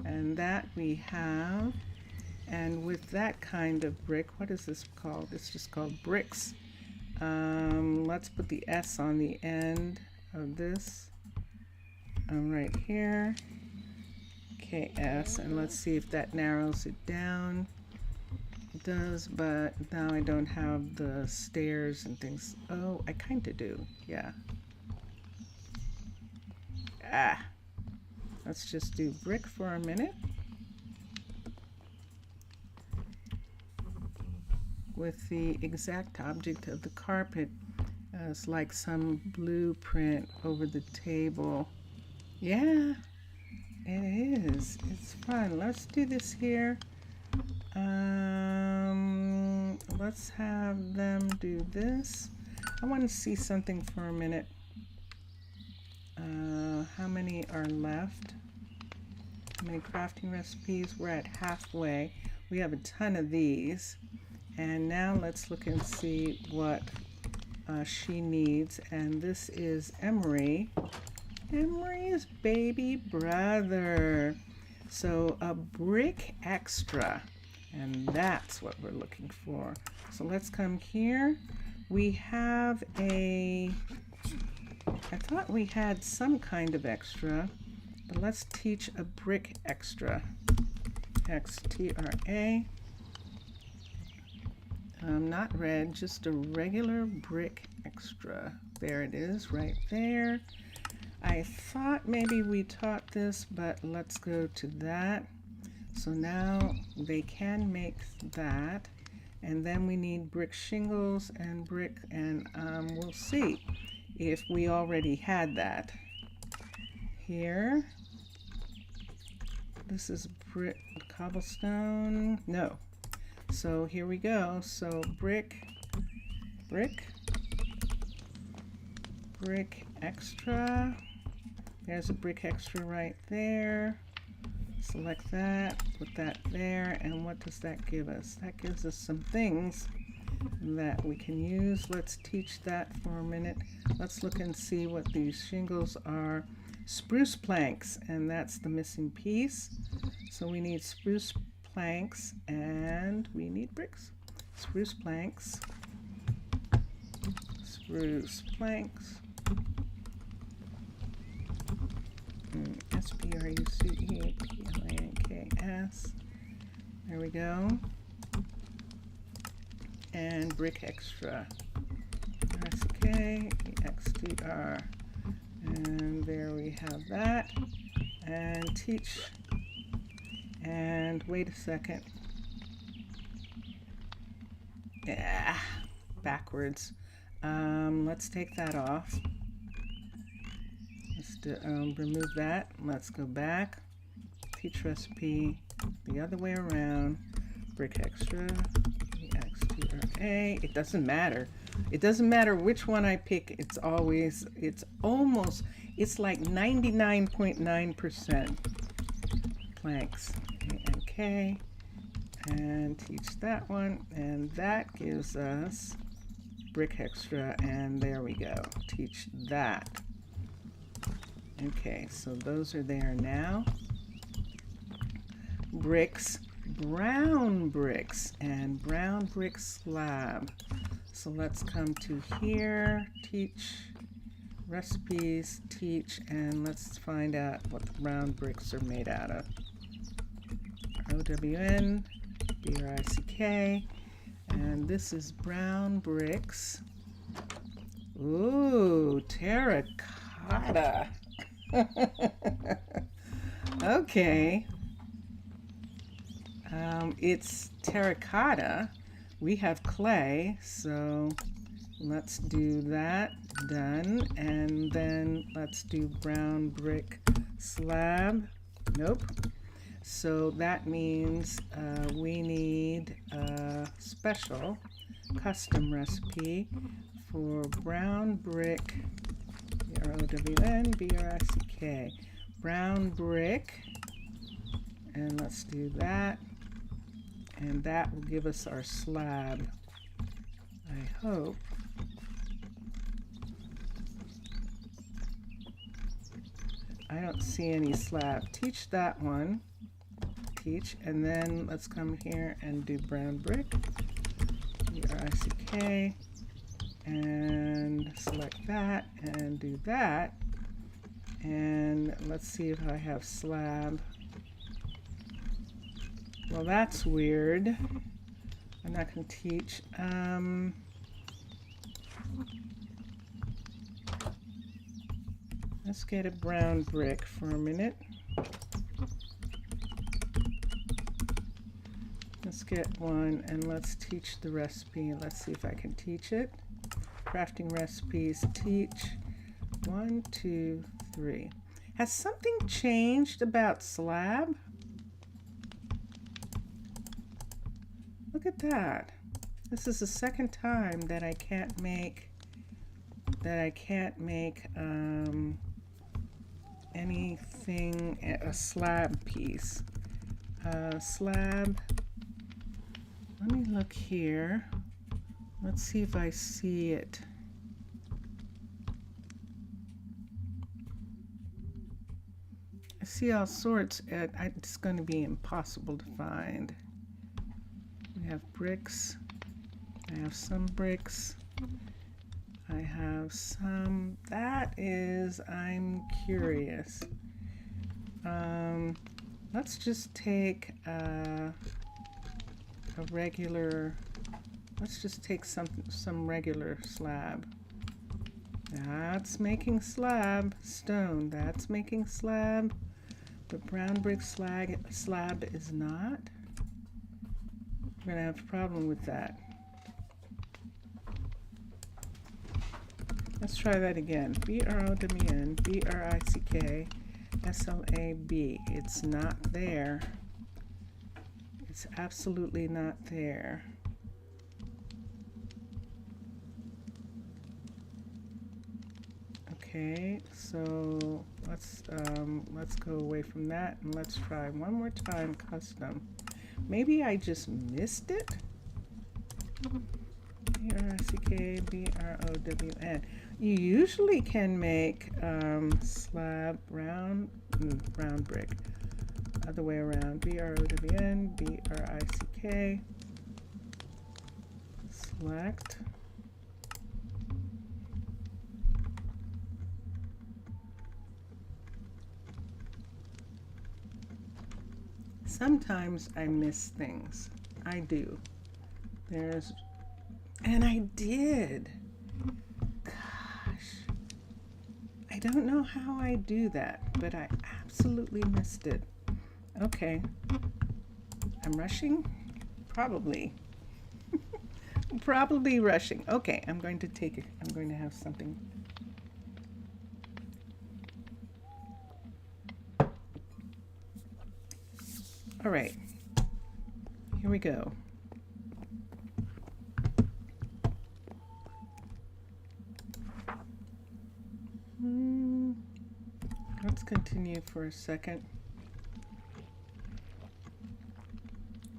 And that we have. And with that kind of brick, what is this called? It's just called bricks. Let's put the S on the end of this. Right here. KS, and let's see if that narrows it down. It does, but now I don't have the stairs and things. Oh, I kind of do. Yeah. Let's just do brick for a minute. With the exact object of the carpet as like some blueprint over the table. Yeah, it is. It's fun. Let's do this here. Let's have them do this. I want to see something for a minute. How many are left? How many crafting recipes? We're at halfway. We have a ton of these. And now let's look and see what she needs. And this is Emery. Emery's baby brother. So a brick extra. And that's what we're looking for. So let's come here. We have I thought we had some kind of extra. But let's teach a brick extra. XTRA. Not red, just a regular brick extra. There it is, right there. I thought maybe we taught this, but let's go to that. So now they can make that. And then we need brick shingles and brick, and we'll see if we already had that. Here, this is brick, cobblestone, no. So here we go. So brick, brick, brick extra. There's a brick extra right there. Select that, put that there, and what does that give us? That gives us some things that we can use. Let's teach that for a minute. Let's look and see what these shingles are. Spruce planks, and that's the missing piece. So we need spruce planks and we need bricks. Spruce planks, spruce planks. S-P-R-U-C-E-P-L-A-N-K-S. There we go. And brick extra. R-S-K-E-X-T-R. And there we have that. And teach. And wait a second. Yeah, backwards. Let's take that off. Let's remove that. Let's go back. Teach recipe the other way around. Brick extra. E-X-T-R-A. It doesn't matter. It doesn't matter which one I pick. It's always, it's like 99.9% planks. A-N-K. And teach that one. And that gives us brick extra. And there we go. Teach that. Okay, so those are there now. Bricks, brown bricks, and brown brick slab. So let's come to here, teach, recipes, teach, and let's find out what the brown bricks are made out of. O-W-N-B-R-I-C-K, and this is brown bricks. Ooh, terracotta. Okay. It's terracotta. We have clay, so let's do that. Done. And then let's do brown brick slab. Nope. So that means we need a special custom recipe for brown brick. R-O-W-N-B-R-I-C-K. Brown brick. And let's do that. And that will give us our slab, I hope. I don't see any slab. Teach that one. Teach. And then let's come here and do brown brick. B-R-I-C-K. And select that and do that. And let's see if I have slab. Well, that's weird. I'm not going to teach. Let's get a brown brick for a minute. Let's get one and let's teach the recipe. Let's see if I can teach it. Crafting recipes, teach. 1, 2, 3. Has something changed about slab? Look at that. This is the second time that I can't make anything, a slab piece. Slab. Let me look here. Let's see if I see it. I see all sorts. It's going to be impossible to find. We have bricks. I have some bricks. I have some. That is, I'm curious. Let's just take a regular. Let's just take some regular slab. That's making slab. Stone. That's making slab. But brown brick slab is not. We're gonna have a problem with that. Let's try that again. B-R-O-W-N, B-R-I-C-K, S-L-A-B. It's not there. It's absolutely not there. Okay, so let's go away from that and let's try one more time custom. Maybe I just missed it. B-R-I-C-K, B-R-O-W-N. You usually can make slab round brick. Other way around. B-R-O-W-N, B-R-I-C-K. Select. Sometimes I miss things. I do. And I did. Gosh. I don't know how I do that, but I absolutely missed it. Okay. I'm rushing? Probably. Probably rushing. Okay, I'm going to take it. I'm going to have something. All right. Here we go. Let's continue for a second.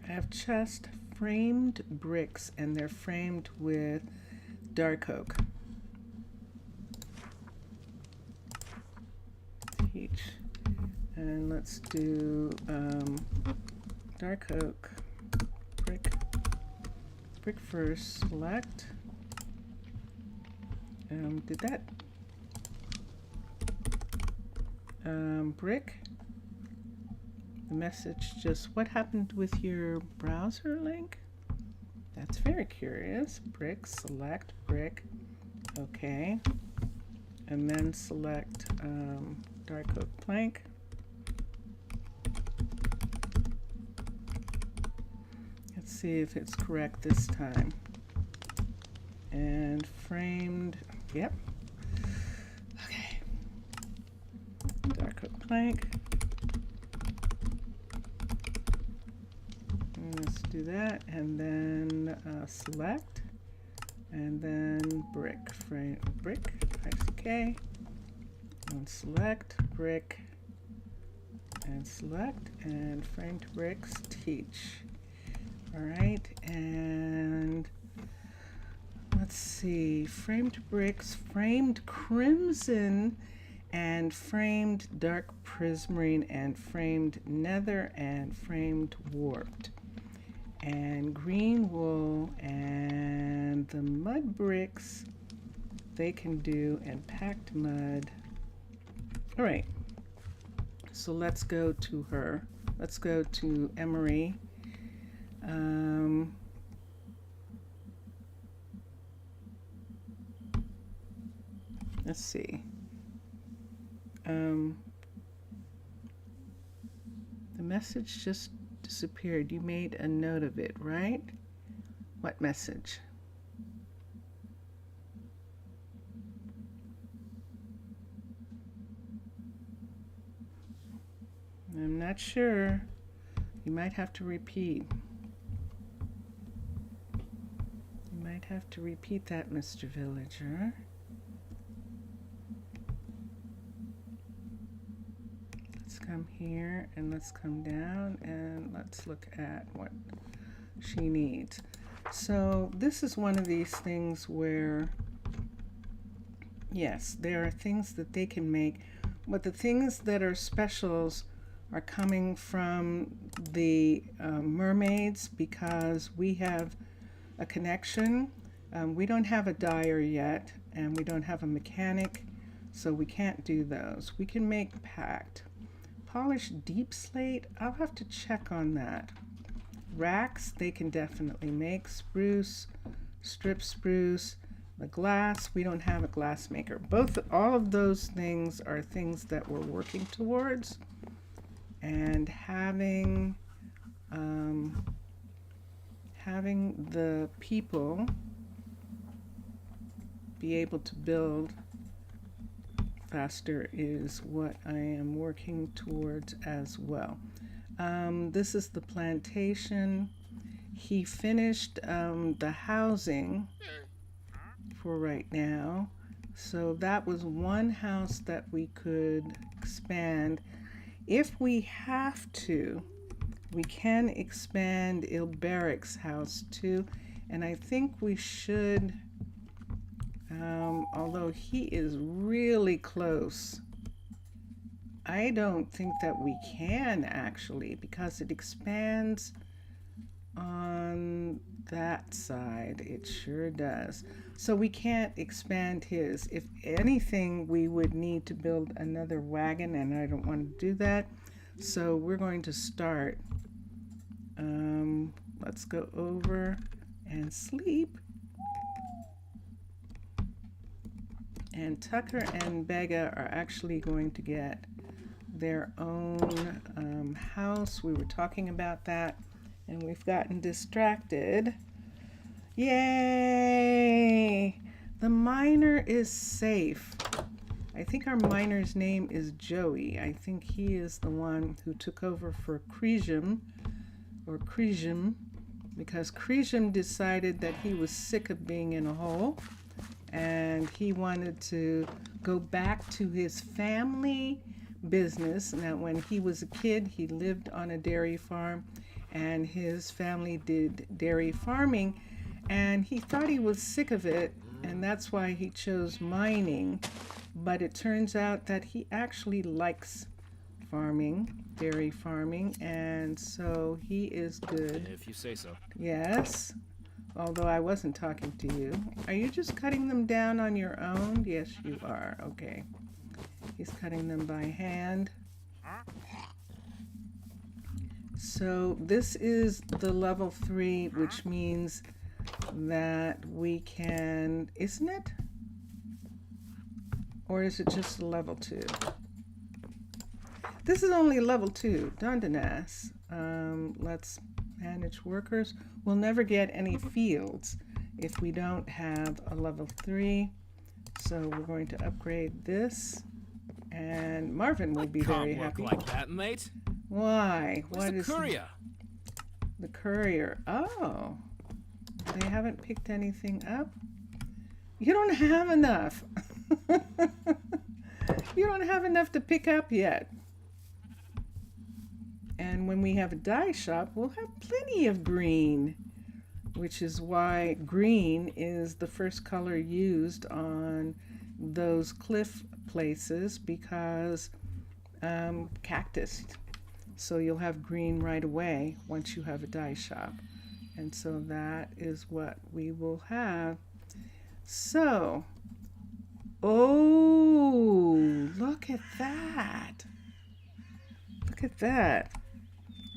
I have just framed bricks and they're framed with dark oak. Each. And let's do dark oak brick first. Select. Did that brick? The message just, what happened with your browser link? That's very curious. Brick, select brick. Okay. And then select dark oak plank. Let's see if it's correct this time. And framed, yep. Okay. Dark oak plank. Let's do that, and then select, and then brick, frame, brick, ICK, and select, brick, and select, and framed bricks, teach. All right, and let's see, framed bricks, framed crimson, and framed dark prismarine, and framed nether, and framed warped. And green wool and the mud bricks they can do, and packed mud. All right, so let's go to her. Let's go to Emery. Let's see. The message just disappeared. You made a note of it, right? What message? I'm not sure. You might have to repeat. You might have to repeat that, Mr. Villager. Come here and let's come down and let's look at what she needs. So this is one of these things where, yes, there are things that they can make, but the things that are specials are coming from the mermaids, because we have a connection. We don't have a dyer yet, and we don't have a mechanic, so we can't do those. We can make packed. Polished deep slate, I'll have to check on that. Racks, they can definitely make. Spruce, strip spruce, the glass, we don't have a glass maker. All of those things are things that we're working towards. And having having the people be able to build faster is what I am working towards as well. This is the plantation. He finished the housing for right now. So that was one house that we could expand. If we have to, we can expand Ilberic's house too. And I think we should, although he is really close, I don't think that we can actually, because it expands on that side. It sure does. So we can't expand his. If anything, we would need to build another wagon, and I don't want to do that. So we're going to start. Let's go over and sleep. And Tucker and Becca are actually going to get their own house. We were talking about that, and we've gotten distracted. Yay! The miner is safe. I think our miner's name is Joey. I think he is the one who took over for Cresium, because Cresium decided that he was sick of being in a hole, and he wanted to go back to his family business. Now, when he was a kid, he lived on a dairy farm, and his family did dairy farming, and he thought he was sick of it, and that's why he chose mining. But it turns out that he actually likes farming, dairy farming, and so he is good. If you say so. Yes, although I wasn't talking to you. Are you just cutting them down on your own? Yes, you are. Okay. He's cutting them by hand. So this is the level 3, which means that we can, isn't it? Or is it just a level 2? This is only level 2, Dundanas. Let's manage workers. We'll never get any fields if we don't have a level 3. So we're going to upgrade this, and Marvin will be very happy. Can't work like that, mate. Why? Where's What the is courier? the courier? Oh, they haven't picked anything up. You don't have enough. You don't have enough to pick up yet. And when we have a dye shop, we'll have plenty of green, which is why green is the first color used on those cliff places, because cactus. So you'll have green right away once you have a dye shop. And so that is what we will have. So, oh, look at that. Look at that.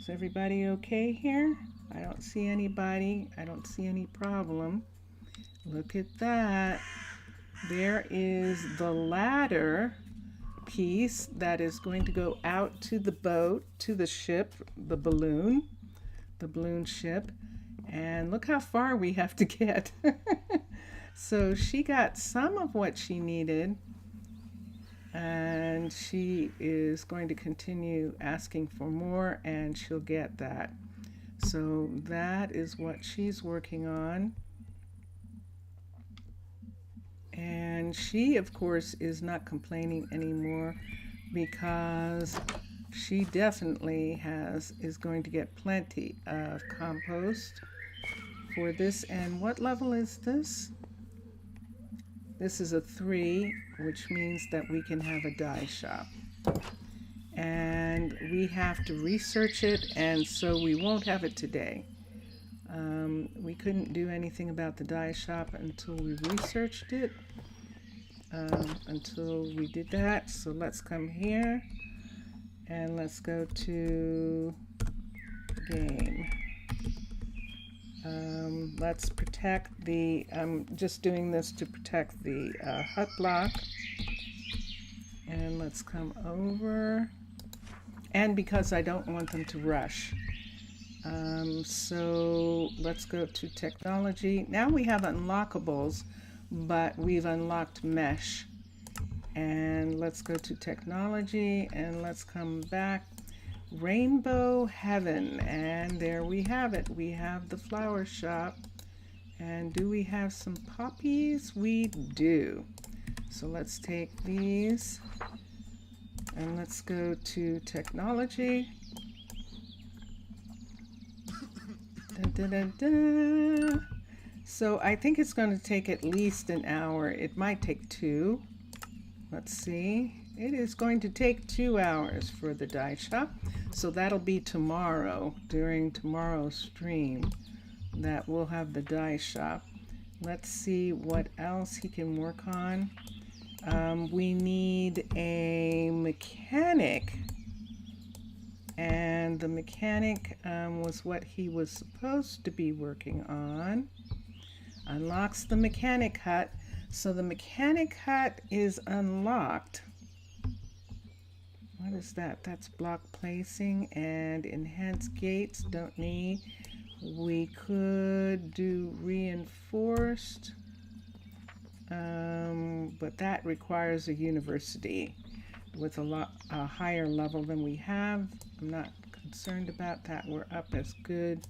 Is everybody okay here? I don't see anybody. I don't see any problem. Look at that. There is the ladder piece that is going to go out to the boat, to the ship, the balloon ship. And look how far we have to get. So she got some of what she needed, and she is going to continue asking for more, and she'll get that. So that is what she's working on. And she, of course, is not complaining anymore, because she definitely is going to get plenty of compost for this. And what level is this? This is a 3, which means that we can have a dye shop. And we have to research it, and so we won't have it today. We couldn't do anything about the dye shop until we researched it, until we did that. So let's come here, and let's go to game. Let's protect the, I'm just doing this to protect the hut block. And let's come over. And because I don't want them to rush, So let's go to technology. Now we have unlockables, but we've unlocked mesh. And let's go to technology and let's come back. Rainbow Heaven, and there we have it. We have the flower shop. And do we have some poppies? We do. So let's take these and let's go to technology. Dun, dun, dun, dun. So I think it's going to take at least an hour. It might take 2. Let's see. It is going to take 2 hours for the dye shop. So that'll be tomorrow, during tomorrow's stream, that we'll have the dye shop. Let's see what else he can work on. We need a mechanic. And the mechanic was what he was supposed to be working on. Unlocks the mechanic hut. So the mechanic hut is unlocked. What is that? That's block placing and enhanced gates. Don't need. We could do reinforced. But that requires a university with a higher level than we have. I'm not concerned about that. We're up as good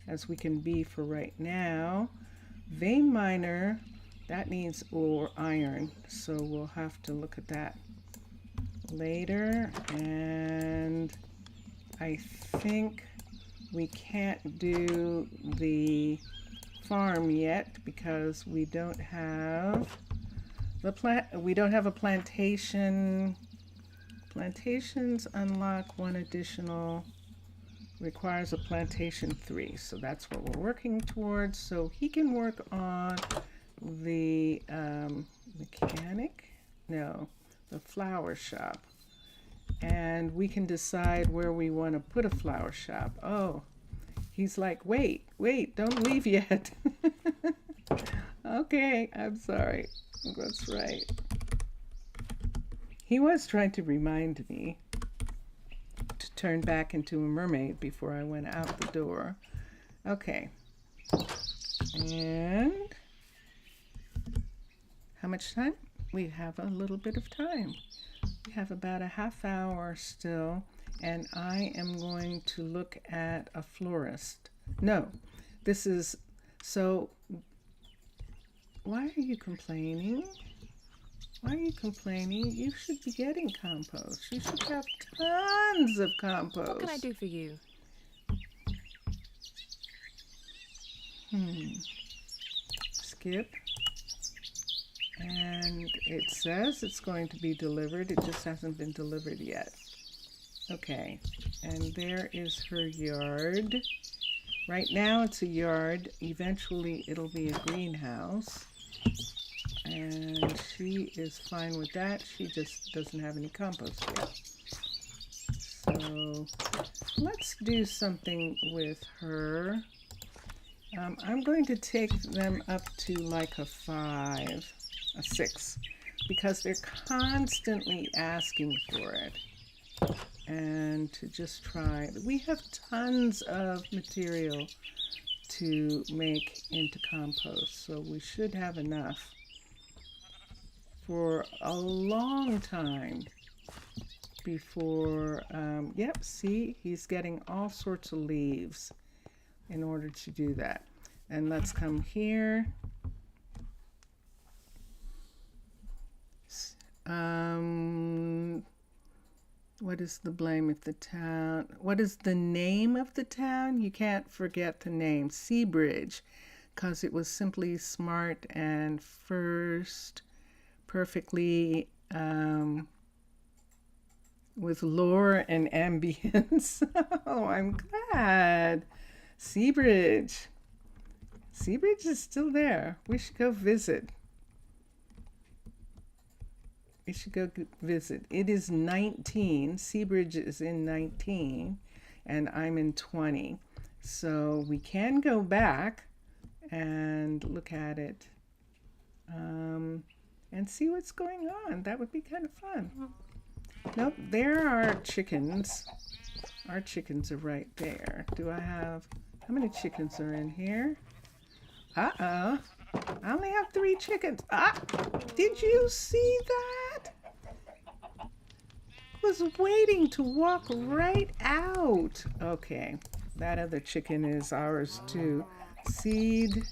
as we can be for right now. Vein miner, that needs ore iron, so we'll have to look at that later. And I think we can't do the farm yet because we don't have a plantation. Plantations unlock 1 additional, requires a plantation 3, so that's what we're working towards. So he can work on the the flower shop, and we can decide where we want to put a flower shop. Oh, he's like, wait, don't leave yet. Okay, I'm sorry. That's right. He was trying to remind me to turn back into a mermaid before I went out the door. Okay. And how much time? We have a little bit of time. We have about a half hour still, and I am going to look at a florist. No, this is, so why are you complaining? Why are you complaining? You should be getting compost. You should have tons of compost. What can I do for you? Skip. And it says it's going to be delivered. It just hasn't been delivered yet. Okay. And there is her yard. Right now it's a yard. Eventually it'll be a greenhouse. And she is fine with that. She just doesn't have any compost yet. So let's do something with her. I'm going to take them up to like a 5, a 6, because they're constantly asking for it. And to just try, we have tons of material to make into compost, so we should have enough for a long time before, yep, see, he's getting all sorts of leaves in order to do that. And let's come here. What is the blame of the town? What is the name of the town? You can't forget the name, Seabridge, because it was simply smart and first, perfectly with lore and ambience. Oh, I'm glad. Seabridge. Seabridge is still there. We should go visit. We should go visit. It is 19. Seabridge is in 19, and I'm in 20. So we can go back and look at it and see what's going on. That would be kind of fun. Nope, there are chickens. Our chickens are right there. Do I have, how many chickens are in here? Uh-oh. I only have 3 chickens. Ah, did you see that? Was waiting to walk right out. Okay, that other chicken is ours too. Seed.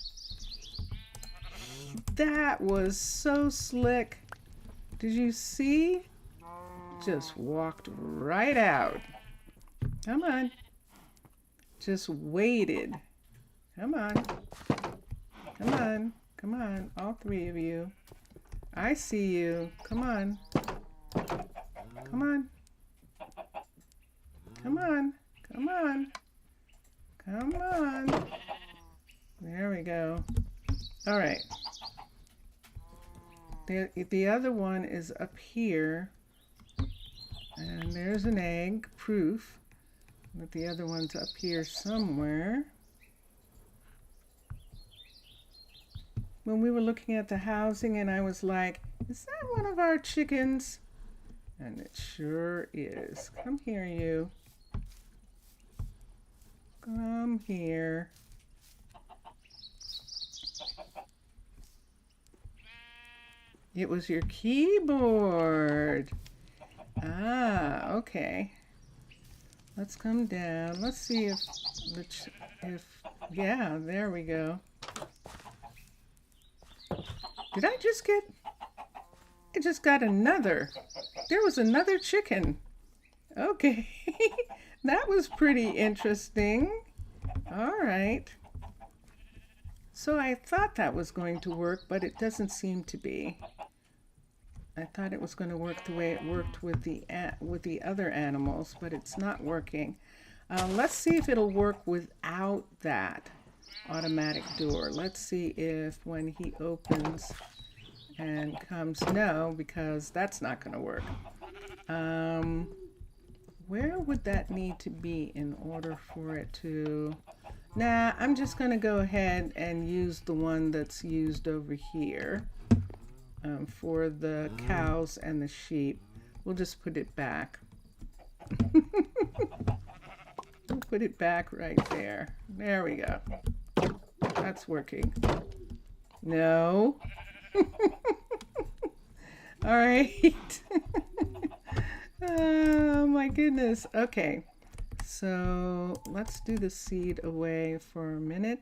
That was so slick. Did you see? Just walked right out. Come on. Just waited. Come on. Come on. Come on. All 3 of you. I see you. Come on. Come on. Come on. Come on. Come on. There we go. All right. The other one is up here. And there's an egg, proof that the other one's up here somewhere. When we were looking at the housing and I was like, is that one of our chickens? And it sure is. Come here, you. Come here. It was your keyboard. Ah, okay. Let's come down. Let's see if yeah, there we go. Did I just get, I just got another. There was another chicken. Okay. That was pretty interesting. All right. So I thought that was going to work, but it doesn't seem to be. I thought it was going to work the way it worked with the other animals, but it's not working. Let's see if it'll work without that automatic door. Let's see if when he opens and comes, no, because that's not going to work. Where would that need to be in order for it to... Nah, I'm just going to go ahead and use the one that's used over here. For the cows and the sheep. We'll just put it back. We'll put it back right there. There we go. That's working. No. All right. Oh my goodness. Okay. So let's do the seed away for a minute.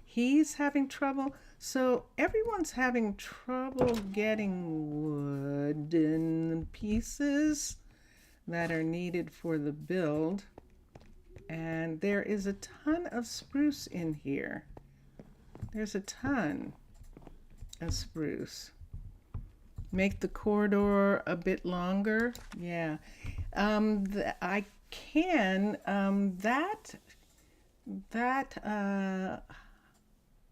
He's having trouble. So everyone's having trouble getting wooden pieces that are needed for the build. And there is a ton of spruce in here. There's a ton of spruce. Make the corridor a bit longer. Yeah. I can,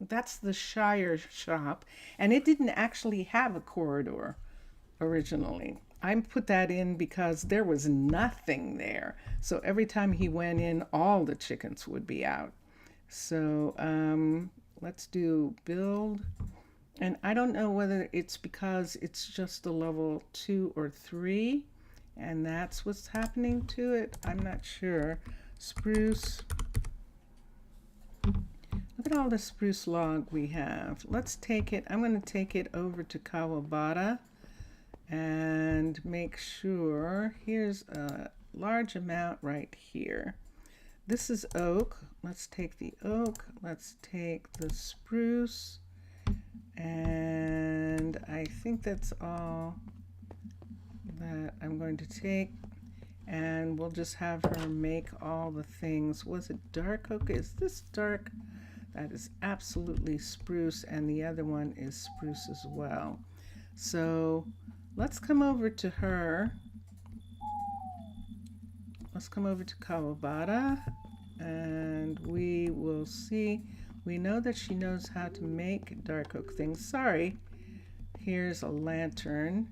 that's the Shire shop, and it didn't actually have a corridor originally. I put that in because there was nothing there. So every time he went in, all the chickens would be out. So let's do build. And I don't know whether it's because it's just a level 2 or 3, and that's what's happening to it. I'm not sure. Spruce. Look at all the spruce log we have. Let's take it, I'm going to take it over to Kawabata and make sure, here's a large amount right here. This is oak. Let's take the oak. Let's take the spruce. And I think that's all that I'm going to take. And we'll just have her make all the things. Was it dark oak? Is this dark? That is absolutely spruce, and the other one is spruce as well. So let's come over to her. Let's come over to Kawabata, and we will see. We know that she knows how to make dark oak things. Sorry. Here's a lantern,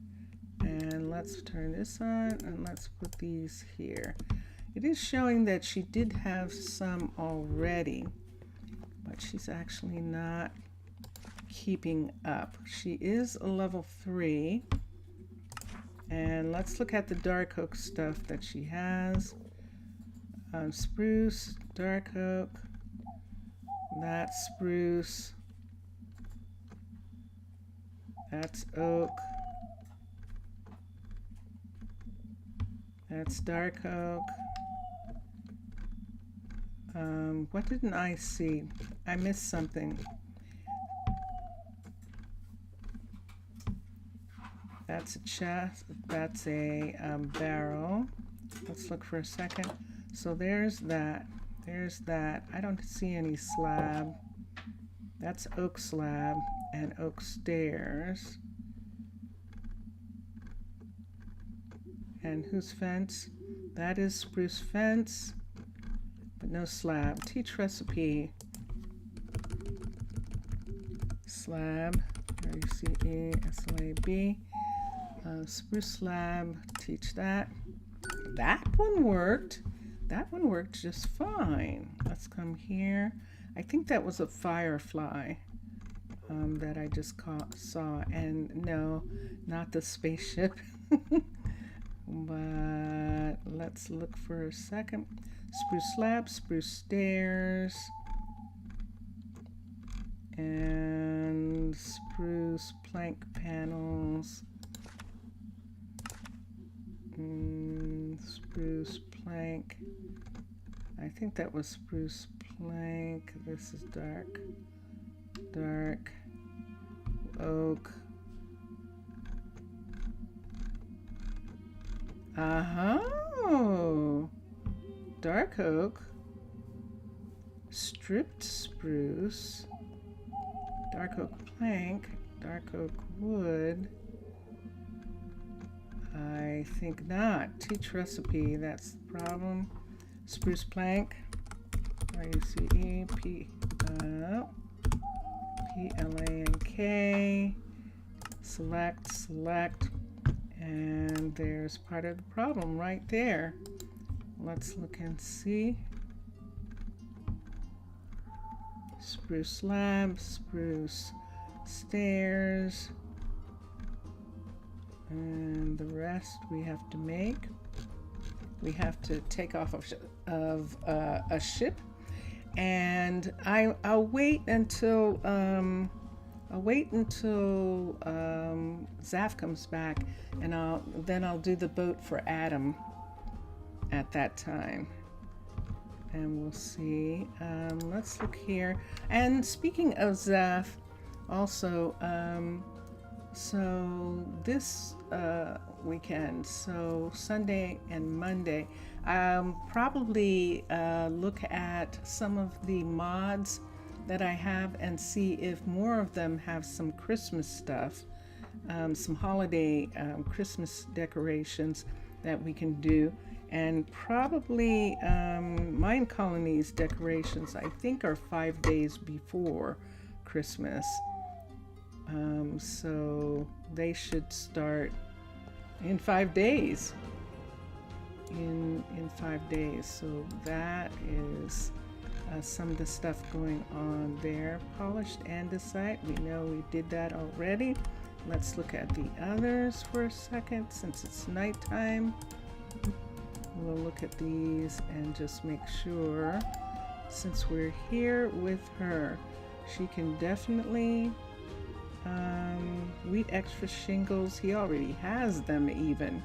and let's turn this on, and let's put these here. It is showing that she did have some already, but she's actually not keeping up. She is a level 3. And let's look at the dark oak stuff that she has. Spruce, dark oak, that's spruce, that's oak, that's dark oak. What didn't I see? I missed something. That's a chest, that's a barrel. Let's look for a second. So there's that. There's that. I don't see any slab. That's oak slab and oak stairs. And whose fence? That is spruce fence, but no slab. Teach recipe. Slab, R-U-C-E-S-L-A-B. Spruce slab, teach that. That one worked. That one worked just fine. Let's come here. I think that was a firefly that I just saw. And no, not the spaceship. But let's look for a second. Spruce slab, spruce stairs, and spruce plank panels. Spruce plank. I think that was spruce plank. This is dark oak. Dark oak, stripped spruce, dark oak plank, dark oak wood. I think not. Teach recipe, that's the problem. Spruce plank, R-U-C-E-P-L-A-N-K. Select, and there's part of the problem right there. Let's look and see. Spruce slab, spruce stairs, and the rest we have to make. We have to take off of a ship, and I'll wait until Zaf comes back, and then I'll do the boat for Adam at that time, and we'll see. Let's look here. And speaking of Zaf, also, so this weekend, so Sunday and Monday, probably look at some of the mods that I have and see if more of them have some Christmas stuff, some holiday Christmas decorations that we can do. And probably Minecolonies decorations, I think, are 5 days before Christmas. So they should start in 5 days. In 5 days. So that is some of the stuff going on there. Polished andesite, we know we did that already. Let's look at the others for a second since it's nighttime. We'll look at these and just make sure, since we're here with her, she can definitely wheat extra shingles. He already has them even.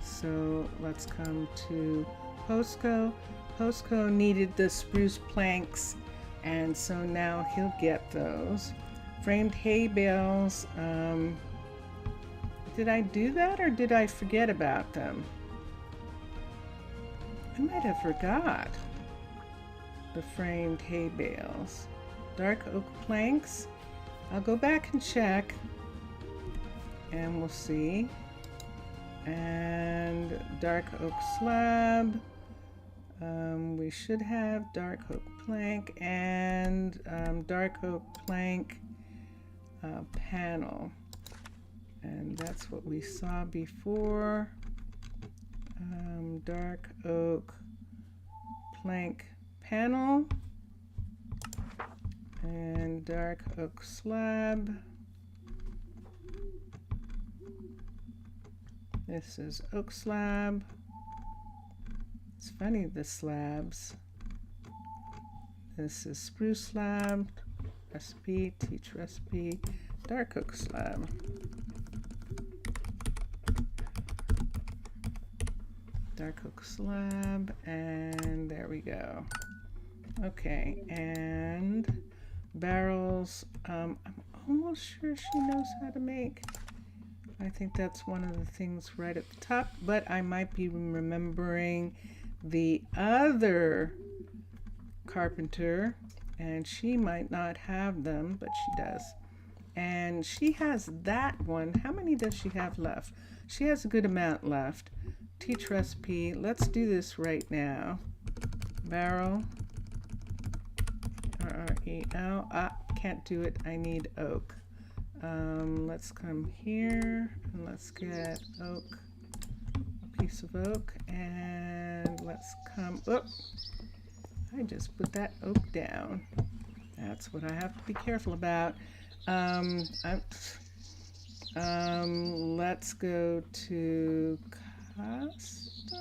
So let's come to Posco. Posco needed the spruce planks, and so now he'll get those. Framed hay bales. Did I do that or did I forget about them? I might have forgot the framed hay bales. Dark oak planks. I'll go back and check and we'll see. And dark oak slab. We should have dark oak plank and dark oak plank panel. And that's what we saw before. Dark oak plank panel and dark oak slab. This is oak slab, It's funny, the slabs. This is spruce slab, recipe, teach recipe, dark oak slab. Dark oak slab, and there we go. Okay, and barrels, I'm almost sure she knows how to make. I think that's one of the things right at the top, but I might be remembering the other carpenter, and she might not have them, but she does. And she has that one. How many does she have left? She has a good amount left. Teach recipe. Let's do this right now. Barrel. R-E-L. Can't do it. I need oak. Let's come here and let's get oak. A piece of oak. And let's come up. I just put that oak down. That's what I have to be careful about. Let's go to custom.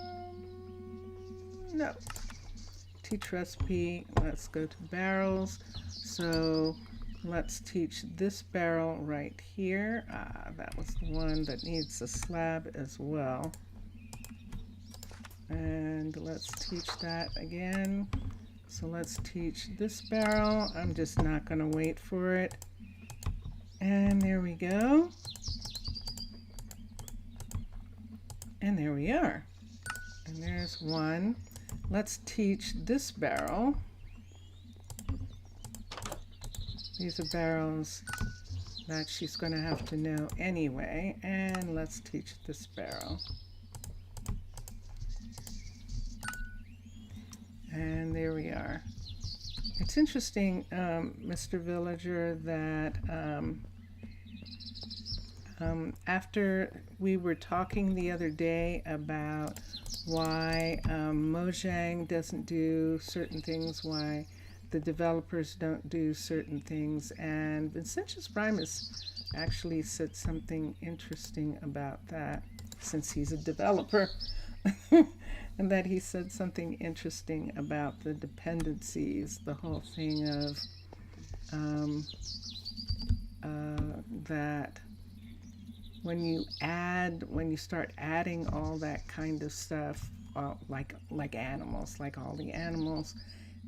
No. Teach recipe. Let's go to barrels. So let's teach this barrel right here. That was the one that needs a slab as well. And let's teach that again. So let's teach this barrel. I'm just not going to wait for it. And there we go. And there we are. And there's one. Let's teach this barrel. These are barrels that she's going to have to know anyway. And let's teach this barrel. And there we are. It's interesting, Mr. Villager, that after we were talking the other day about why Mojang doesn't do certain things, why the developers don't do certain things, and Vincentius Primus actually said something interesting about that, since he's a developer. And that he said something interesting about the dependencies, the whole thing of that when you start adding all that kind of stuff, like animals, like all the animals,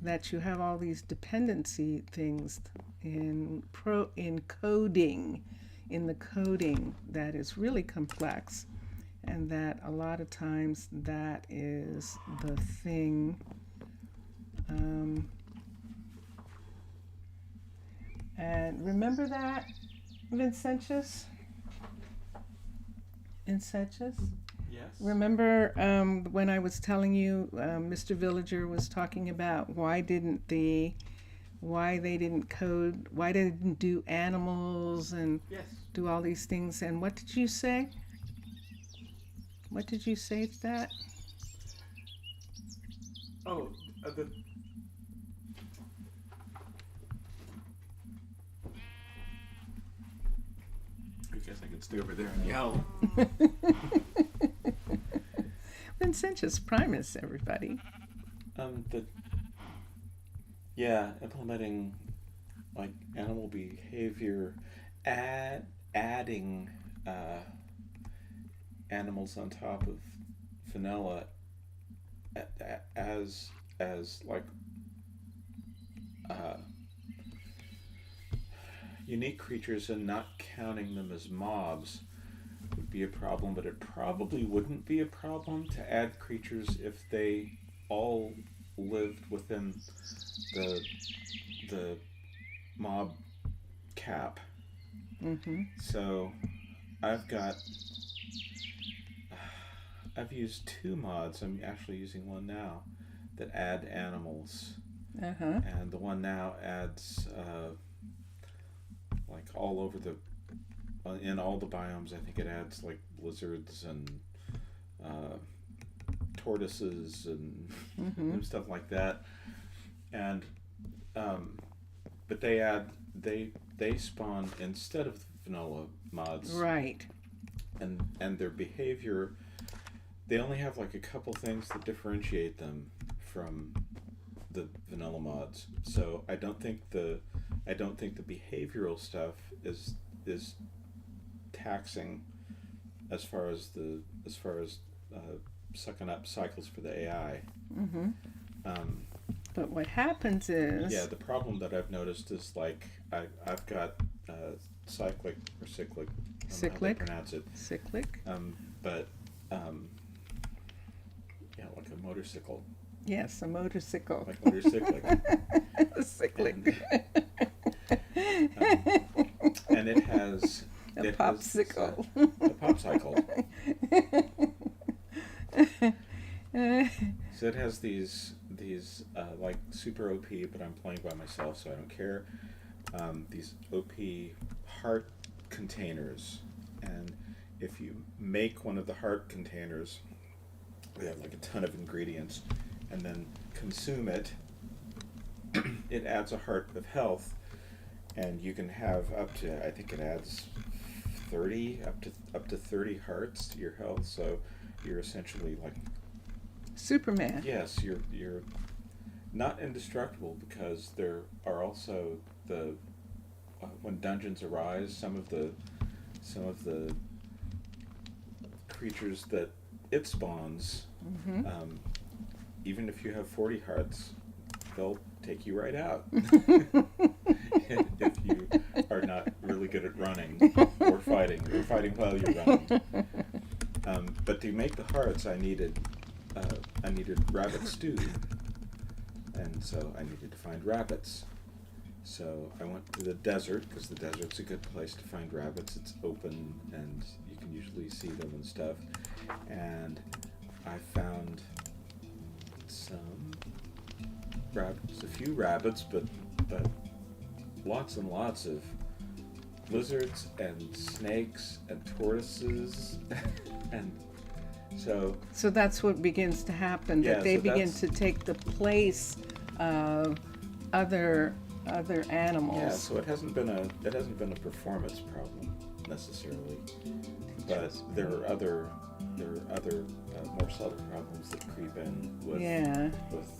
that you have all these dependency things in coding, in the coding that is really complex. And that a lot of times that is the thing. And remember that, Vincentius? Vincentius? Yes. Remember when I was telling you Mr. Villager was talking about why they didn't code, why they didn't do animals and Yes. do all these things. And what did you say? What did you say to that? Oh, I guess I could stay over there and yell. Vincentius Primus, everybody. Implementing like animal behavior, adding animals on top of vanilla as like unique creatures and not counting them as mobs would be a problem, but it probably wouldn't be a problem to add creatures if they all lived within the mob cap. Mm-hmm. So I've used 2 mods. I'm actually using one now that add animals. Uh-huh. And the one now adds like all over in all the biomes. I think it adds like lizards and tortoises and Mm-hmm. stuff like that. And but they spawn instead of vanilla mods. Right. And their behavior they only have like a couple things that differentiate them from the vanilla mods. So I don't think the behavioral stuff is taxing as far as sucking up cycles for the AI. Mm-hmm. Um, But what happens is... yeah, the problem that I've noticed is like I've got cyclic or cyclic. I don't know how they Cyclic. pronounce it. Cyclic. But yeah, like a motorcycle. Yes, a motorcycle. Like motorcyclic. Cyclic. And it has A it popsicle. Has, a popsicle. So it has these like super OP, but I'm playing by myself, so I don't care. These OP heart containers, and if you make one of the heart containers, they have like a ton of ingredients, and then consume it, it adds a heart of health, and you can have up to, I think it adds 30 up to 30 hearts to your health. So you're essentially like Superman. yes, you're not indestructible, because there are also the when dungeons arise, some of the creatures that it spawns, Mm-hmm. even if you have 40 hearts, they'll take you right out if you are not really good at running or fighting while you're running. But to make the hearts, I needed rabbit stew, and so I needed to find rabbits. So I went to the desert, because the desert's a good place to find rabbits. It's open and you can usually see them and stuff. And I found some rabbits, a few rabbits, but lots and lots of lizards and snakes and tortoises, and so that's what begins to happen. Yeah, That they so begin that's- to take the place of other animals. yeah. So it hasn't been a performance problem necessarily, but there are other more subtle problems that creep in with with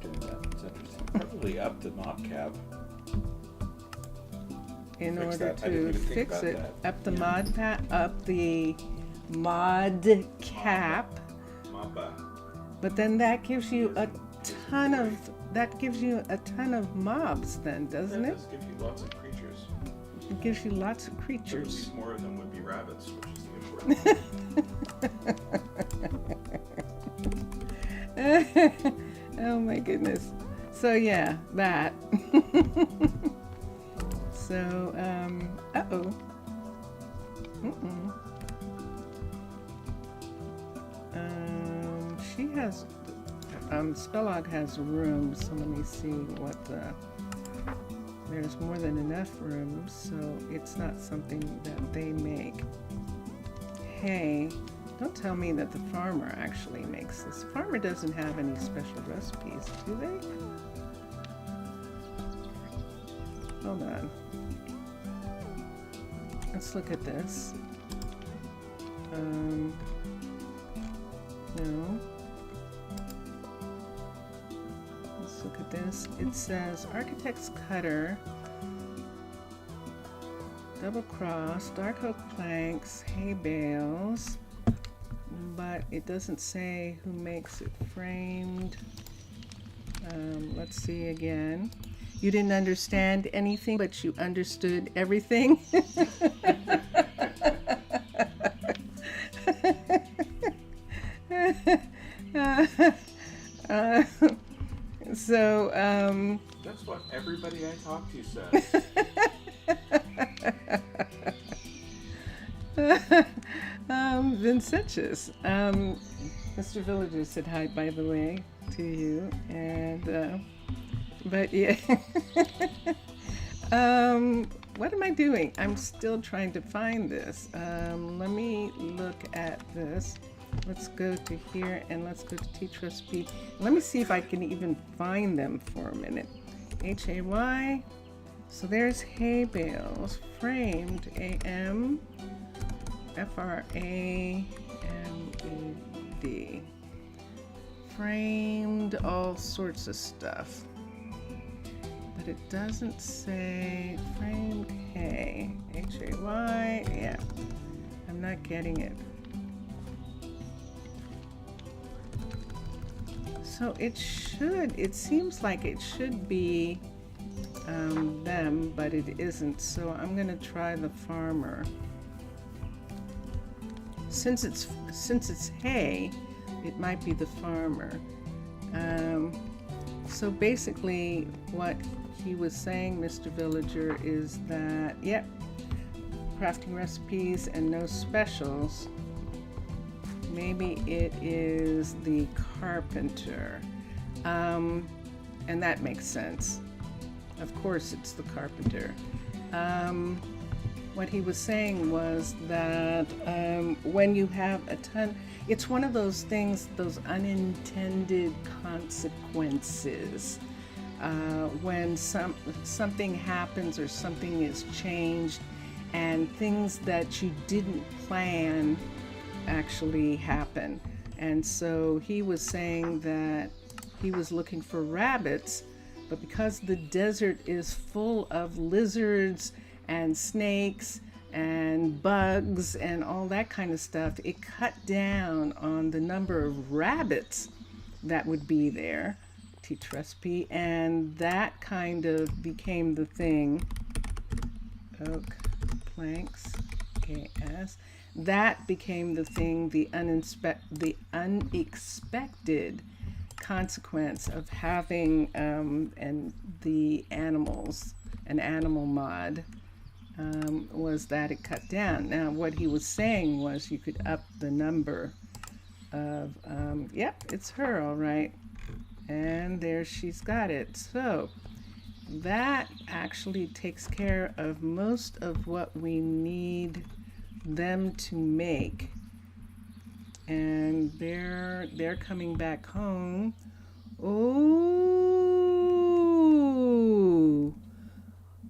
doing that. It's interesting. Probably up the mob cap. In Fix order that. I didn't to even think fix about it, that. up the Yeah. up the mod cap. Mamba. But then that gives you a ton of mobs, then, doesn't That it? does give you lots of creatures. It gives you lots of Or at creatures. least more of them would be rabbits, which is the important one. Oh my goodness. So yeah, that. So, uh-oh. Mm-mm. She has, Spellog has rooms, so let me see what there's more than enough rooms, so it's not something that they make. Hey, don't tell me that the farmer actually makes this. Farmer doesn't have any special recipes, do they? Hold on. Let's look at this. No. Let's look at this. It says Architect's Cutter, Double Cross, Dark Oak Planks, Hay Bales, but it doesn't say who makes it. Framed. Let's see again. You didn't understand anything, but you understood everything. So, That's what everybody I talk to says. Vincentius. Mr. Villager said hi, by the way, to you. And, but yeah. What am I doing? I'm still trying to find this. Let me look at this. Let's go to here and let's go to Teach Recipe. Let me see if I can even find them for a minute. Hay. So there's hay bales, framed AM. Framed. Framed all sorts of stuff. But it doesn't say framed hay. Hay. Yeah. I'm not getting it. So it seems like it should be them, but it isn't. So I'm going to try the farmer. Since it's hay, it might be the farmer. So basically what he was saying, Mr. Villager, is that, yep, crafting recipes and no specials. Maybe it is the carpenter. And that makes sense. Of course it's the carpenter. What he was saying was that when you have a ton, it's one of those things, those unintended consequences. When something happens or something is changed and things that you didn't plan actually happen. And so he was saying that he was looking for rabbits, but because the desert is full of lizards and snakes and bugs and all that kind of stuff, it cut down on the number of rabbits that would be there. Teach recipe, and that kind of became the thing. Oak planks, KS. That became the thing, the unexpected consequence of having and the animals, an animal mod, was that it cut down. Now what he was saying was you could up the number of, yep, it's her, all right. And there she's got it. So that actually takes care of most of what we need them to make. And they're coming back home. Oh,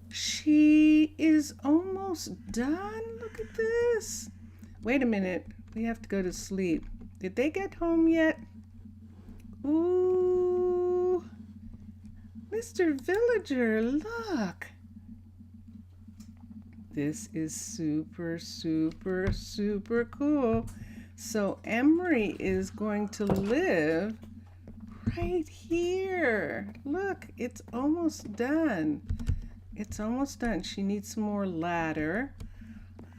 she is almost done. Look at this. Wait a minute. We have to go to sleep. Did they get home yet? Ooh, Mr. Villager, look. This is super, super, super cool. So Emery is going to live right here. Look, it's almost done. It's almost done. She needs some more ladder.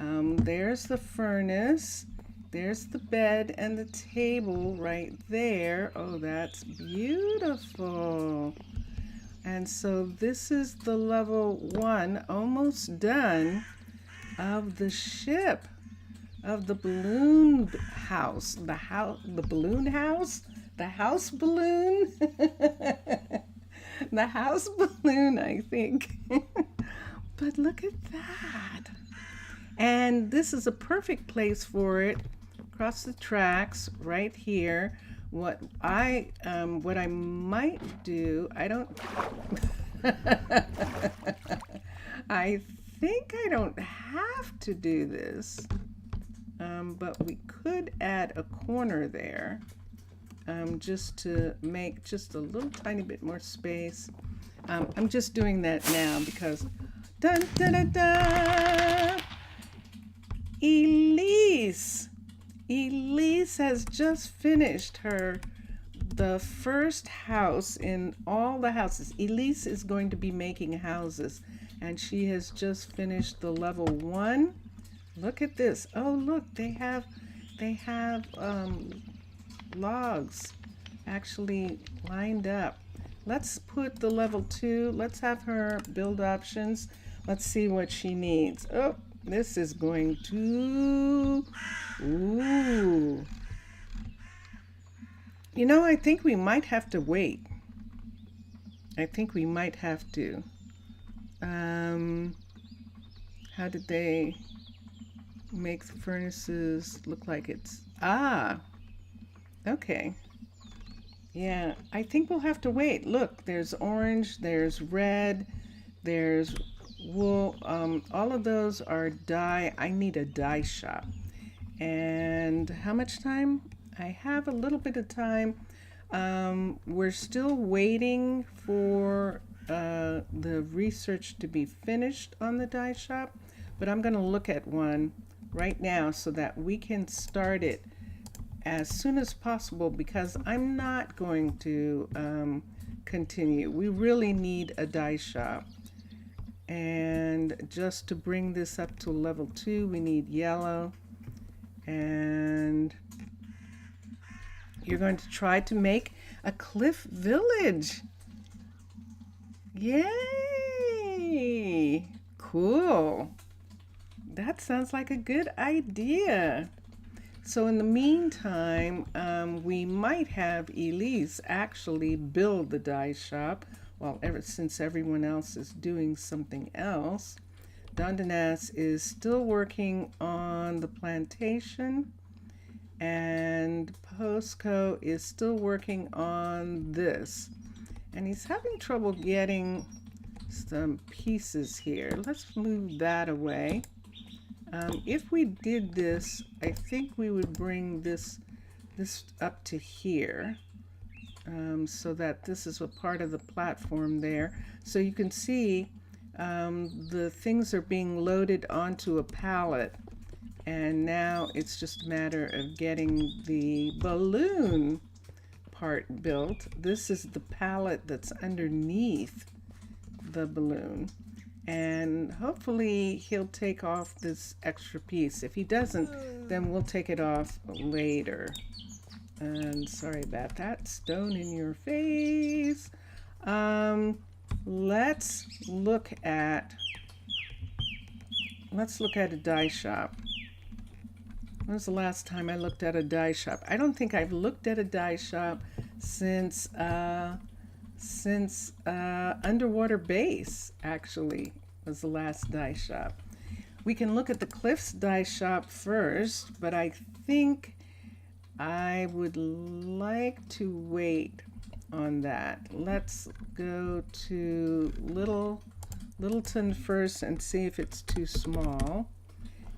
There's the furnace. There's the bed and the table right there. Oh, that's beautiful. And so this is the level 1, almost done, of the ship, of the balloon house. The balloon house? The house balloon? The house balloon, I think. But look at that. And this is a perfect place for it. Across the tracks, right here. What I might do, I don't, I think I don't have to do this, but we could add a corner there, just to make just a little tiny bit more space. I'm just doing that now because, dun dun dun dun, Elise has just finished the first house in all the houses. Elise is going to be making houses, and she has just finished the level 1. Look at this. Oh, look, they have logs actually lined up. Let's put the level 2. Let's have her build options. Let's see what she needs. Oh, this is going to, ooh. You know, I think we might have to wait. I think we might have to. How did they make the furnaces look like it's, okay. Yeah, I think we'll have to wait. Look, there's orange, there's red, there's wool. All of those are dye. I need a dye shop. And how much time? I have a little bit of time. We're still waiting for the research to be finished on the die shop, but I'm going to look at one right now so that we can start it as soon as possible, because I'm not going to continue. We really need a die shop. And just to bring this up to level 2, we need yellow. And you're going to try to make a cliff village. Yay! Cool. That sounds like a good idea. So in the meantime, we might have Elise actually build the die shop, well, since everyone else is doing something else. Dondanas is still working on the plantation, and Posco is still working on this. And he's having trouble getting some pieces here. Let's move that away. If we did this, I think we would bring this up to here, so that this is a part of the platform there. So you can see the things are being loaded onto a pallet, and now it's just a matter of getting the balloon part built. This is the pallet that's underneath the balloon, and hopefully he'll take off this extra piece. If he doesn't, then we'll take it off later. And sorry about that, stone in your face. Let's look at a die shop. When was the last time I looked at a die shop? I don't think I've looked at a die shop since Underwater Base, actually, was the last die shop. We can look at the Cliffs die shop first, but I think I would like to wait on that. Let's go to Littleton first and see if it's too small,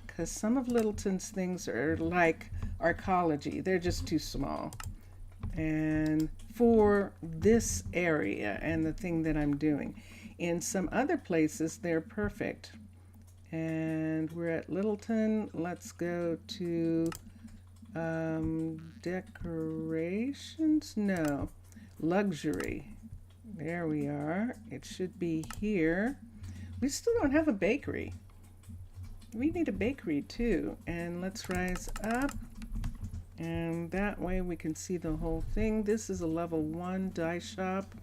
because some of Littleton's things are like arcology. They're just too small. And for this area and the thing that I'm doing. In some other places, they're perfect. And we're at Littleton. Let's go to decorations. No, luxury. There we are. It should be here. We still don't have a bakery. We need a bakery too. And let's rise up. And that way we can see the whole thing. This is a level 1 die shop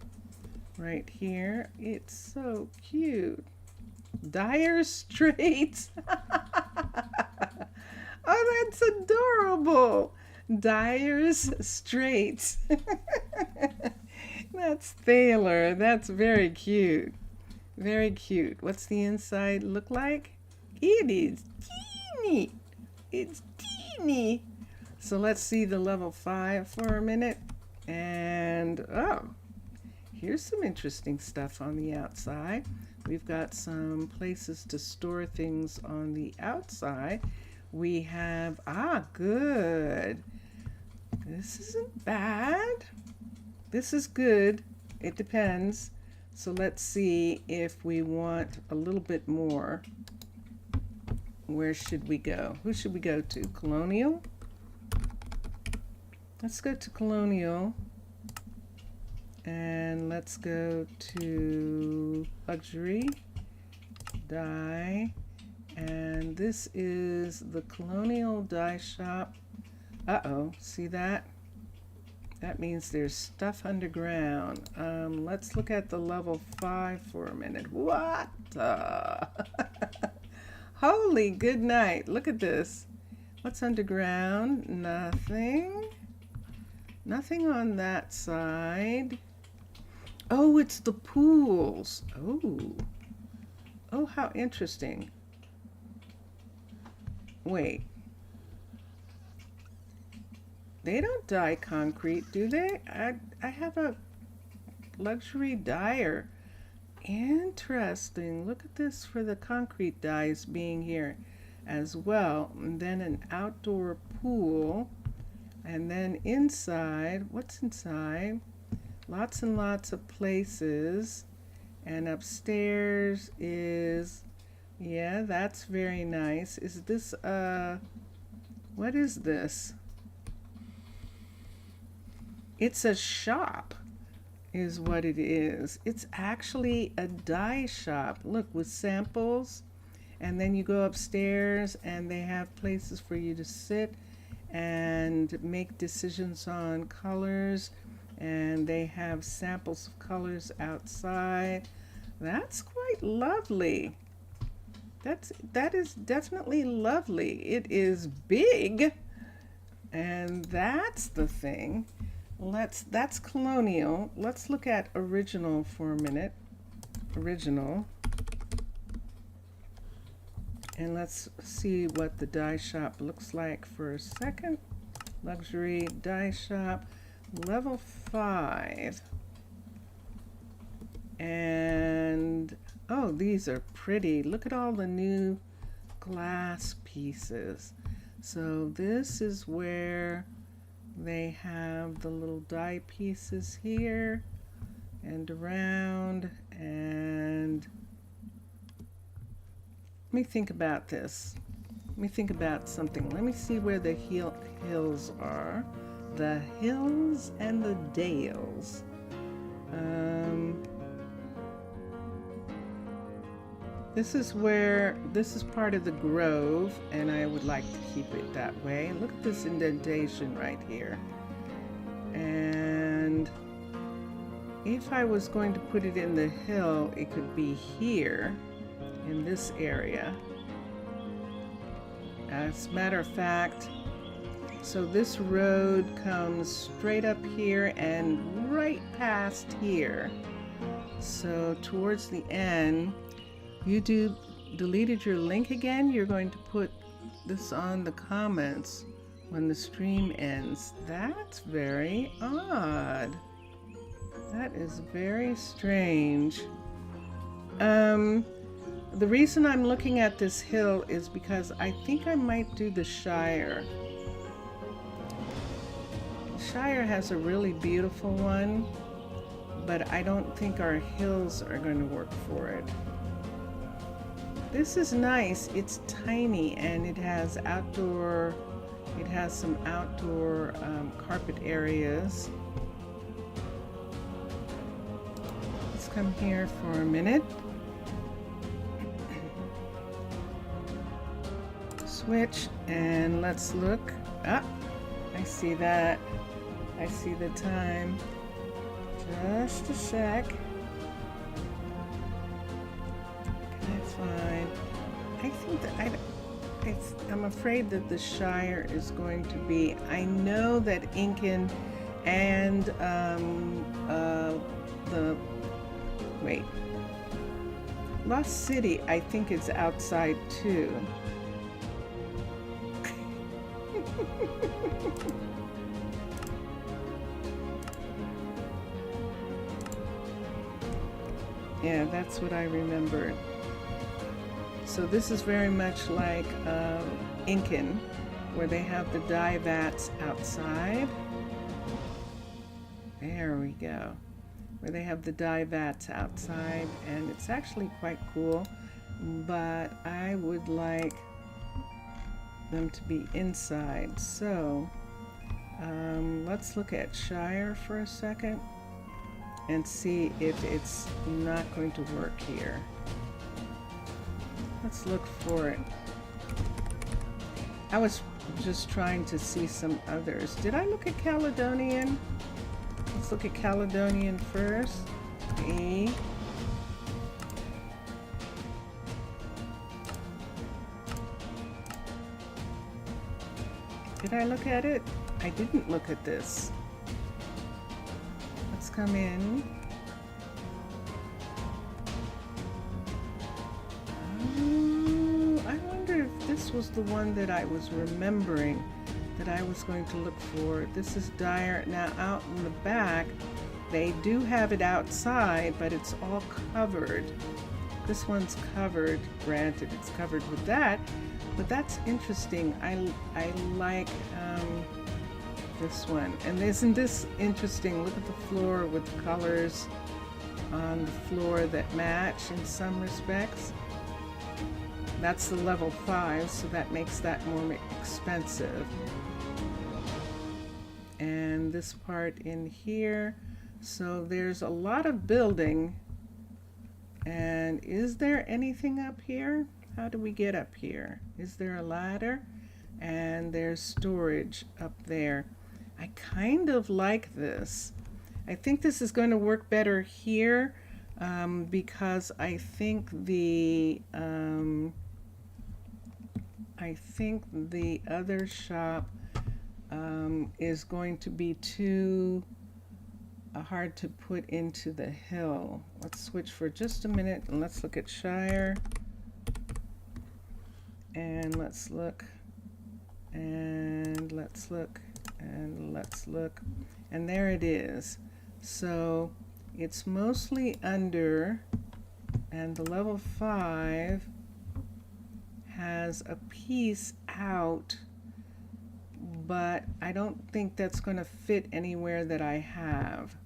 right here. It's so cute. Dire Straits. Oh, that's adorable. Dire's Straits. That's Thaler. That's very cute. Very cute. What's the inside look like? It is teeny. It's teeny. So let's see the level 5 for a minute. And oh, here's some interesting stuff on the outside. We've got some places to store things on the outside. We have, good. This isn't bad. This is good. It depends. So let's see if we want a little bit more. Where should we go? Who should we go to? Colonial? Let's go to Colonial. And let's go to Luxury. Die. And this is the Colonial Die Shop. Uh-oh, see that? That means there's stuff underground. Let's look at the level 5 for a minute. What? Holy good night. Look at this. What's underground? Nothing. Nothing on that side. Oh, it's the pools. Oh. Oh, how interesting. Wait. They don't dye concrete, do they? I have a luxury dyer. Interesting. Look at this for the concrete dyes being here. as well. And then an outdoor pool. And then inside, what's inside? Lots and lots of places. And upstairs is, yeah, that's very nice. Is this, what is this? It's a shop, is what it is. It's actually a dye shop. Look, with samples. And then you go upstairs and they have places for you to sit and make decisions on colors. And they have samples of colors outside. That's quite lovely. That is definitely lovely. It is big, and that's the thing. That's colonial. Let's look at original for a minute. Original. And let's see what the dye shop looks like for a second. Luxury dye shop, level 5. And oh, these are pretty. Look at all the new glass pieces. So this is where they have the little dye pieces here and around. And let me think about this. Let me think about something. Let me see where the hills are. The hills and the dales. This is part of the grove, and I would like to keep it that way. Look at this indentation right here. And if I was going to put it in the hill, it could be here in this area. As a matter of fact, so this road comes straight up here and right past here. So towards the end, you deleted your link again. You're going to put this on the comments when the stream ends. That's very odd. That is very strange. The reason I'm looking at this hill is because I think I might do the Shire. The Shire has a really beautiful one, but I don't think our hills are going to work for it. This is nice. It's tiny and it has some outdoor carpet areas. Let's come here for a minute. Switch and let's look. Ah, I see that. I see the time. Just a sec. That's fine. I think that I'm afraid that the Shire is going to be. I know that Incan and Lost City, I think it's outside too. Yeah, that's what I remembered. So this is very much like Incan, where they have the dye vats outside. There we go. Where they have the dye vats outside, and it's actually quite cool, but I would like them to be inside. So let's look at Shire for a second and see if it's not going to work here. Let's look for it. I was just trying to see some others. Did I look at Caledonian? Let's look at Caledonian first. E. Did I look at it? I didn't look at this. Let's come in. I wonder if this was the one that I was remembering that I was going to look for. This is Dyer. Now out in the back, they do have it outside, but it's all covered. This one's covered, granted it's covered with that, but that's interesting. I like this one. And isn't this interesting? Look at the floor with the colors on the floor that match in some respects. That's the level 5, so that makes that more expensive. And this part in here, so there's a lot of building. And is there anything up here? How do we get up here? Is there a ladder? And there's storage up there. I kind of like this. I think this is going to work better here because I think the other shop is going to be too hard to put into the hill. Let's switch for just a minute and let's look at Shire. And let's look. And let's look. And let's look. And there it is. So it's mostly under, and the level 5 has a piece out, but I don't think that's going to fit anywhere that I have.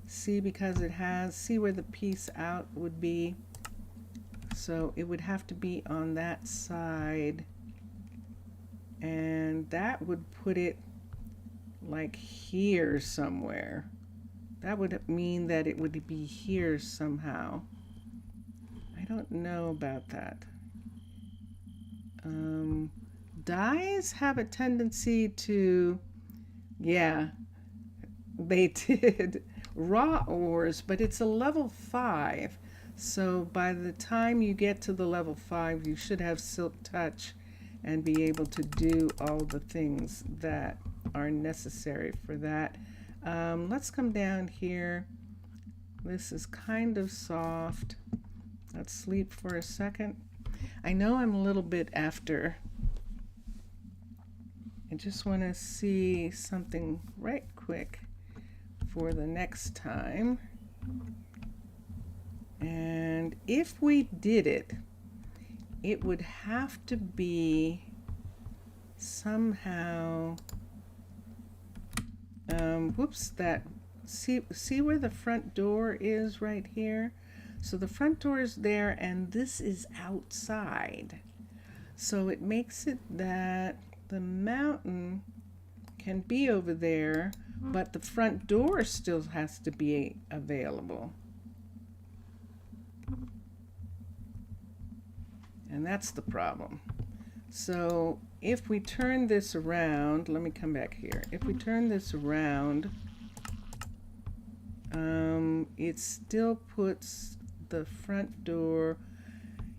See, because it has, see where the piece out would be? So it would have to be on that side, and that would put it like here somewhere. That would mean that it would be here somehow. I don't know about that. Dies have a tendency to, yeah, they did raw ores, but it's a level 5. So by the time you get to the level 5, you should have Silk Touch and be able to do all the things that are necessary for that. Let's come down here. This is kind of soft. Let's sleep for a second. I know I'm a little bit after. I just want to see something right quick for the next time. And if we did it, it would have to be somehow, whoops, that, see where the front door is right here? So the front door is there and this is outside. So it makes it that the mountain can be over there, but the front door still has to be available. And that's the problem. So if we turn this around, let me come back here. If we turn this around, it still puts the front door,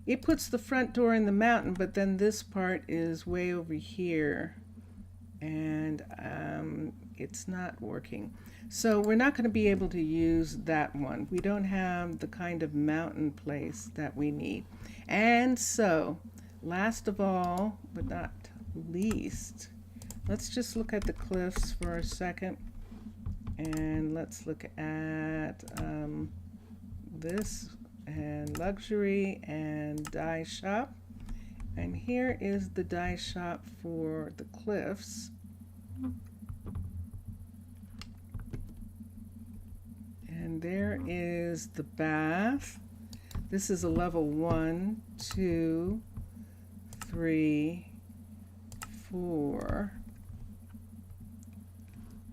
it puts the front door in the mountain, but then this part is way over here, and it's not working. So we're not going to be able to use that one. We don't have the kind of mountain place that we need. And so, last of all, but not least, let's just look at the cliffs for a second. And let's look at this, and luxury and dye shop. And here is the dye shop for the cliffs. And there is the bath. This is a level 1, 2, 3, 4,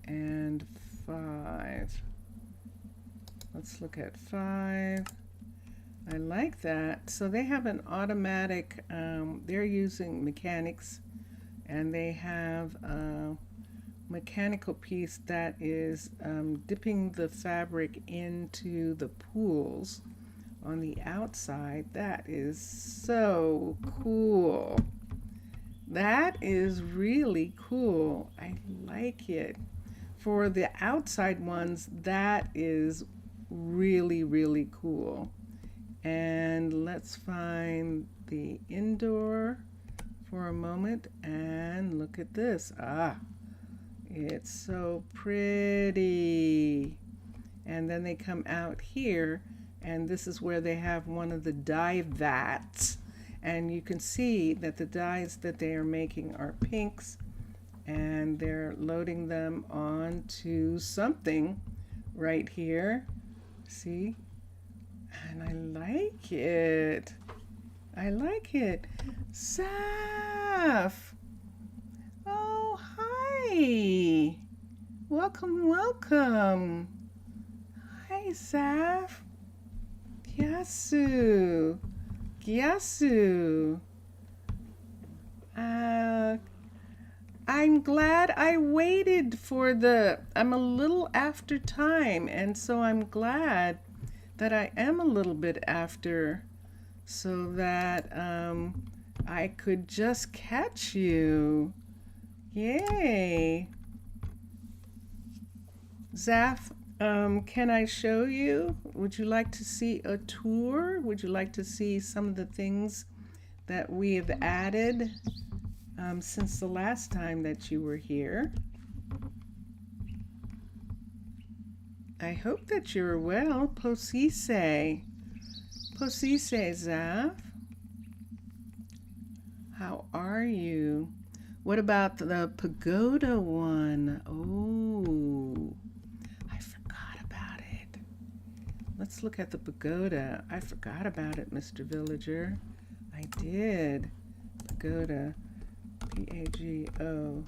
and 5. Let's look at 5. I like that. So they have an automatic, they're using mechanics, and they have a mechanical piece that is dipping the fabric into the pools on the outside. That is so cool. That is really cool. I like it. For the outside ones, that is really, really cool. And let's find the indoor for a moment and look at this. Ah, it's so pretty. And then they come out here And this is where they have one of the dye vats. And you can see that the dyes that they are making are pinks, and they're loading them onto something right here. See? And I like it. I like it. Saf! Oh, hi! Welcome, welcome. Hi, Saf. Gyasu. Gyasu. I'm glad I waited for I'm a little after time, and so I'm glad that I am a little bit after, so that I could just catch you. Yay. Zaf, can I show you? Would you like to see a tour? Would you like to see some of the things that we have added since the last time that you were here? I hope that you're well. Posise. Posise, Zaf. How are you? What about the pagoda one? Oh, I forgot about it. Let's look at the pagoda. I forgot about it, Mr. Villager. I did. Pagoda. P-A-G-O.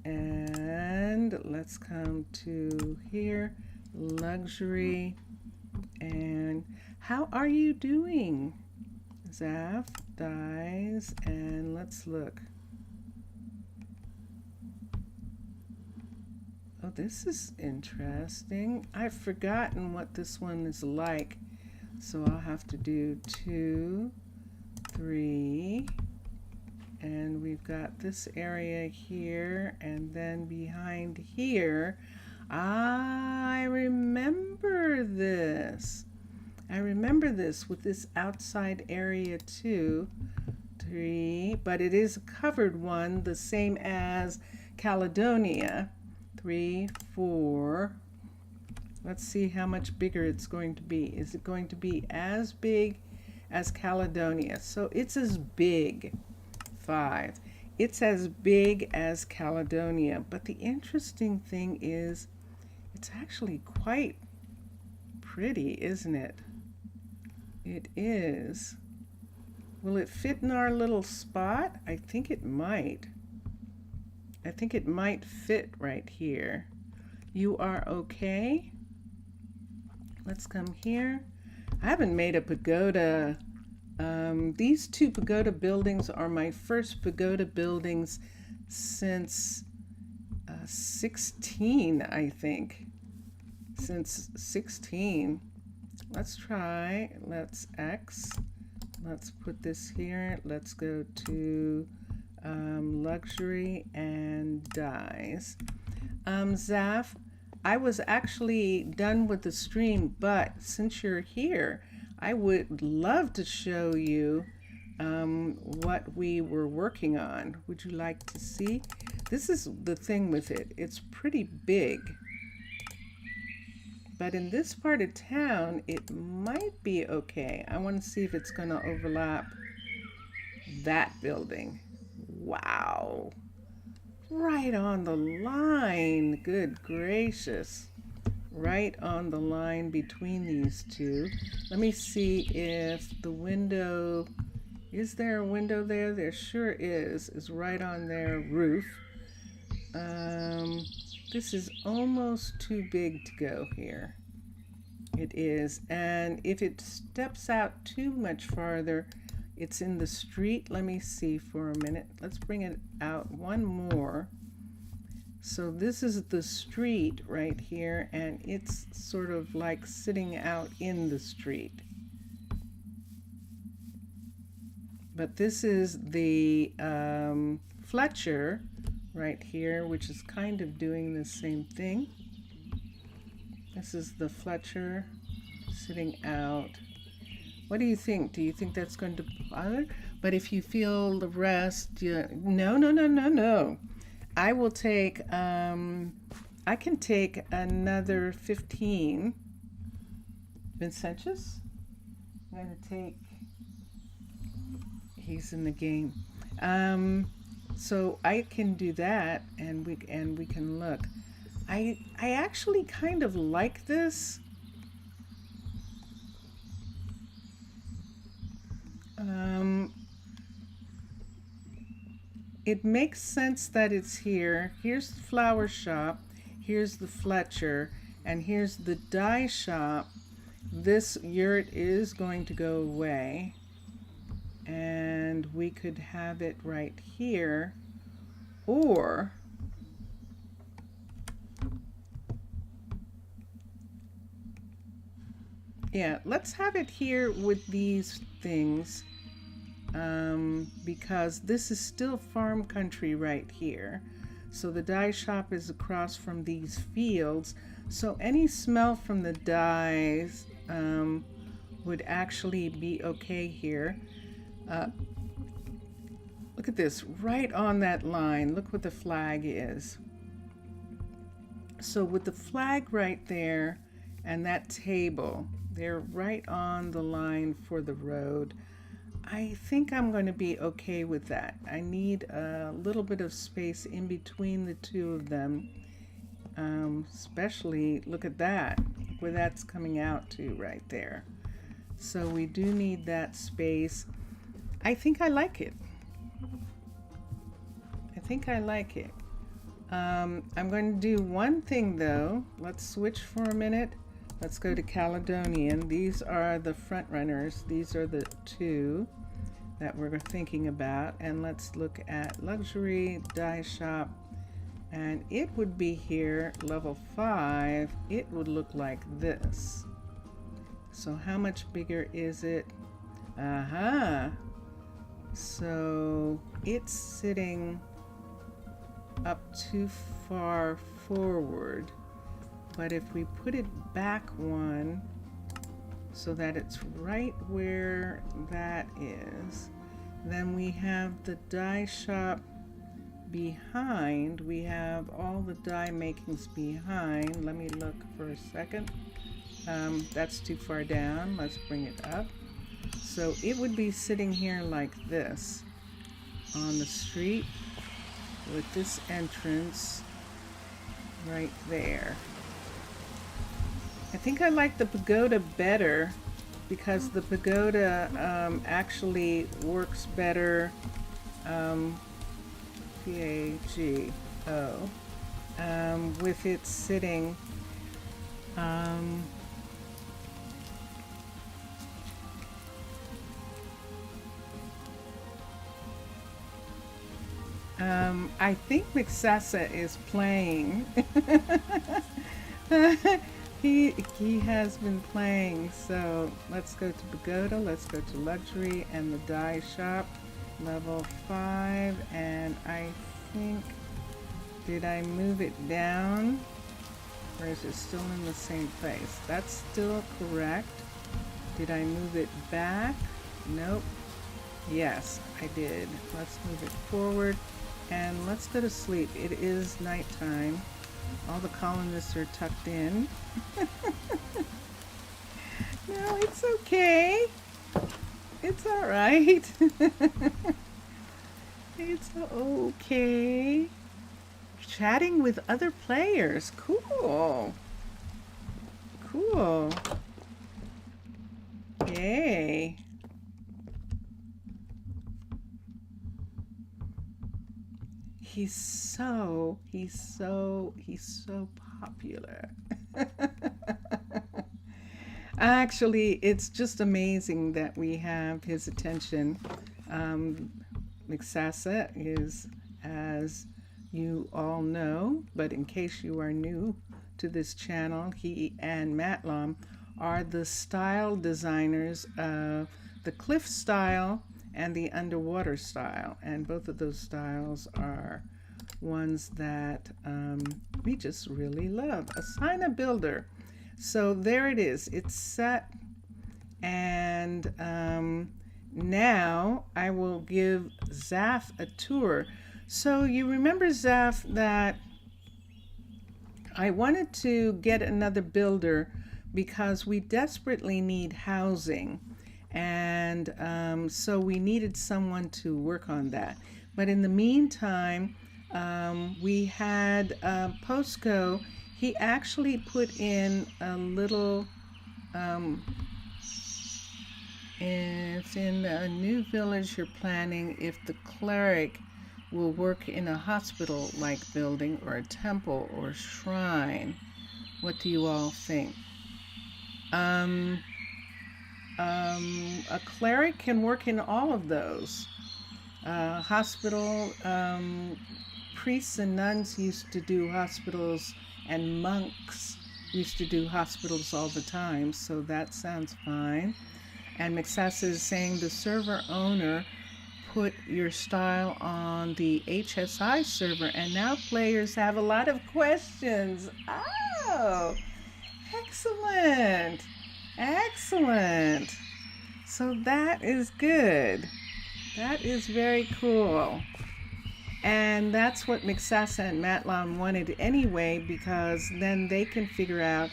And let's come to here. Luxury. And how are you doing? Zaf, dyes, and let's look. Oh, this is interesting. I've forgotten what this one is like. So I'll have to do 2, 3, and we've got this area here, and then behind here, I remember this. I remember this with this outside area 2, 3, but it is a covered one, the same as Caledonia. 3, 4. Let's see how much bigger it's going to be. Is it going to be as big as Caledonia? So it's as big. 5. It's as big as Caledonia. But the interesting thing is it's actually quite pretty, isn't it? It is. Will it fit in our little spot? I think it might. I think it might fit right here. You are okay? Let's come here. I haven't made a pagoda. These 2 pagoda buildings are my first pagoda buildings since 16, I think. Since 16. Let's try. Let's X. Let's put this here. Let's go to luxury and dyes. Zaf, I was actually done with the stream, but since you're here, I would love to show you what we were working on. Would you like to see? This is the thing with it. It's pretty big. But in this part of town, it might be okay. I want to see if it's going to overlap that building. Wow. Right on the line. Good gracious. Right on the line between these 2. Let me see if the window, is there a window there? There sure is right on their roof. This is almost too big to go here. It is. And if it steps out too much farther, it's in the street. Let me see for a minute. Let's bring it out one more. So this is the street right here, and it's sort of like sitting out in the street. But this is the Fletcher right here, which is kind of doing the same thing. This is the Fletcher sitting out. What do you think? Do you think that's going to bother? But if you feel the rest, no. I will take, I can take another 15. Vincentius. I'm going to take, he's in the game. So I can do that, and we can look. I actually kind of like this. It makes sense that it's here. Here's the flower shop, here's the Fletcher, and here's the dye shop. This yurt is going to go away, and we could have it right here, or yeah, let's have it here with these things, because this is still farm country right here. So the dye shop is across from these fields, so any smell from the dyes would actually be okay here. Look at this, right on that line. Look what the flag is. So with the flag right there and that table, they're right on the line for the road. I think I'm going to be okay with that. I need a little bit of space in between the two of them. Especially, look at that, where that's coming out to right there. So we do need that space. I think I like it. I think I like it. I'm going to do one thing though. Let's switch for a minute. Let's go to Caledonian. These are the front runners. These are the two that we're thinking about. And let's look at luxury dye shop. And it would be here, level 5. It would look like this. So how much bigger is it? So it's sitting up too far forward. But if we put it back one so that it's right where that is, then we have the dye shop behind. We have all the dye makings behind. Let me look for a second. That's too far down. Let's bring it up. So it would be sitting here like this on the street with this entrance right there. I think I like the pagoda better because the pagoda actually works better, P-A-G-O, with it sitting I think Mixasa is playing. He has been playing, so let's go to pagoda, let's go to luxury and the dye shop, level 5, and I think, did I move it down, or is it still in the same place? That's still correct. Did I move it back? Nope. Yes, I did. Let's move it forward, and let's go to sleep. It is nighttime. All the colonists are tucked in. No, it's okay. It's all right. It's okay. Chatting with other players. Cool. Cool. Yay. He's so popular. Actually, it's just amazing that we have his attention. Mixasa is, as you all know, but in case you are new to this channel, he and Matlam are the style designers of the cliff style and the underwater style, and both of those styles are ones that we just really love. Assign a builder. So there it is. It's set, and now I will give Zaf a tour. So you remember, Zaf, that I wanted to get another builder, because we desperately need housing. And so we needed someone to work on that. But in the meantime, we had Posco. He actually put in a little, if in a new village you're planning, if the cleric will work in a hospital-like building or a temple or shrine. What do you all think? A cleric can work in all of those. Hospital, priests and nuns used to do hospitals, and monks used to do hospitals all the time, so that sounds fine. And Mixasa is saying the server owner put your style on the HSI server, and now players have a lot of questions. Oh, excellent. Excellent. So that is good. That is very cool. And that's what Mixasa and Matlam wanted anyway, because then they can figure out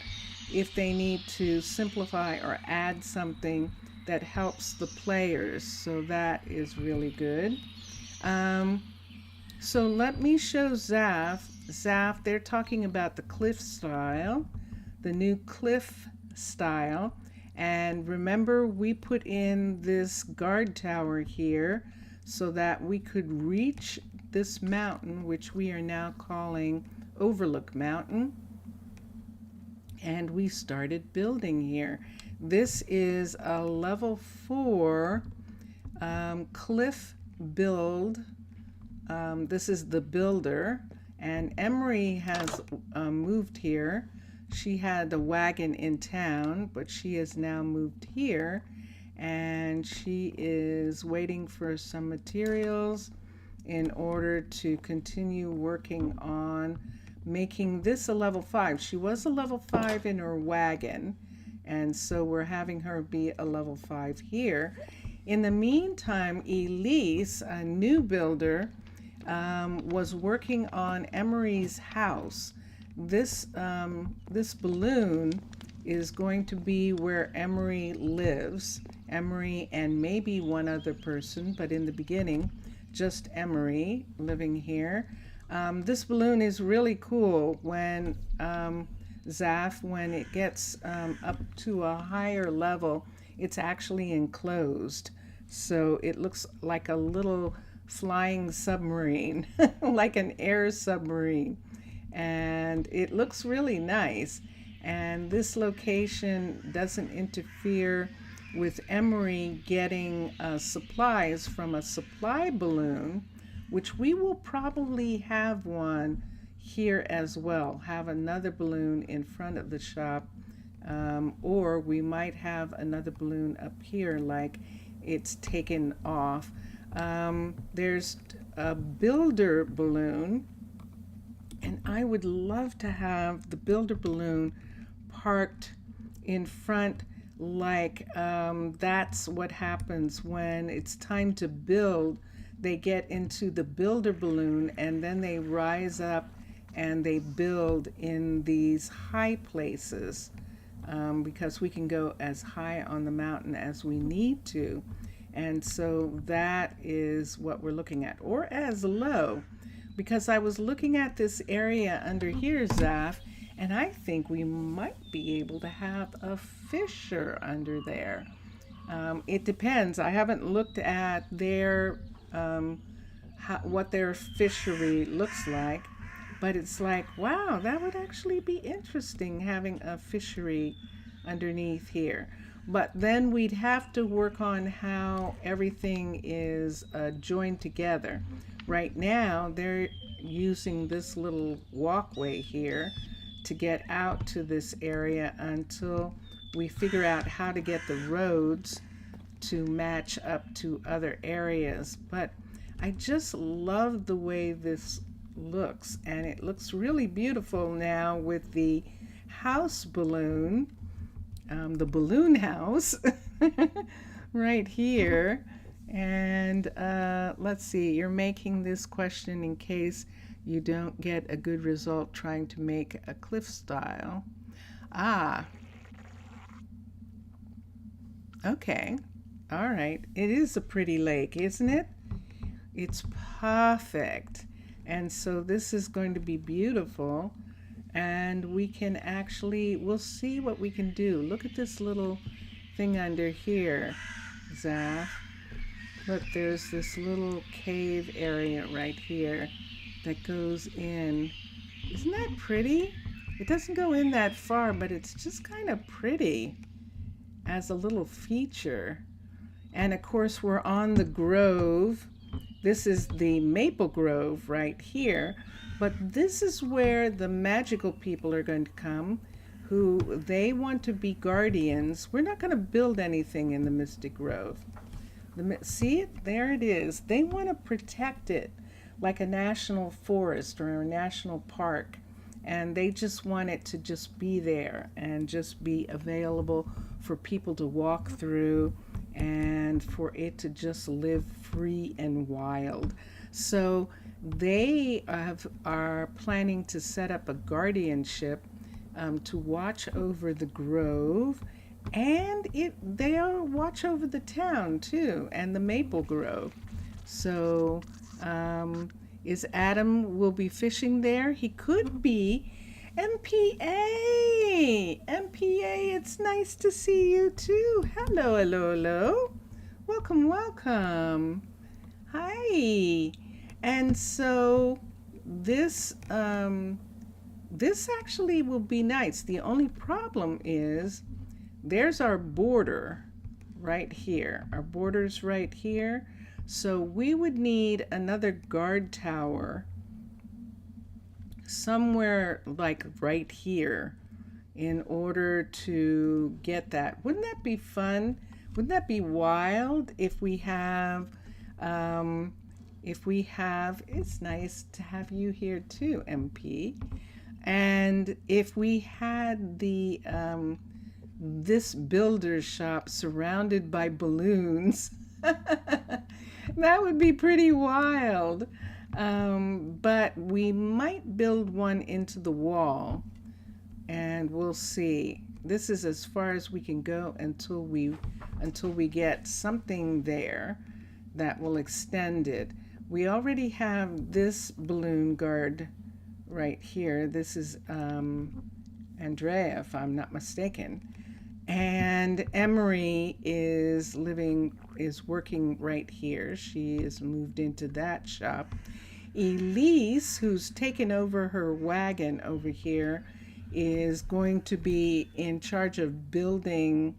if they need to simplify or add something that helps the players. So that is really good. So let me show Zaf. Zaf, they're talking about the cliff style, the new cliff style. And remember, we put in this guard tower here so that we could reach this mountain, which we are now calling Overlook Mountain. And we started building here. This is a level 4 cliff build. This is the builder, and Emery has moved here. She had a wagon in town, but she has now moved here, and she is waiting for some materials in order to continue working on making this a level 5. She was a level 5 in her wagon, and so we're having her be a level 5 here. In the meantime, Elise, a new builder, was working on Emery's house. This balloon is going to be where Emery lives. Emery and maybe one other person, but in the beginning, just Emery living here. This balloon is really cool when Zaf, when it gets up to a higher level, it's actually enclosed. So it looks like a little flying submarine, like an air submarine. And it looks really nice. And this location doesn't interfere with Emery getting supplies from a supply balloon, which we will probably have one here as well, have another balloon in front of the shop, or we might have another balloon up here like it's taken off. There's a builder balloon, and I would love to have the builder balloon parked in front, like that's what happens when it's time to build. They get into the builder balloon and then they rise up and they build in these high places, because we can go as high on the mountain as we need to. And so that is what we're looking at, or as low, because I was looking at this area under here, Zaf, and I think we might be able to have a fisher under there. It depends. I haven't looked at their what their fishery looks like, but it's like, wow, that would actually be interesting, having a fishery underneath here. But then we'd have to work on how everything is joined together. Right now, they're using this little walkway here to get out to this area until we figure out how to get the roads to match up to other areas. But I just love the way this looks, and it looks really beautiful now with the house balloon, the balloon house right here. And let's see, you're making this question in case you don't get a good result trying to make a cliff style. Okay. All right. It is a pretty lake, isn't it? It's perfect. And so this is going to be beautiful. And we can actually, we'll see what we can do. Look at this little thing under here, Zaf. Look, there's this little cave area right here that goes in. Isn't that pretty? It doesn't go in that far, but it's just kind of pretty as a little feature. And of course, we're on the grove. This is the maple grove right here. But this is where the magical people are going to come, who they want to be guardians. We're not going to build anything in the Mystic Grove. See it? There it is. They want to protect it like a national forest or a national park. And they just want it to just be there and just be available for people to walk through and for it to just live free and wild. So they are planning to set up a guardianship to watch over the grove, and they'll watch over the town too, and the maple grove. So is Adam will be fishing there? He could be. MPA! MPA, it's nice to see you too. Hello, hello, hello. Welcome, welcome. Hi. And so this this actually will be nice. The only problem is there's our border right here. Our border's right here. So we would need another guard tower somewhere like right here in order to get that. Wouldn't that be fun? Wouldn't that be wild if we have, it's nice to have you here too, MP. And if we had the, this builder's shop surrounded by balloons, that would be pretty wild. But we might build one into the wall, and we'll see. This is as far as we can go until we get something there that will extend it. We already have this balloon guard right here. This is Andrea, if I'm not mistaken. And Emery is working right here. She is moved into that shop. Elise, who's taken over her wagon over here, is going to be in charge of building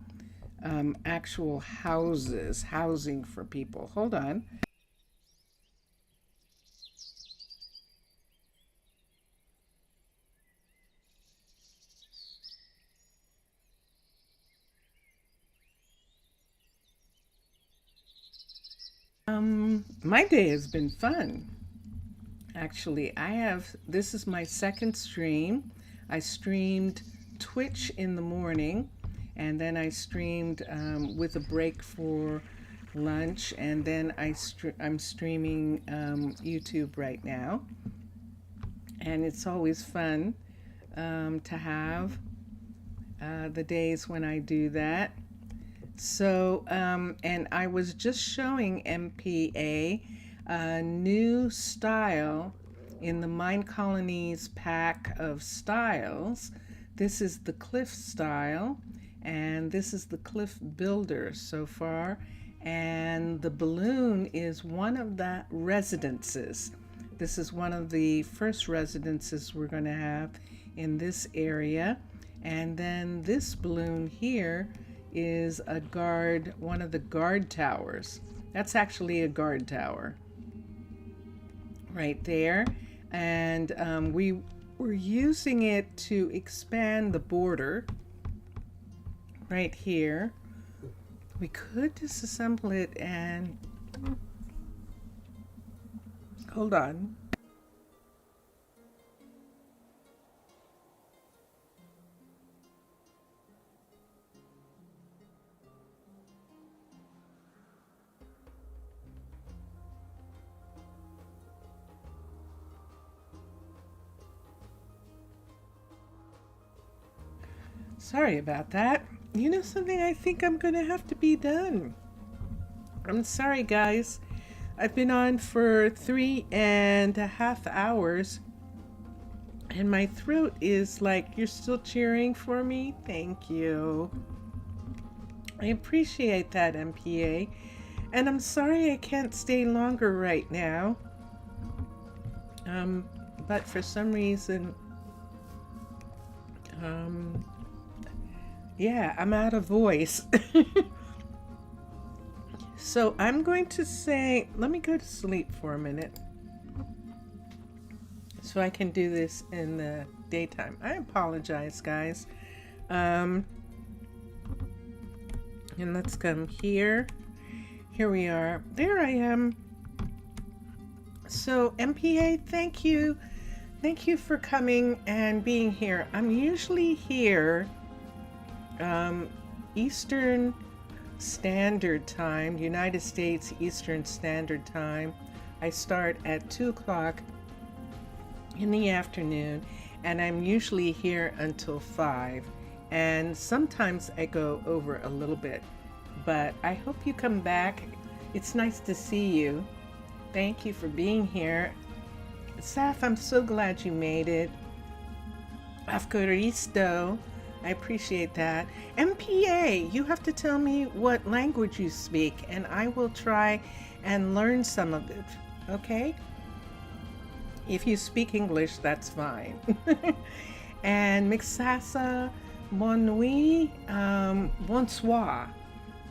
actual housing for people. Hold on. My day has been fun. Actually, this is my second stream. I streamed Twitch in the morning, and then I streamed with a break for lunch, and then I'm streaming YouTube right now. And it's always fun to have the days when I do that. So, and I was just showing MPA a new style in the Minecolonies pack of styles. This is the Cliff style, and this is the Cliff Builder so far. And the balloon is one of the residences. This is one of the first residences we're going to have in this area. And then this balloon here is one of the guard towers. That's actually a guard tower right there. And we were using it to expand the border right here. We could disassemble it and hold on. Sorry about that. You know something? I think I'm going to have to be done. I'm sorry, guys. I've been on for 3.5 hours, and my throat is like, you're still cheering for me? Thank you. I appreciate that, MPA. And I'm sorry I can't stay longer right now. But for some reason, yeah, I'm out of voice. So I'm going to say, let me go to sleep for a minute so I can do this in the daytime. I apologize, guys. And let's come here. Here we are. There I am. So MPA, thank you. Thank you for coming and being here. I'm usually here Eastern Standard Time, United States Eastern Standard Time. I start at 2 o'clock in the afternoon, and I'm usually here until 5. And sometimes I go over a little bit, but I hope you come back. It's nice to see you. Thank you for being here. Saf, I'm so glad you made it. Afkaristo, I appreciate that. MPA, you have to tell me what language you speak, and I will try and learn some of it, okay? If you speak English, that's fine. And Mixasa, bonne nuit, bonsoir,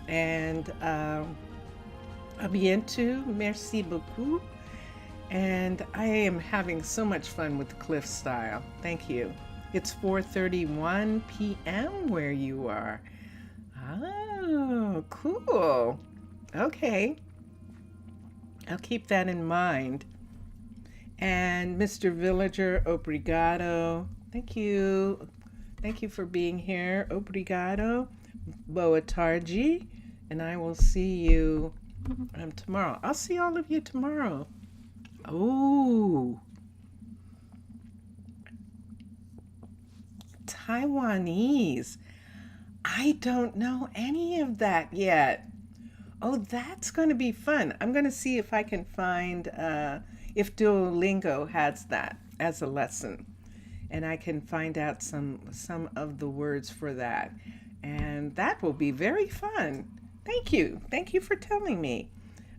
and à bientôt, merci beaucoup. And I am having so much fun with Cliff Style. Thank you. It's 4:31 p.m. where you are. Oh, cool. Okay. I'll keep that in mind. And Mr. Villager, obrigado. Thank you. Thank you for being here. Obrigado. Boa tarde. And I will see you tomorrow. I'll see all of you tomorrow. Oh. Taiwanese. I don't know any of that yet. Oh, that's going to be fun. I'm going to see if I can find if Duolingo has that as a lesson, and I can find out some of the words for that, and that will be very fun. Thank you. Thank you for telling me.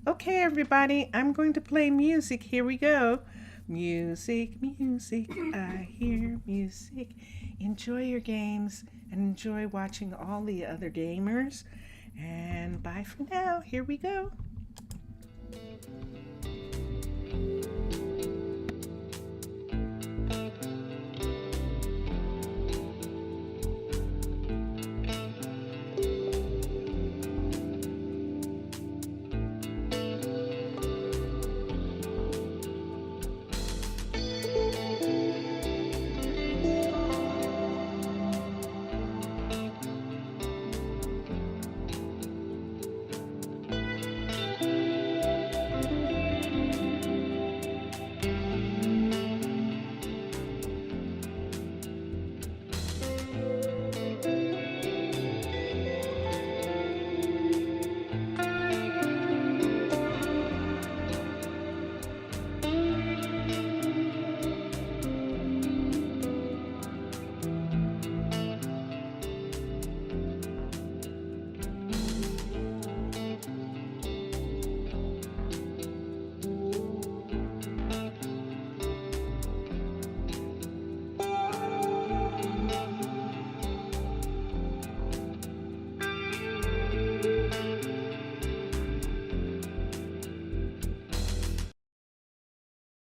Okay, everybody, I'm going to play music. Here we go. Music, music, I hear music. Enjoy your games and enjoy watching all the other gamers. And bye for now. Here we go.